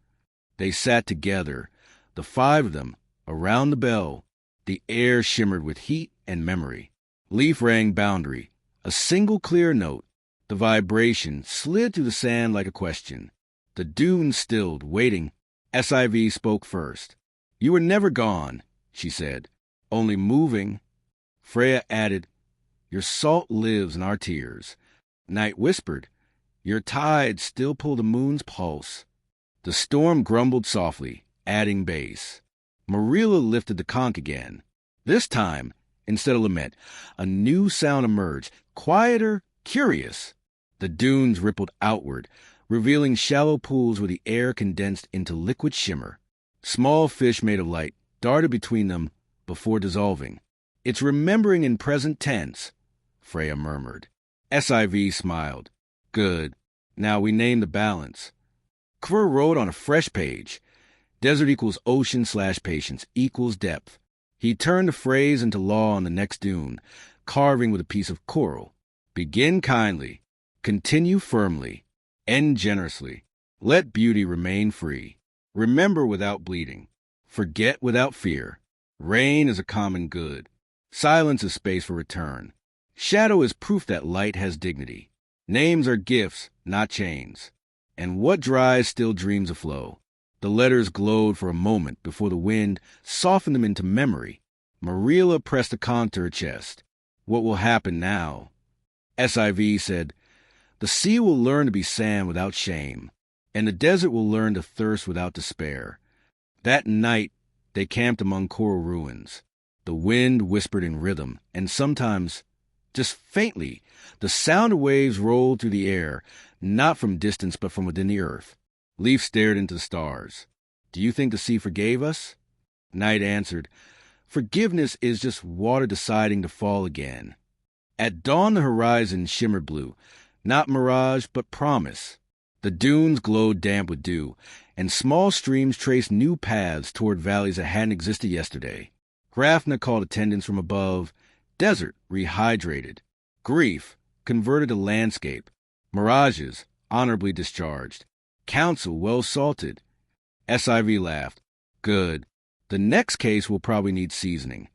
They sat together, the five of them, around the bell. The air shimmered with heat and memory. Leaf rang boundary, a single clear note. The vibration slid through the sand like a question. The dunes stilled, waiting. SIV spoke first. You were never gone, she said, only moving. Freya added, your salt lives in our tears. Night whispered, your tides still pull the moon's pulse. The storm grumbled softly, adding bass. Marilla lifted the conch again. This time, instead of lament, a new sound emerged, quieter, curious. The dunes rippled outward, revealing shallow pools where the air condensed into liquid shimmer. Small fish made of light darted between them before dissolving. It's remembering in present tense, Freya murmured. SIV smiled. Good. Now we name the balance. Kvr wrote on a fresh page. Desert equals ocean/patience equals depth. He turned the phrase into law on the next dune, carving with a piece of coral. Begin kindly. Continue firmly. End generously. Let beauty remain free. Remember without bleeding. Forget without fear. Rain is a common good. Silence is space for return. Shadow is proof that light has dignity. Names are gifts, not chains. And what dries still dreams aflow. The letters glowed for a moment before the wind softened them into memory. Marilla pressed a con to her chest. What will happen now? SIV said, the sea will learn to be sand without shame, and the desert will learn to thirst without despair. That night, they camped among coral ruins. The wind whispered in rhythm, and sometimes, just faintly, the sound of waves rolled through the air, not from distance but from within the earth. Leaf stared into the stars. Do you think the sea forgave us? Night answered, forgiveness is just water deciding to fall again. At dawn the horizon shimmered blue, not mirage but promise. The dunes glowed damp with dew, and small streams traced new paths toward valleys that hadn't existed yesterday. Hrafna called attendants from above. Desert, rehydrated. Grief, converted to landscape. Mirages, honorably discharged. Counsel, well salted. SIV laughed. Good. The next case will probably need seasoning.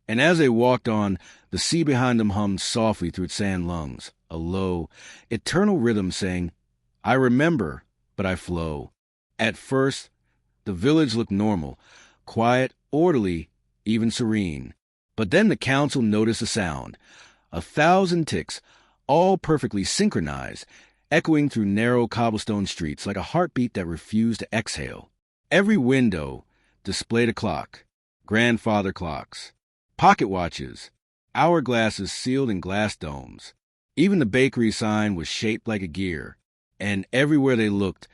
And as they walked on, the sea behind them hummed softly through its sand lungs, a low, eternal rhythm saying, I remember, but I flow. At first, the village looked normal, quiet, orderly, even serene. But then the council noticed a sound, 1,000 ticks, all perfectly synchronized, echoing through narrow cobblestone streets like a heartbeat that refused to exhale. Every window displayed a clock, grandfather clocks, pocket watches, hourglasses sealed in glass domes. Even the bakery sign was shaped like a gear, and everywhere they looked,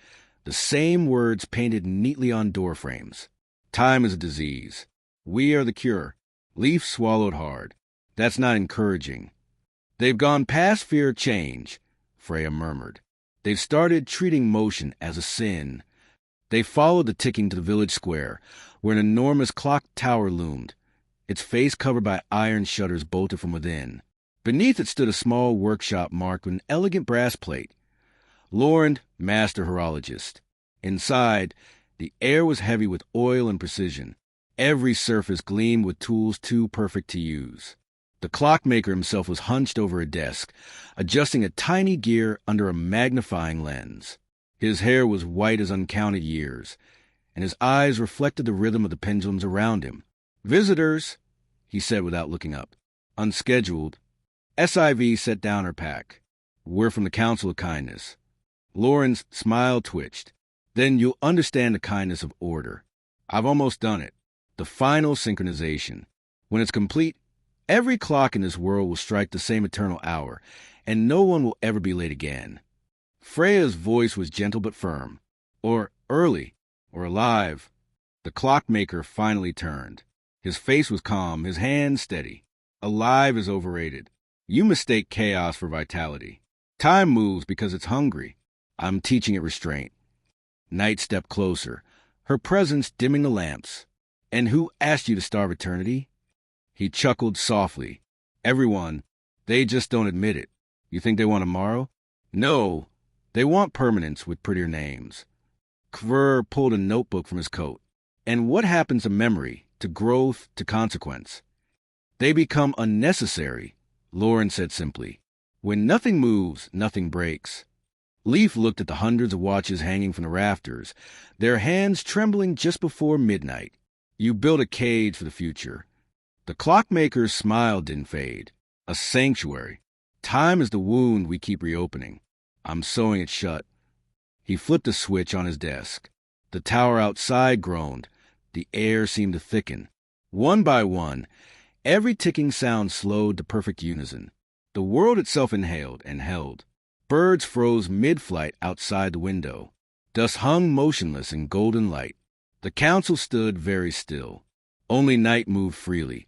the same words painted neatly on door frames. Time is a disease. We are the cure. Leaf swallowed hard. That's not encouraging. They've gone past fear of change, Freya murmured. They've started treating motion as a sin. They followed the ticking to the village square, where an enormous clock tower loomed, its face covered by iron shutters bolted from within. Beneath it stood a small workshop marked with an elegant brass plate. Lauren, master horologist. Inside, the air was heavy with oil and precision. Every surface gleamed with tools too perfect to use. The clockmaker himself was hunched over a desk, adjusting a tiny gear under a magnifying lens. His hair was white as uncounted years, and his eyes reflected the rhythm of the pendulums around him. Visitors, he said without looking up. Unscheduled. SIV set down her pack. We're from the Council of Kindness. Lauren's smile twitched. Then you'll understand the kindness of order. I've almost done it. The final synchronization. When it's complete, every clock in this world will strike the same eternal hour, and no one will ever be late again. Freya's voice was gentle but firm. Or early, or alive. The clockmaker finally turned. His face was calm, his hands steady. Alive is overrated. You mistake chaos for vitality. Time moves because it's hungry. I'm teaching it restraint. Night stepped closer, her presence dimming the lamps. And who asked you to starve eternity? He chuckled softly. Everyone. They just don't admit it. You think they want tomorrow? No. They want permanence with prettier names. Kvr pulled a notebook from his coat. And what happens to memory, to growth, to consequence? They become unnecessary, Lauren said simply. When nothing moves, nothing breaks. Leaf looked at the hundreds of watches hanging from the rafters, their hands trembling just before midnight. You build a cage for the future. The clockmaker's smile didn't fade. A sanctuary. Time is the wound we keep reopening. I'm sewing it shut. He flipped a switch on his desk. The tower outside groaned. The air seemed to thicken. One by one, every ticking sound slowed to perfect unison. The world itself inhaled and held. Birds froze mid-flight outside the window. Dust hung motionless in golden light. The council stood very still. Only Night moved freely,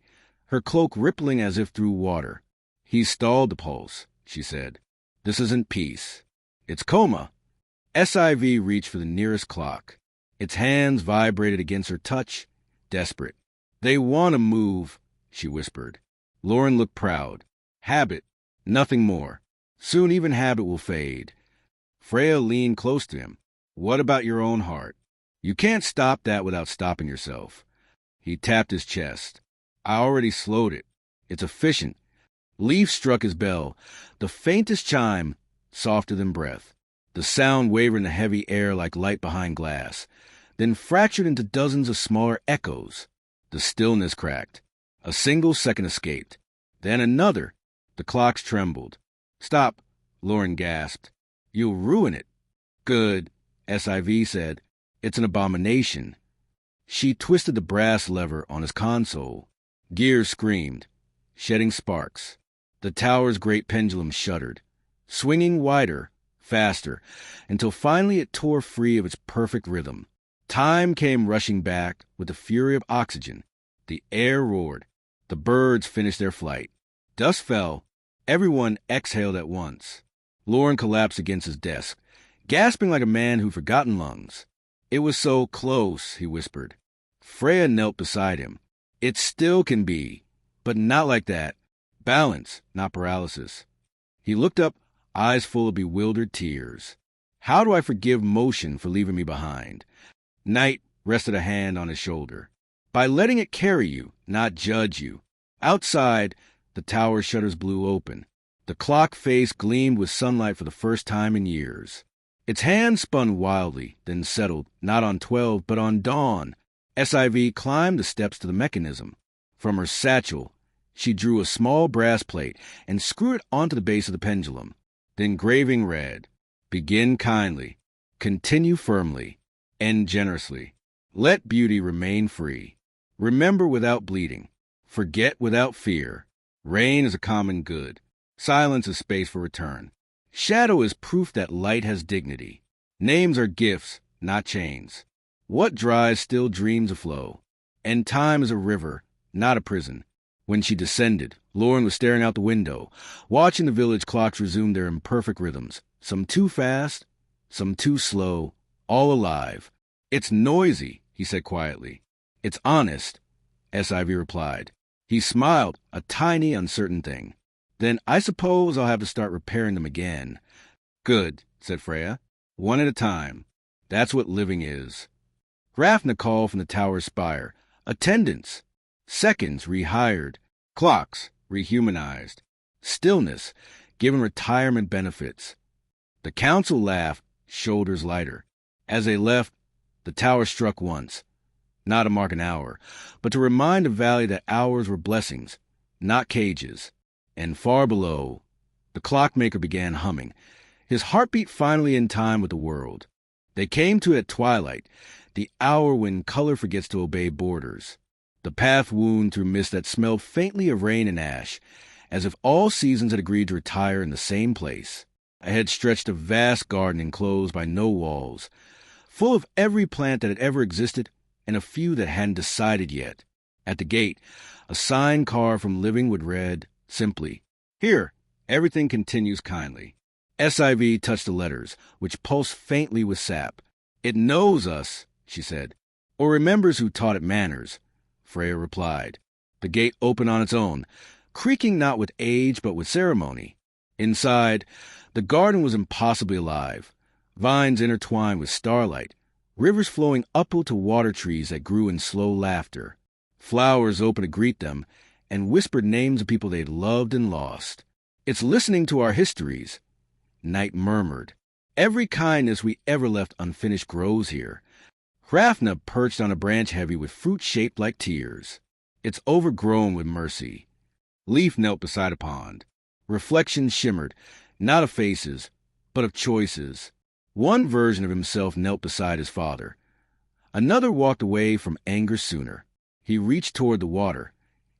her cloak rippling as if through water. "He's stalled the pulse," she said. "This isn't peace. It's coma." SIV reached for the nearest clock. Its hands vibrated against her touch, desperate. "They want to move," she whispered. Lauren looked proud. "Habit, nothing more. Soon even habit will fade." Freya leaned close to him. "What about your own heart? You can't stop that without stopping yourself." He tapped his chest. "I already slowed it. It's efficient." Leaf struck his bell, the faintest chime, softer than breath. The sound wavered in the heavy air like light behind glass, then fractured into dozens of smaller echoes. The stillness cracked. A single second escaped. Then another. The clocks trembled. "Stop," Lauren gasped. "You'll ruin it." "Good," SIV said. "It's an abomination." She twisted the brass lever on his console. Gears screamed, shedding sparks. The tower's great pendulum shuddered, swinging wider, faster, until finally it tore free of its perfect rhythm. Time came rushing back with the fury of oxygen. The air roared. The birds finished their flight. Dust fell. Everyone exhaled at once. Lauren collapsed against his desk, gasping like a man who'd forgotten lungs. "It was so close," he whispered. Freya knelt beside him. "It still can be, but not like that. Balance, not paralysis." He looked up, eyes full of bewildered tears. "How do I forgive motion for leaving me behind?" Night rested a hand on his shoulder. "By letting it carry you, not judge you." Outside, the tower shutters blew open. The clock face gleamed with sunlight for the first time in years. Its hand spun wildly, then settled, not on 12, but on dawn. SIV climbed the steps to the mechanism. From her satchel, she drew a small brass plate and screwed it onto the base of the pendulum. The engraving read, "Begin kindly, continue firmly, end generously. Let beauty remain free. Remember without bleeding. Forget without fear. Rain is a common good. Silence is space for return. Shadow is proof that light has dignity. Names are gifts, not chains. What dries still dreams aflow. And time is a river, not a prison." When she descended, Lauren was staring out the window, watching the village clocks resume their imperfect rhythms, some too fast, some too slow, all alive. "It's noisy," he said quietly. "It's honest," SIV replied. He smiled, a tiny, uncertain thing. "Then I suppose I'll have to start repairing them again." "Good," said Freya. "One at a time. That's what living is." Hrafna called from the tower's spire. Attendance. Seconds rehired. Clocks rehumanized. Stillness given retirement benefits. The council laughed, shoulders lighter. As they left, the tower struck once. Not to mark an hour, but to remind the valley that hours were blessings, not cages. And far below, the clockmaker began humming, his heartbeat finally in time with the world. They came to it at twilight, the hour when color forgets to obey borders. The path wound through mist that smelled faintly of rain and ash, as if all seasons had agreed to retire in the same place. Ahead stretched a vast garden enclosed by no walls, full of every plant that had ever existed and a few that hadn't decided yet. At the gate, a sign carved from living wood read, simply, "Here, everything continues kindly." SIV touched the letters, which pulsed faintly with sap. "It knows us," she said, "or remembers who taught it manners," Freya replied. The gate opened on its own, creaking not with age but with ceremony. Inside, the garden was impossibly alive, vines intertwined with starlight, rivers flowing upward to water trees that grew in slow laughter. Flowers opened to greet them and whispered names of people they'd loved and lost. "It's listening to our histories," Night murmured. "Every kindness we ever left unfinished grows here." Hrafna perched on a branch heavy with fruit shaped like tears. "It's overgrown with mercy." Leaf knelt beside a pond. Reflections shimmered, not of faces, but of choices. One version of himself knelt beside his father. Another walked away from anger sooner. He reached toward the water,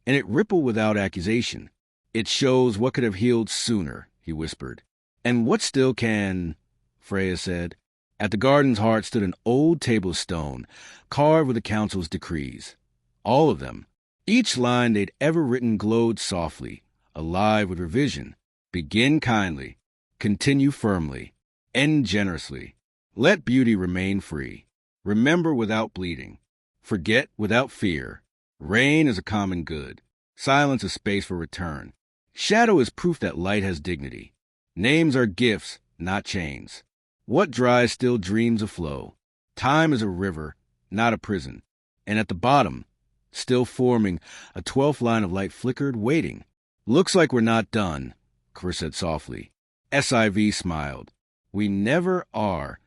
and it rippled without accusation. "It shows what could have healed sooner," he whispered. "And what still can," Freya said. At the garden's heart stood an old table of stone, carved with the council's decrees. All of them, Each line they'd ever written glowed softly, alive with revision. Begin kindly, continue firmly, end generously. Let beauty remain free. Remember without bleeding. Forget without fear. Rain is a common good. Silence is space for return. Shadow is proof that light has dignity. Names are gifts, not chains. What dries still dreams of flow. Time is a river, not a prison. And at the bottom, still forming, a 12th line of light flickered, waiting. Looks like we're not done, Kerr said softly. SIV smiled. We never are.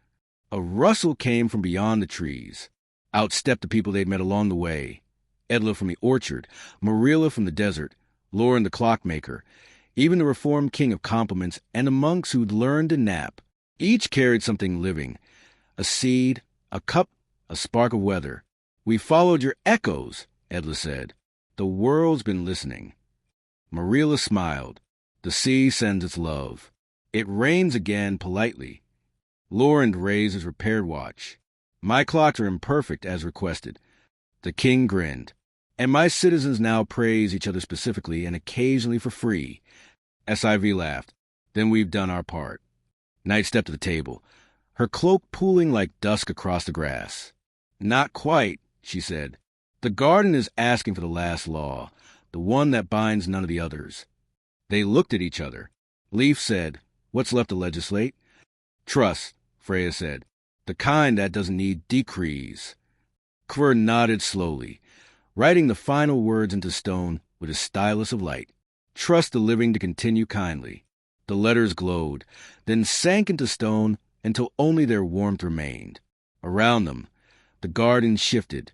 A rustle came from beyond the trees. Out stepped the people they'd met along the way. Edla from the orchard, Marilla from the desert, Lauren the clockmaker, even the reformed king of compliments, and the monks who'd learned to nap. Each carried something living, a seed, a cup, a spark of weather. We followed your echoes, Edla said. The world's been listening. Marilla smiled. The sea sends its love. It rains again politely. Lauren raised his repaired watch. My clocks are imperfect as requested. The king grinned. And my citizens now praise each other specifically and occasionally for free. SIV laughed. Then we've done our part. Knight stepped to the table, her cloak pooling like dusk across the grass. Not quite, she said. The garden is asking for the last law, the one that binds none of the others. They looked at each other. Leaf said, What's left to legislate? Trust, Freya said. The kind that doesn't need decrees. Kvr nodded slowly, writing the final words into stone with his stylus of light. Trust the living to continue kindly. The letters glowed, then sank into stone until only their warmth remained. Around them, the garden shifted.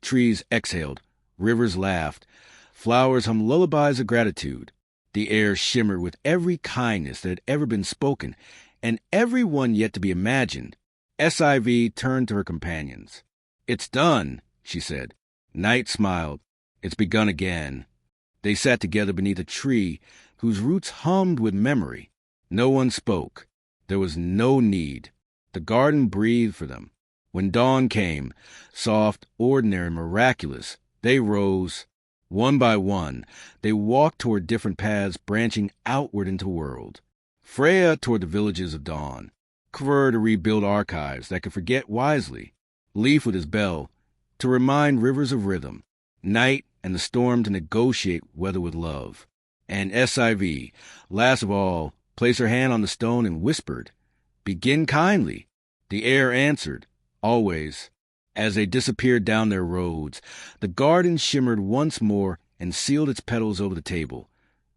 Trees exhaled, rivers laughed, flowers hummed lullabies of gratitude. The air shimmered with every kindness that had ever been spoken, and every one yet to be imagined. SIV turned to her companions. It's done, she said. Knight smiled. It's begun again. They sat together beneath a tree whose roots hummed with memory. No one spoke. There was no need. The garden breathed for them. When dawn came, soft, ordinary, miraculous, they rose. One by one, they walked toward different paths branching outward into the world. Freya toward the villages of dawn. Kvr to rebuild archives that could forget wisely. Leaf with his bell to remind rivers of rhythm. Night and the storm to negotiate weather with love. And SIV, last of all, placed her hand on the stone and whispered, Begin kindly. The air answered, always. As they disappeared down their roads, the garden shimmered once more and sealed its petals over the table,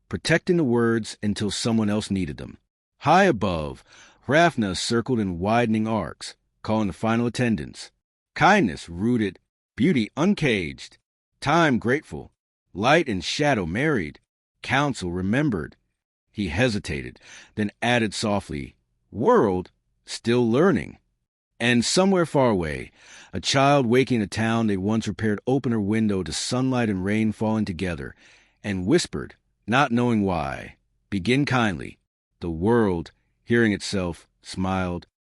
protecting the words until someone else needed them. High above, Hrafna circled in widening arcs, calling the final attendance. Kindness rooted, beauty uncaged, time grateful, light and shadow married, counsel remembered. He hesitated, then added softly, World still learning. And somewhere far away, a child waking in a town they'd once repaired opened her window to sunlight and rain falling together, and whispered, not knowing why, Begin kindly. The world, hearing itself, smiled,